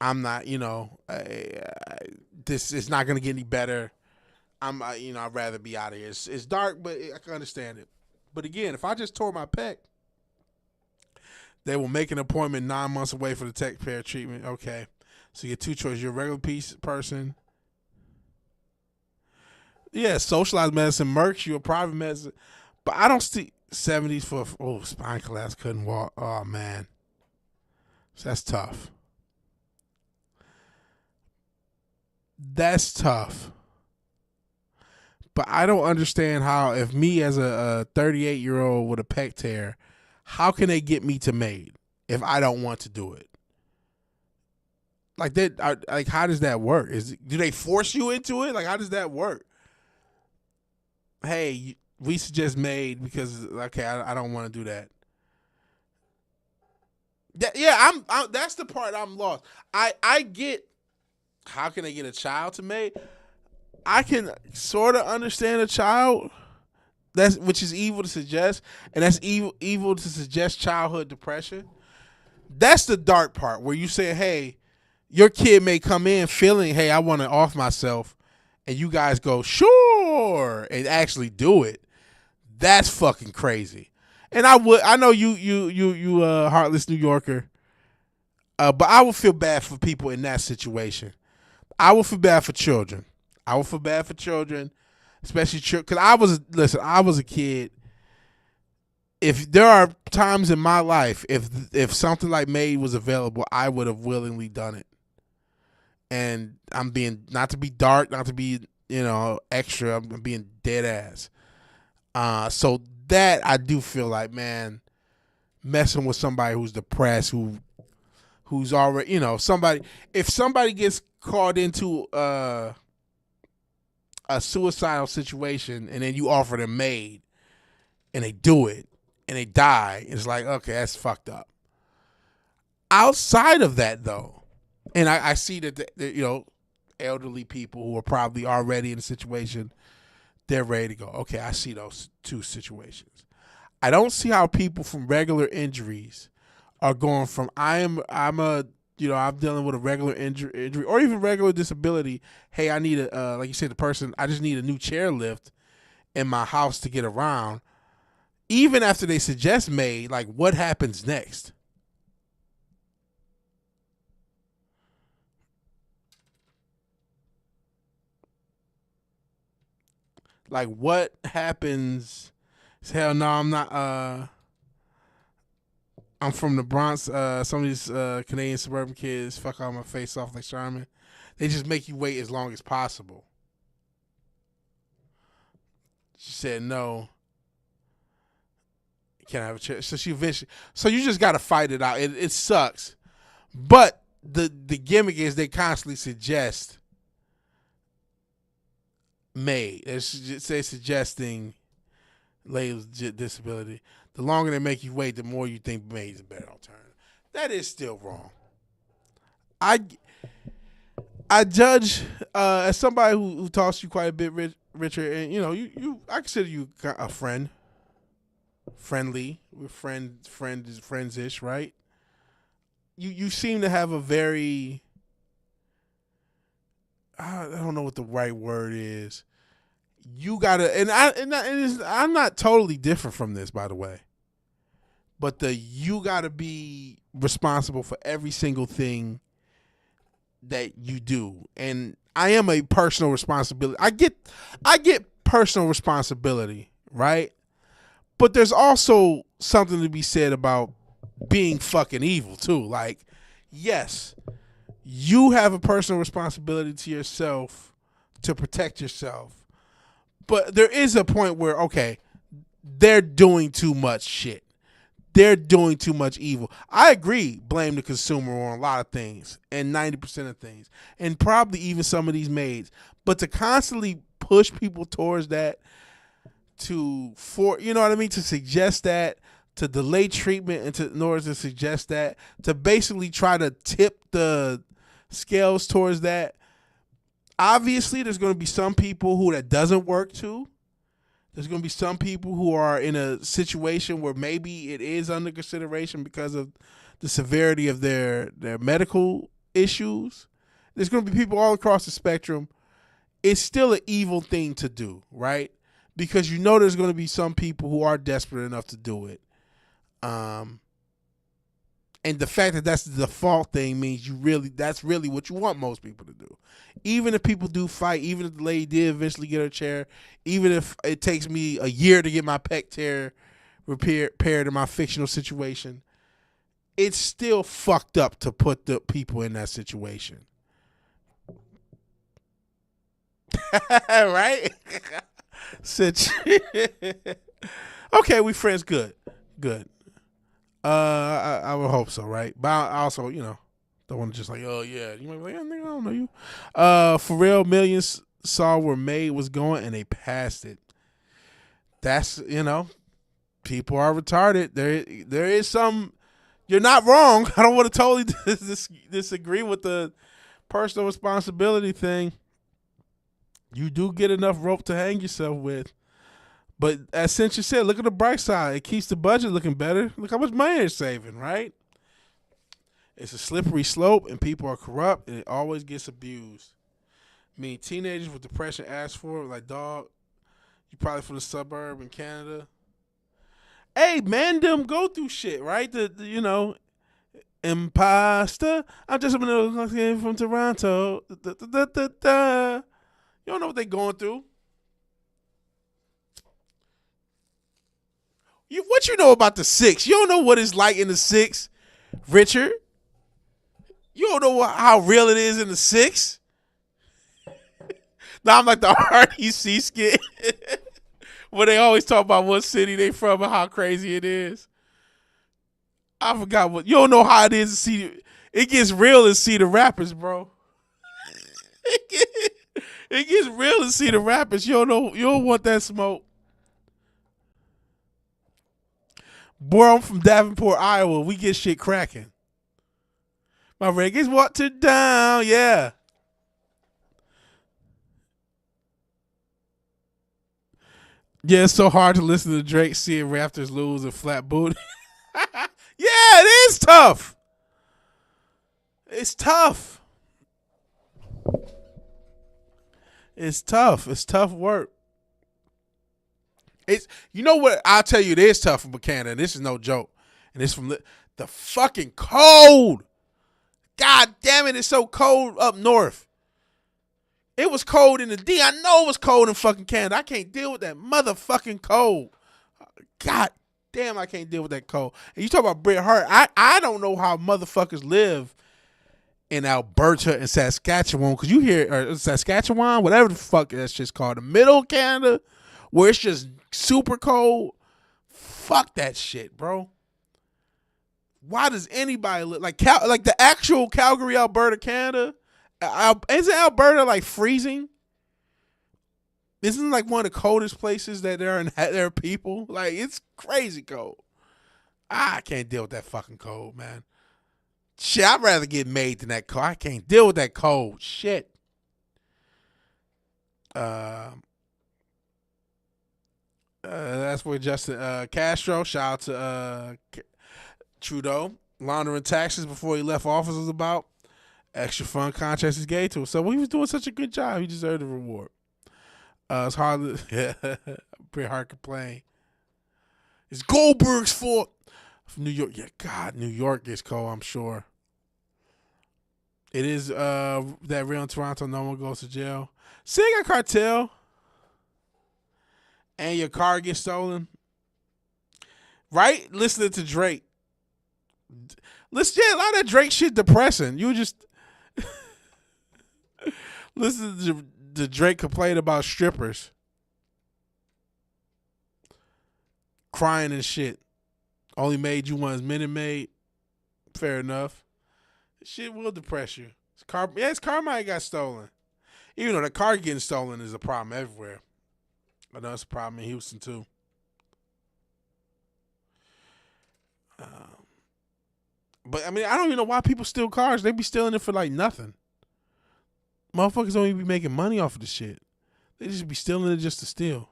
I'm not, this is not going to get any better. I'd rather be out of here. It's dark, but I can understand it. But again, if I just tore my pec, they will make an appointment 9 months away for the taxpayer treatment. Okay. So you get two choices. You're a regular person. Yeah, socialized medicine, Merck's, you a private medicine. But I don't see 70s for, spine collapse, couldn't walk. Oh, man. So that's tough. That's tough. But I don't understand how, if me as a 38-year-old with a pec tear, how can they get me to MAID if I don't want to do it? Like that, like how does that work? Do they force you into it? Like how does that work? Hey, we suggest MAID because I don't want to do that. I'm that's the part I'm lost. I get how can they get a child to MAID? I can sort of understand a child. Which is evil to suggest, and that's evil to suggest childhood depression. That's the dark part where you say, hey, your kid may come in feeling, hey, I want to off myself, and you guys go, sure, and actually do it. That's fucking crazy. And I know you heartless New Yorker, but I would feel bad for people in that situation. I would feel bad for children. Especially because I was a kid. If there are times in my life, if something like MAID was available, I would have willingly done it. And I'm being, not to be dark, not to be, extra, I'm being dead ass. So that I do feel like, man, messing with somebody who's depressed, who's already, if somebody gets caught into a suicidal situation and then you offer them MAID and they do it and they die, it's like, okay, that's fucked up. Outside of that though, and I see that elderly people who are probably already in a situation, they're ready to go. Okay, I see those two situations. I don't see how people from regular injuries are going from I'm dealing with a regular injury or even regular disability. Hey, I need like you said, I just need a new chairlift in my house to get around. Even after they suggest MAID, like what happens next? Like what happens? Hell no, I'm not. I'm from the Bronx. Some of these Canadian suburban kids fuck all my face off like Charmin. They just make you wait as long as possible. She said no. Can't have a chair. So she eventually. So you just got to fight it out. It sucks, but the gimmick is they constantly suggest MAID. They're suggesting legit disability. The longer they make you wait, the more you think MAID is a better alternative. That is still wrong. I judge as somebody who talks to you quite a bit, Richard, and I consider you a friend. Friendly. We're friends-ish, right? You seem to have a very, I don't know what the right word is. You gotta, I'm not totally different from this, by the way. But you gotta be responsible for every single thing that you do, and I am a personal responsibility. I get personal responsibility, right? But there's also something to be said about being fucking evil too. Like, yes, you have a personal responsibility to yourself to protect yourself. But there is a point where, okay, they're doing too much shit. They're doing too much evil. I agree, blame the consumer on a lot of things and 90% of things and probably even some of these MAIDs. But to constantly push people towards that, to suggest that, to delay treatment in order to suggest that, to basically try to tip the scales towards that, Obviously, there's going to be some people who that doesn't work to. There's going to be some people who are in a situation where maybe it is under consideration because of the severity of their medical issues. There's going to be people all across the spectrum. It's still an evil thing to do, right? Because there's going to be some people who are desperate enough to do it. And the fact that that's the default thing means that's really what you want most people to do. Even if people do fight, even if the lady did eventually get her chair, even if it takes me a year to get my pec tear repaired in my fictional situation, it's still fucked up to put the people in that situation. Right? Okay, we friends. Good. I would hope so, right? But I also, don't want to just like, oh yeah, you might be like, yeah, nigga, I don't know you. For real, millions saw where May was going and they passed it. That's people are retarded. There is some. You're not wrong. I don't want to totally disagree with the personal responsibility thing. You do get enough rope to hang yourself with. But as Cincha said, look at the bright side. It keeps the budget looking better. Look how much money they're saving, right? It's a slippery slope, and people are corrupt, and it always gets abused. I mean, teenagers with depression ask for it, like, dog, you probably from the suburb in Canada. Hey, man, them go through shit, right? Imposter. I'm just from Toronto. You don't know what they're going through. What you know about the 6? You don't know what it's like in the 6, Richard. You don't know how real it is in the 6. Now I'm like the REC skit where they always talk about what city they from and how crazy it is. I forgot what. You don't know how it is to see. It gets real to see the rappers, bro. It gets real to see the rappers. You don't know. You don't want that smoke. Boy, I'm from Davenport, Iowa. We get shit cracking. My reggae's watered down, yeah. Yeah, it's so hard to listen to Drake seeing Raptors lose and flat boot. Yeah, it is tough. It's tough. It's tough. It's tough work. You know what? I'll tell you, it is tough for Canada. This is no joke. And it's from the fucking cold. God damn it, it's so cold up north. It was cold in the D. I know it was cold in fucking Canada. I can't deal with that motherfucking cold. God damn, I can't deal with that cold. And you talk about Bret Hart. I don't know how motherfuckers live in Alberta and Saskatchewan, because you hear, or Saskatchewan, whatever the fuck that's just called, the middle of Canada, where it's just super cold. Fuck that shit, bro. Why does anybody live like the actual Calgary, Alberta, Canada? Isn't Alberta like freezing? Isn't it like one of the coldest places that there are people? Like, it's crazy cold. I can't deal with that fucking cold, man. Shit, I'd rather get made than that cold. I can't deal with that cold. Shit. That's where Justin Castro, shout out to Trudeau, laundering taxes before he left office was about. Extra fun contracts is gay to him. So he was doing such a good job, he deserved a reward. It's hard to pretty hard to complain. It's Goldberg's fault. From New York. Yeah, God, New York gets cold, I'm sure. It is that real in Toronto, no one goes to jail. Say you got cartel and your car gets stolen. Right? Listening to Drake. A lot of that Drake shit depressing. You just listen to Drake complain about strippers. Crying and shit. Only made you one as Minute Maid. Fair enough. Shit will depress you. His car might got stolen. Even though the car getting stolen is a problem everywhere. I know it's a problem in Houston too. But I mean, I don't even know why people steal cars. They be stealing it for like nothing. Motherfuckers don't even be making money off of the shit. They just be stealing it just to steal.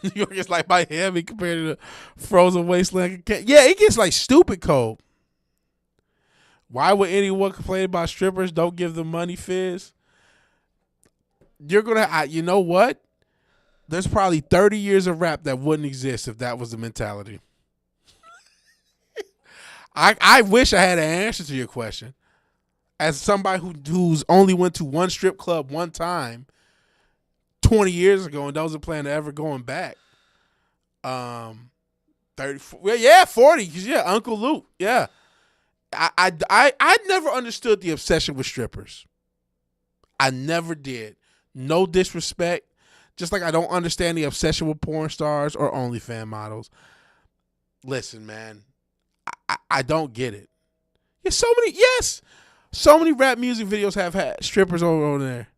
New York is like Miami compared to the frozen wasteland. Yeah, it gets like stupid cold. Why would anyone complain about strippers? Don't give them money, Fizz. You're gonna, you know what? There's probably 30 years of rap that wouldn't exist if that was the mentality. I wish I had an answer to your question. As somebody who's only went to one strip club one time 20 years ago and doesn't plan to ever going back. 30, well, yeah, 40. Yeah, Uncle Luke. Yeah. I never understood the obsession with strippers. I never did. No disrespect. Just like I don't understand the obsession with porn stars or OnlyFans models. Listen, man, I don't get it. Yeah, so many rap music videos have had strippers over there.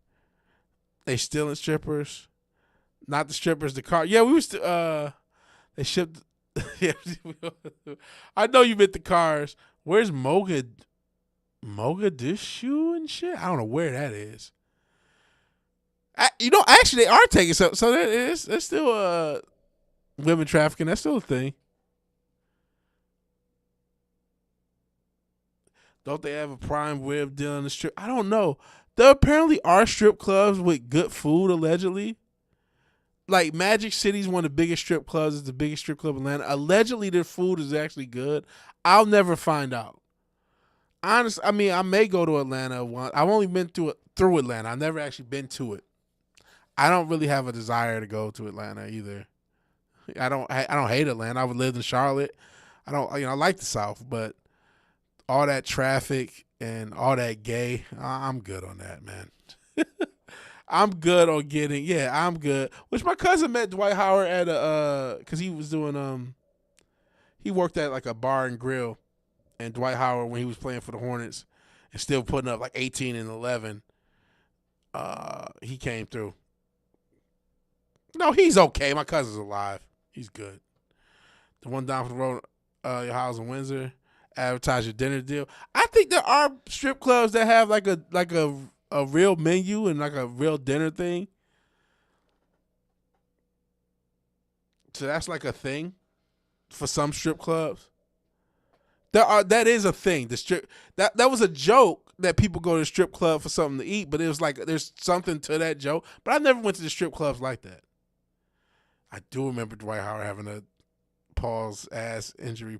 They stealing strippers, not the strippers, the car. Yeah, we was they shipped. Yeah, I know you meant the cars. Where's Mogadishu and shit? I don't know where that is. Actually, they are taking so there's still women trafficking. That's still a thing. Don't they have a prime way of dealing the strip? I don't know. There apparently are strip clubs with good food, allegedly. Like Magic City's one of the biggest strip clubs. It's the biggest strip club in Atlanta. Allegedly, their food is actually good. I'll never find out. Honestly, I mean, I may go to Atlanta once. I've only been through Atlanta. I've never actually been to it. I don't really have a desire to go to Atlanta either. I don't hate Atlanta. I would live in Charlotte. I like the South, but all that traffic and all that gay, I'm good on that, man. I'm good on I'm good. Which my cousin met Dwight Howard at cause he was doing he worked at like a bar and grill, and Dwight Howard, when he was playing for the Hornets and still putting up like 18 and 11, he came through. No, he's okay. My cousin's alive. He's good. The one down the road, your house in Windsor, advertise your dinner deal. I think there are strip clubs that have like a real menu and like a real dinner thing. So that's like a thing for some strip clubs. That is a thing. The strip that was a joke that people go to the strip club for something to eat, but it was like there's something to that joke. But I never went to the strip clubs like that. I do remember Dwight Howard having a ass injury.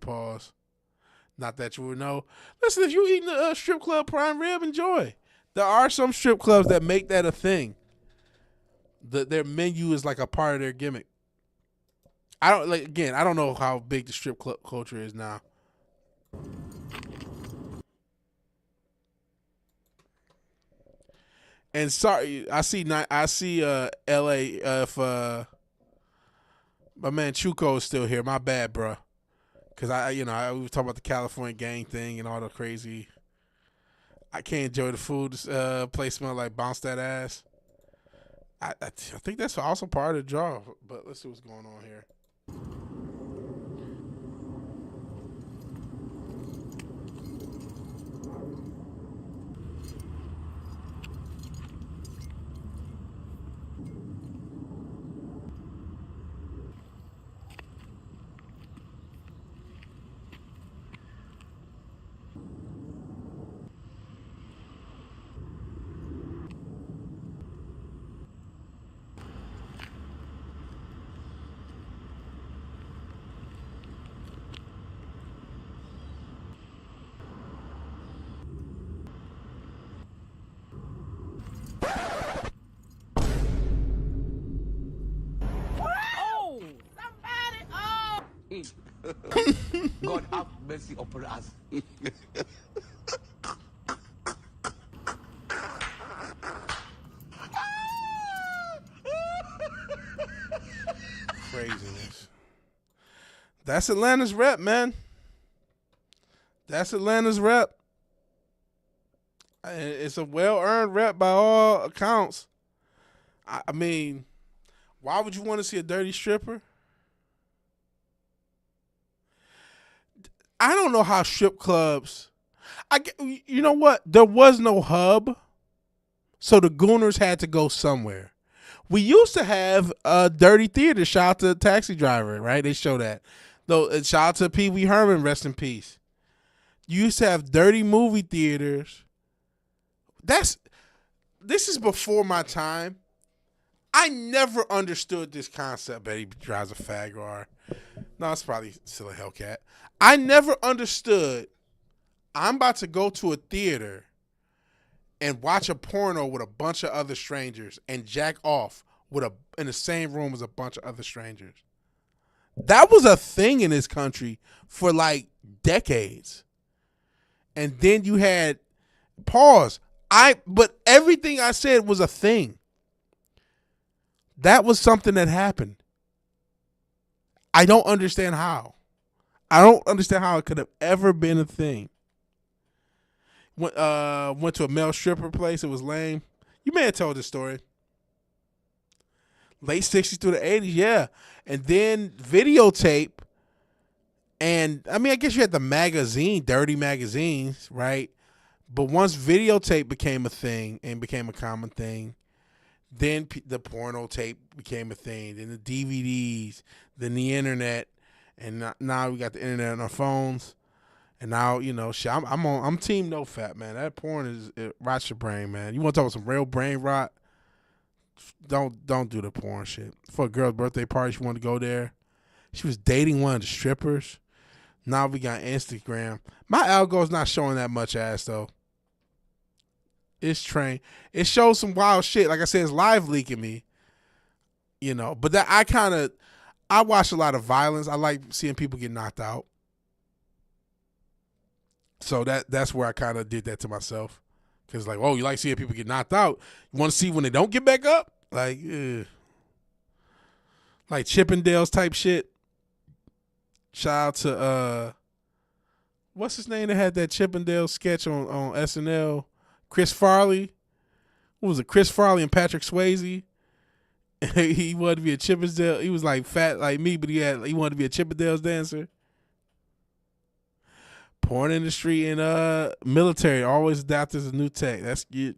Not that you would know. Listen, if you eating a strip club prime rib, enjoy. There are some strip clubs that make that a thing. Their menu is like a part of their gimmick. I don't know how big the strip club culture is now. And sorry, I see L.A. If my man Chuko is still here. My bad, bro. Because we were talking about the California gang thing and all the crazy. I can't enjoy the food. Place smell like bounce that ass. I think that's also part of the draw. But let's see what's going on here. God have mercy upon us. Craziness. That's Atlanta's rep, man. That's Atlanta's rep. It's a well-earned rep by all accounts. I mean, why would you want to see a dirty stripper? I don't know how strip clubs. You know what? There was no hub, so the Gooners had to go somewhere. We used to have a dirty theater. Shout out to Taxi Driver, right? They show that. Though, shout out to Pee Wee Herman, rest in peace. You used to have dirty movie theaters. This is before my time. I never understood this concept. Betty drives a fag or no, it's probably still a Hellcat. I never understood. I'm about to go to a theater and watch a porno with a bunch of other strangers and jack off in the same room as a bunch of other strangers. That was a thing in this country for like decades. And then you had pause. But everything I said was a thing. That was something that happened. I don't understand how. I don't understand how it could have ever been a thing. Went to a male stripper place. It was lame. You may have told this story. Late 60s through the 80s, yeah. And then videotape. And, I mean, I guess you had the magazine, dirty magazines, right? But once videotape became a thing and became a common thing, then the porno tape became a thing. Then the DVDs, then the internet. And now we got the internet on our phones. And now, you know, I'm team no fat, man. That porn it rots your brain, man. You want to talk about some real brain rot? Don't do the porn shit. For a girl's birthday party, she wanted to go there. She was dating one of the strippers. Now we got Instagram. My algo's not showing that much ass though. It's trained. It shows some wild shit. Like I said, it's live leaking me. You know, but that I watch a lot of violence. I like seeing people get knocked out. So that's where I kind of did that to myself. Because like, oh, you like seeing people get knocked out. You want to see when they don't get back up? Like, like Chippendales type shit. Shout out to, what's his name that had that Chippendale sketch on SNL? Chris Farley. What was it? Chris Farley and Patrick Swayze. He wanted to be a Chippendale. He was like fat like me, but he wanted to be a Chippendales dancer. Porn industry and military always adapt as a new tech. That's you're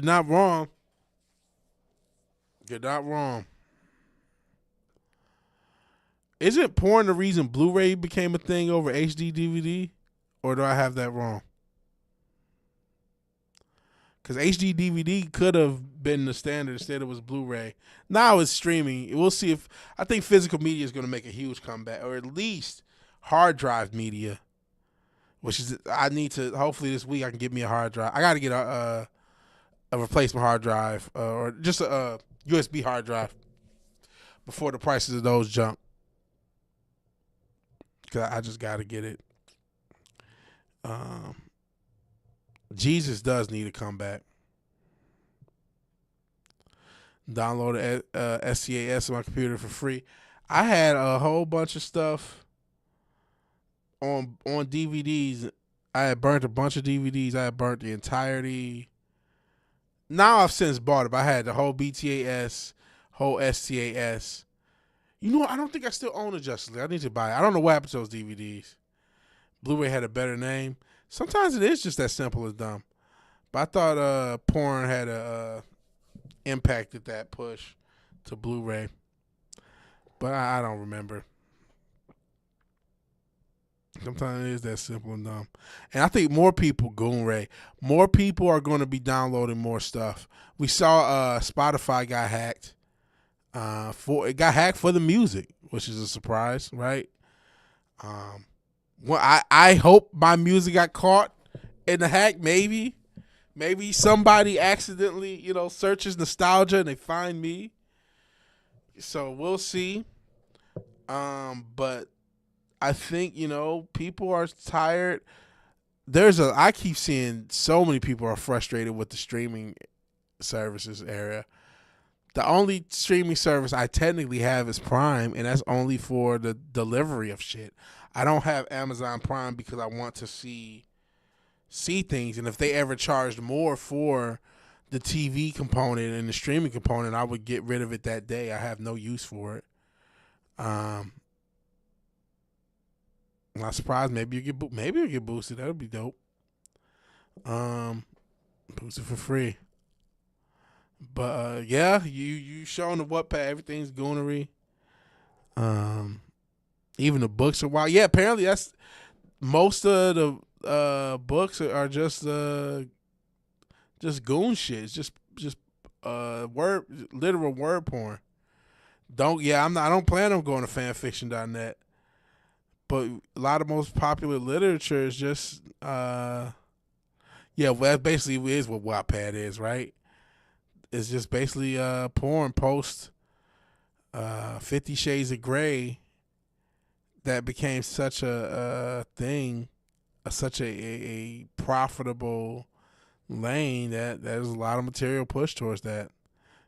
not wrong. You're not wrong. Isn't porn the reason Blu-ray became a thing over HD DVD? Or do I have that wrong? Because HD DVD could have been the standard. Instead, it was Blu-ray. Now it's streaming. We'll see if... I think physical media is going to make a huge comeback. Or at least hard drive media. Which is... I need to... Hopefully this week I can get me a hard drive. I got to get a replacement hard drive. Or just a USB hard drive. Before the prices of those jump. Because I just got to get it. Jesus does need to come back. Download SCAS on my computer for free. I had a whole bunch of stuff on DVDs. I had burnt a bunch of DVDs. I had burnt the entirety. Now I've since bought it, but I had the whole BTAS, whole SCAS. You know what? I don't think I still own a Justice League. I need to buy it. I don't know what happened to those DVDs. Blu-ray had a better name. Sometimes it is just that simple as dumb. But I thought porn had impacted that push to Blu-ray. But I don't remember. Sometimes it is that simple and dumb. And I think more people, Goon-Ray, more people are going to be downloading more stuff. We saw Spotify got hacked. It got hacked for the music, which is a surprise, right? Well, I hope my music got caught in the hack. Maybe somebody accidentally, searches nostalgia and they find me. So we'll see. But I think people are tired. I keep seeing so many people are frustrated with the streaming services area. The only streaming service I technically have is Prime, and that's only for the delivery of shit. I don't have Amazon Prime because I want to see things, and if they ever charged more for the TV component and the streaming component, I would get rid of it that day. I have no use for it. I'm not surprised. Maybe you get boosted. That would be dope. Boost it for free. But yeah, you showing the Wattpad everything's goonery. Even the books are wild. Yeah, apparently that's most of the books are just goon shit. It's just literal word porn. I don't plan on going to fanfiction.net. But a lot of most popular literature is just well, that basically is what Wattpad is, right? It's just basically porn post 50 Shades of Grey that became such a thing, such a profitable lane that there's a lot of material pushed towards that.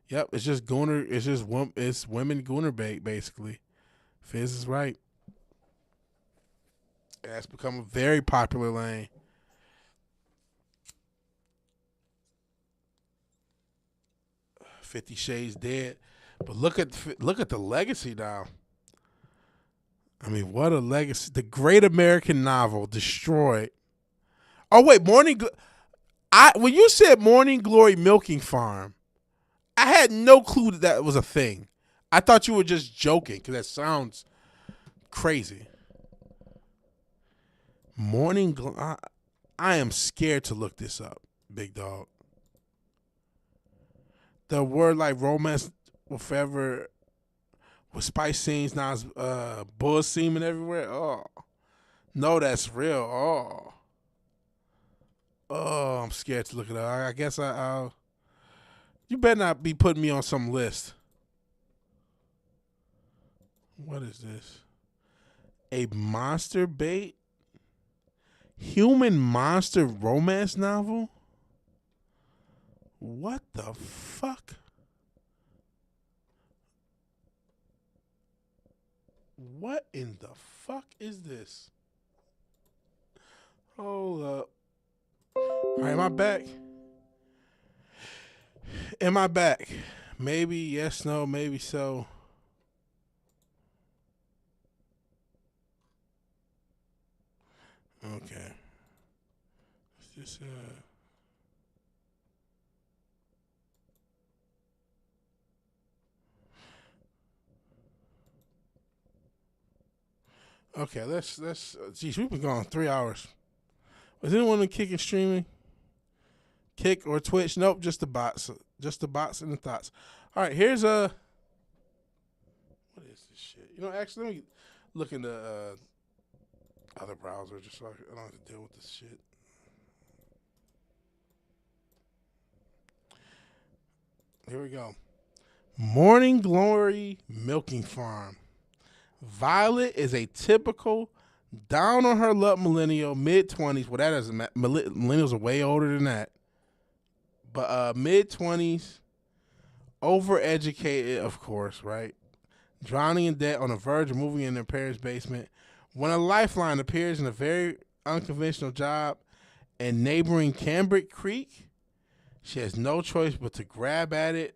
Yep, it's just gooner. It's women gooner bait basically. Fizz is right. That's become a very popular lane. $50 Shades dead, but look at the legacy now. I mean, what a legacy! The great American novel destroyed. Oh wait, when you said Morning Glory Milking Farm, I had no clue that was a thing. I thought you were just joking because that sounds crazy. I am scared to look this up, big dog. The word like romance will forever with spice scenes now is bull semen everywhere. Oh. No, that's real. Oh, I'm scared to look it up. I guess I'll. You better not be putting me on some list. What is this? A monster bait? Human monster romance novel? What the fuck? What in the fuck is this? Hold up. All right, am I back? Am I back? Maybe, yes, no, maybe so. Okay. Is this Okay, let's geez, we've been gone 3 hours. Was anyone in Kick and streaming? Kick or Twitch? Nope, just the bots. Just the bots and the thoughts. All right, here's what is this shit? Actually, let me look into other browsers just so I don't have to deal with this shit. Here we go. Morning Glory Milking Farm. Violet is a typical down on her luck millennial, mid-20s. Well, that is millennials are way older than that. But mid-20s, overeducated, of course, right? Drowning in debt on the verge of moving in their parents' basement. When a lifeline appears in a very unconventional job in neighboring Cambric Creek, she has no choice but to grab at it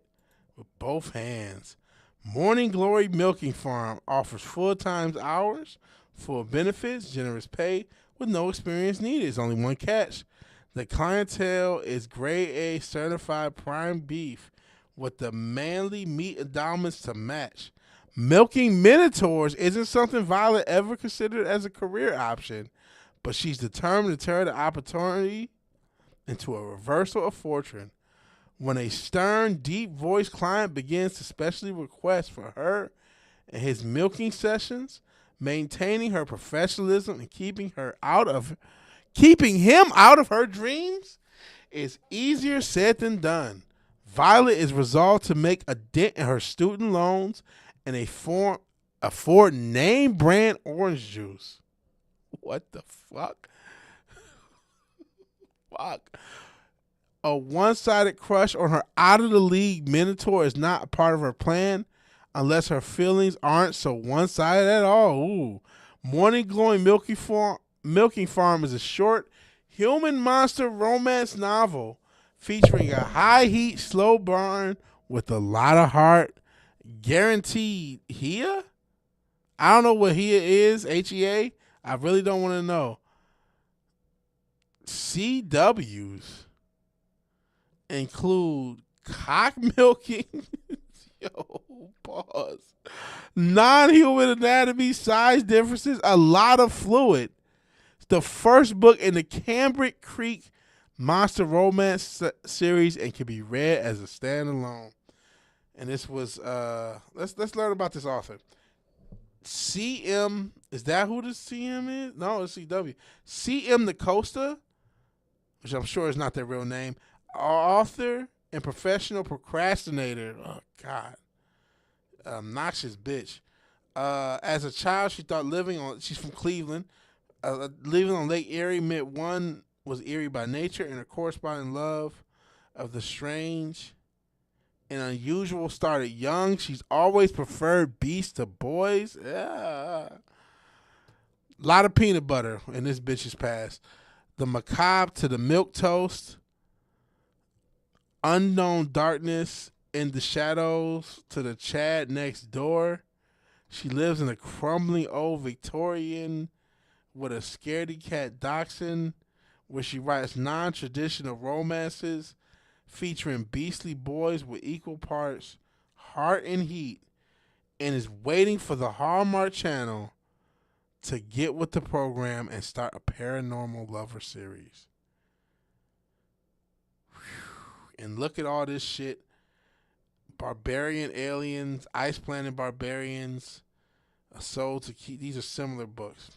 with both hands. Morning Glory Milking Farm offers full-time hours, full benefits, generous pay, with no experience needed. There's only one catch. The clientele is grade A certified prime beef with the manly meat endowments to match. Milking minotaurs isn't something Violet ever considered as a career option, but she's determined to turn the opportunity into a reversal of fortune. When a stern, deep-voiced client begins to specially request for her and his milking sessions, maintaining her professionalism and keeping him out of her dreams is easier said than done. Violet is resolved to make a dent in her student loans and afford name brand orange juice. What the fuck? Fuck. A one-sided crush on her out-of-the-league minotaur is not a part of her plan unless her feelings aren't so one-sided at all. Ooh. Morning Glowing Milking Farm is a short human monster romance novel featuring a high-heat, slow burn with a lot of heart. Guaranteed. Hea? I don't know what Hea is, Hea. I really don't want to know. CWs include cock milking. Yo, pause. Non-human anatomy, size differences, a lot of fluid. It's the first book in the Cambric Creek Monster Romance series and can be read as a standalone. And this was let's learn about this author. CM, is that who the CM is? No, it's CW. CM DaCosta, which I'm sure is not their real name. Author and professional procrastinator. Oh God, obnoxious bitch. As a child, she thought she's from Cleveland. Living on Lake Erie meant one was eerie by nature and a corresponding love of the strange and unusual started young. She's always preferred beasts to boys. Yeah. A lot of peanut butter in this bitch's past. The macabre to the milk toast. Unknown darkness in the shadows to the Chad next door. She lives in a crumbling old Victorian with a scaredy cat dachshund where she writes non-traditional romances featuring beastly boys with equal parts heart and heat, and is waiting for the Hallmark Channel to get with the program and start a paranormal lover series. Whew. And look at all this shit. Barbarian aliens, ice planet barbarians, a soul to keep. These are similar books.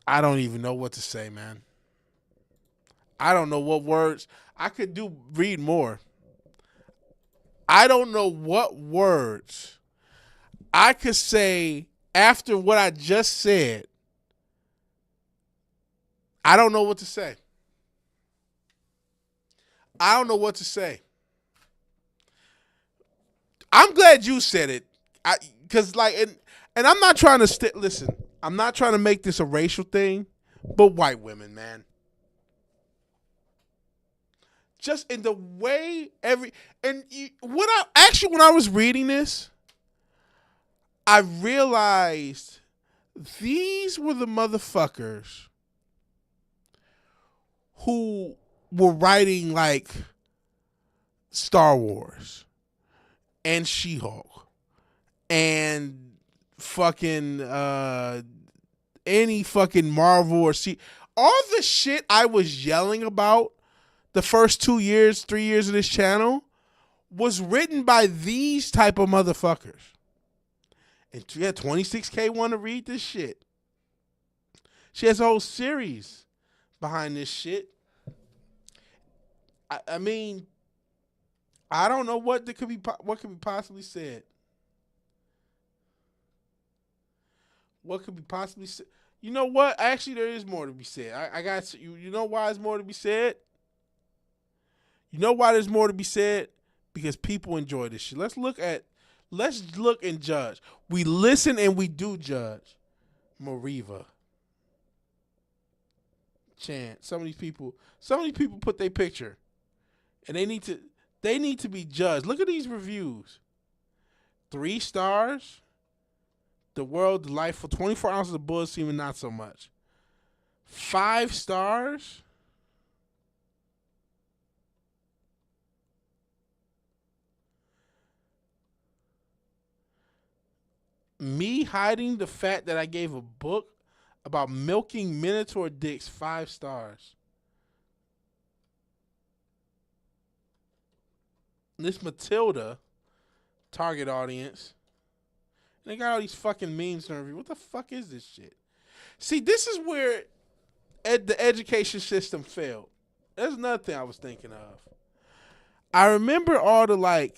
I don't even know what to say, man. I don't know what words. I could read more. I don't know what words I could say after what I just said. I don't know what to say. I don't know what to say. I'm glad you said it. Because, and I'm not trying to listen, I'm not trying to make this a racial thing, but white women, man. Just in the way when I was reading this, I realized these were the motherfuckers who were writing like Star Wars and She-Hulk and fucking any fucking Marvel or all the shit I was yelling about the first 3 years of this channel was written by these type of motherfuckers. And yeah, 26K want to read this shit. She has a whole series behind this shit. I mean, I don't know what could be possibly said. What could be possibly said? You know what? Actually, there is more to be said. I got you. You know why there's more to be said? You know why there's more to be said? Because people enjoy this shit. Let's look and judge. We listen and we do judge. Mariva. Chant. Some of these people put their picture. And they need to be judged. Look at these reviews. 3 stars. The world delightful. 24 ounces of bullets seeming not so much. 5 stars. Me hiding the fact that I gave a book about milking Minotaur dicks 5 stars. This Matilda, target audience. And they got all these fucking memes and everything. What the fuck is this shit? See, this is where the education system failed. That's another thing I was thinking of. I remember all the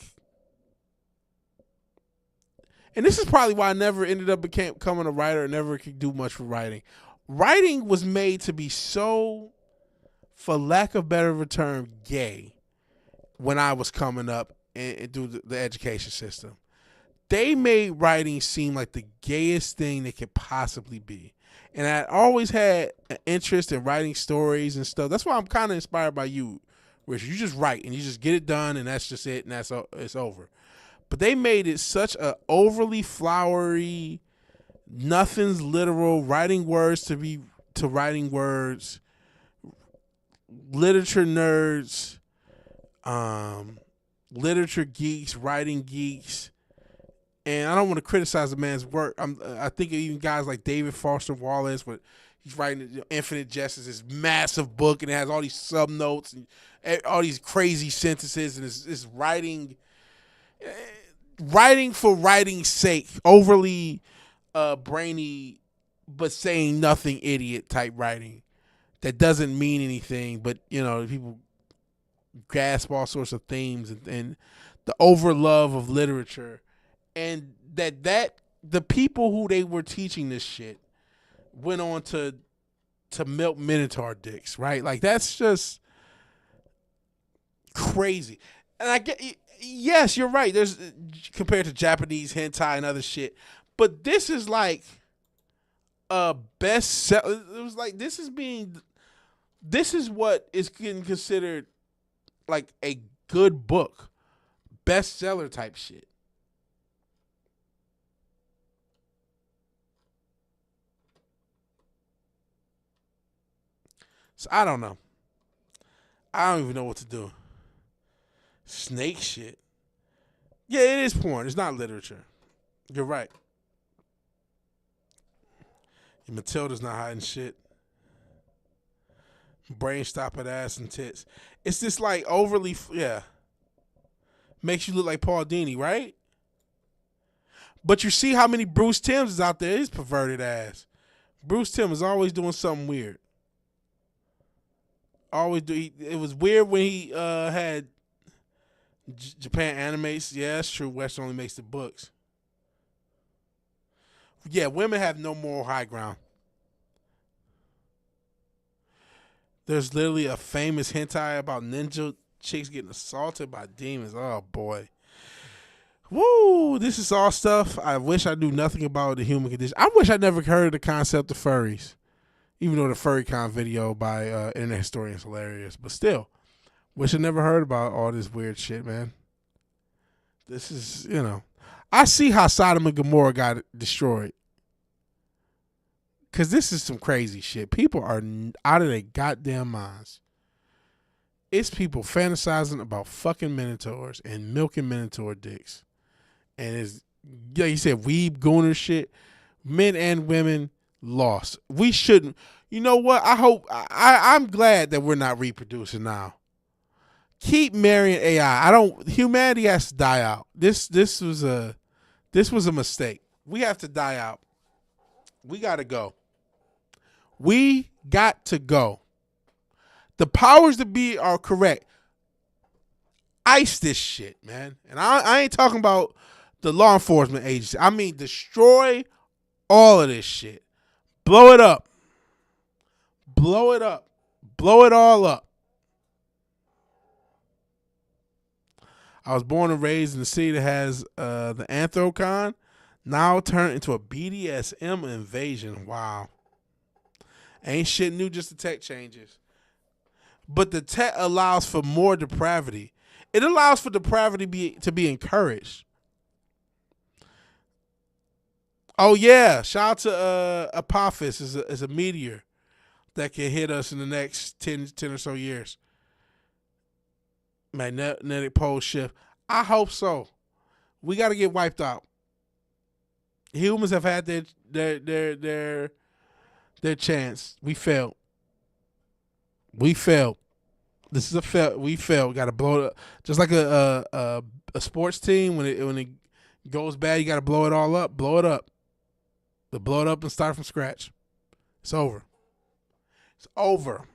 and this is probably why I never ended up becoming a writer and never could do much for writing. Writing was made to be so, for lack of better term, gay when I was coming up and through the education system. They made writing seem like the gayest thing that could possibly be. And I always had an interest in writing stories and stuff. That's why I'm kind of inspired by you, Richard. You just write and you just get it done and that's just it and it's over. But they made it such a overly flowery, Nothing's literal. Writing words to writing words. Literature nerds, literature geeks, writing geeks, and I don't want to criticize the man's work. I think even guys like David Foster Wallace, but he's writing Infinite Justice, this massive book, and it has all these sub notes and all these crazy sentences, and it's writing for writing's sake, overly brainy, but saying nothing, idiot type writing that doesn't mean anything. But people grasp all sorts of themes and the overlove of literature, and that the people who they were teaching this shit went on to milk Minotaur dicks, right? Like, that's just crazy. And I get, yes, you're right. There's, compared to Japanese hentai and other shit, but this is like a bestseller. It was like, this is what is getting considered like a good book, bestseller type shit. So I don't know. I don't even know what to do. Snake shit. Yeah, it is porn. It's not literature. You're right. Matilda's not hiding shit. Brain stop at ass and tits. It's just like overly, makes you look like Paul Dini, right? But you see how many Bruce Timms is out there. His perverted ass. Bruce Timm is always doing something weird. Always do. It was weird when he had Japan Animates. Yeah, that's true. West only makes the books. Yeah, women have no moral high ground. There's literally a famous hentai about ninja chicks getting assaulted by demons. Oh, boy. Woo! This is all stuff I wish I knew nothing about the human condition. I wish I never heard of the concept of furries. Even though the FurryCon video by Internet Historian is hilarious. But still, wish I never heard about all this weird shit, man. This is, I see how Sodom and Gomorrah got destroyed. Because this is some crazy shit. People are out of their goddamn minds. It's people fantasizing about fucking Minotaurs and milking Minotaur dicks. And it's, like you said, weeb gooner shit. Men and women lost. We shouldn't. You know what? I'm glad that we're not reproducing now. Keep marrying AI. Humanity has to die out. This was a mistake. We have to die out. We got to go. We got to go. The powers that be are correct. Ice this shit, man. And I ain't talking about the law enforcement agency. I mean, destroy all of this shit. Blow it up. Blow it up. Blow it all up. I was born and raised in a city that has the Anthrocon, now turned into a BDSM invasion. Wow. Ain't shit new, just the tech changes. But the tech allows for more depravity. It allows for depravity to be encouraged. Oh, yeah. Shout out to Apophis is a meteor that can hit us in the next 10 or so years. Magnetic pole shift. I hope so. We got to get wiped out. Humans have had their chance. We failed. This is a fail. We failed. Got to blow it up. Just like a sports team, when it goes bad, you got to blow it all up. Blow it up. Blow it up and start from scratch. It's over. It's over.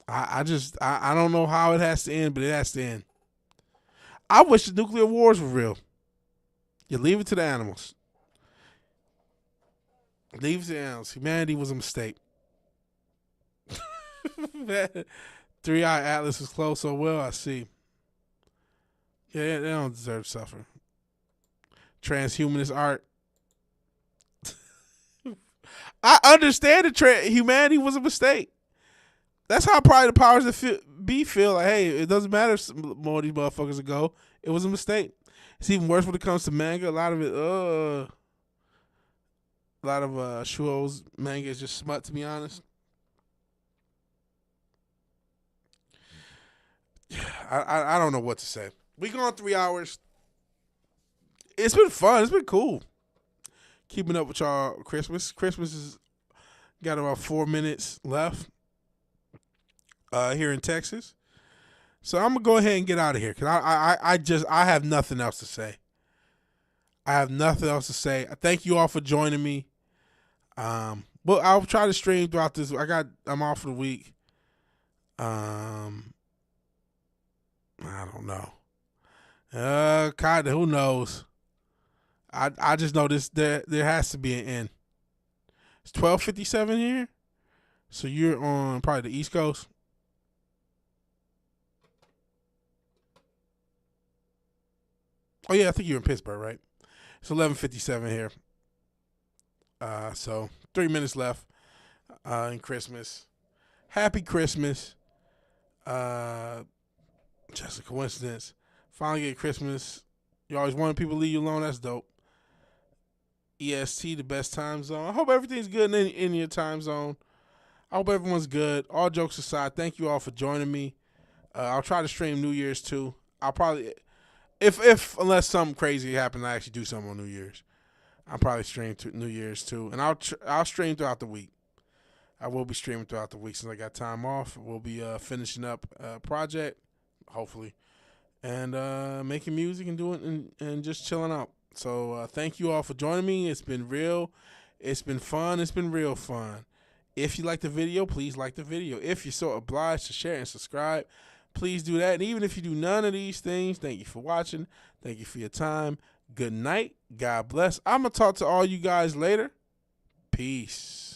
I don't know how it has to end, but it has to end. I wish the nuclear wars were real. You leave it to the animals. Leave it to the animals. Humanity was a mistake. 3-Eye Atlas was close so well, I see. Yeah, they don't deserve to suffer. Transhumanist art. I understand that humanity was a mistake. That's how probably the powers that feel like, hey, it doesn't matter if more of these motherfuckers will go. It was a mistake. It's even worse when it comes to manga. A lot of it, Shuo's manga is just smut, to be honest. I don't know what to say. We gone 3 hours. It's been fun. It's been cool. Keeping up with y'all Christmas. Christmas has got about 4 minutes left here in Texas. So I'm going to go ahead and get out of here because I have nothing else to say. I have nothing else to say. I thank you all for joining me. Well, I'll try to stream throughout this. I'm off for the week. I don't know. Kinda, who knows? I just know this. There has to be an end. It's 12:57 here, so you're on probably the East Coast. Oh yeah, I think you're in Pittsburgh, right? It's 11:57 here. So 3 minutes left in Christmas. Happy Christmas. Just a coincidence. Finally get Christmas. You always wanted people to leave you alone. That's dope. EST, the best time zone. I hope everything's good in your time zone. I hope everyone's good. All jokes aside, thank you all for joining me. I'll try to stream New Year's too. I'll probably, unless something crazy happens, I actually do something on New Year's. I'll probably stream New Year's too, and I'll stream throughout the week. I will be streaming throughout the week since I got time off. We'll be finishing up a project, hopefully, and making music and doing and just chilling out. So thank you all for joining me. It's been real. It's been fun. It's been real fun. If you like the video, please like the video. If you're so obliged to share and subscribe, please do that. And even if you do none of these things, thank you for watching. Thank you for your time. Good night. God bless. I'm going to talk to all you guys later. Peace.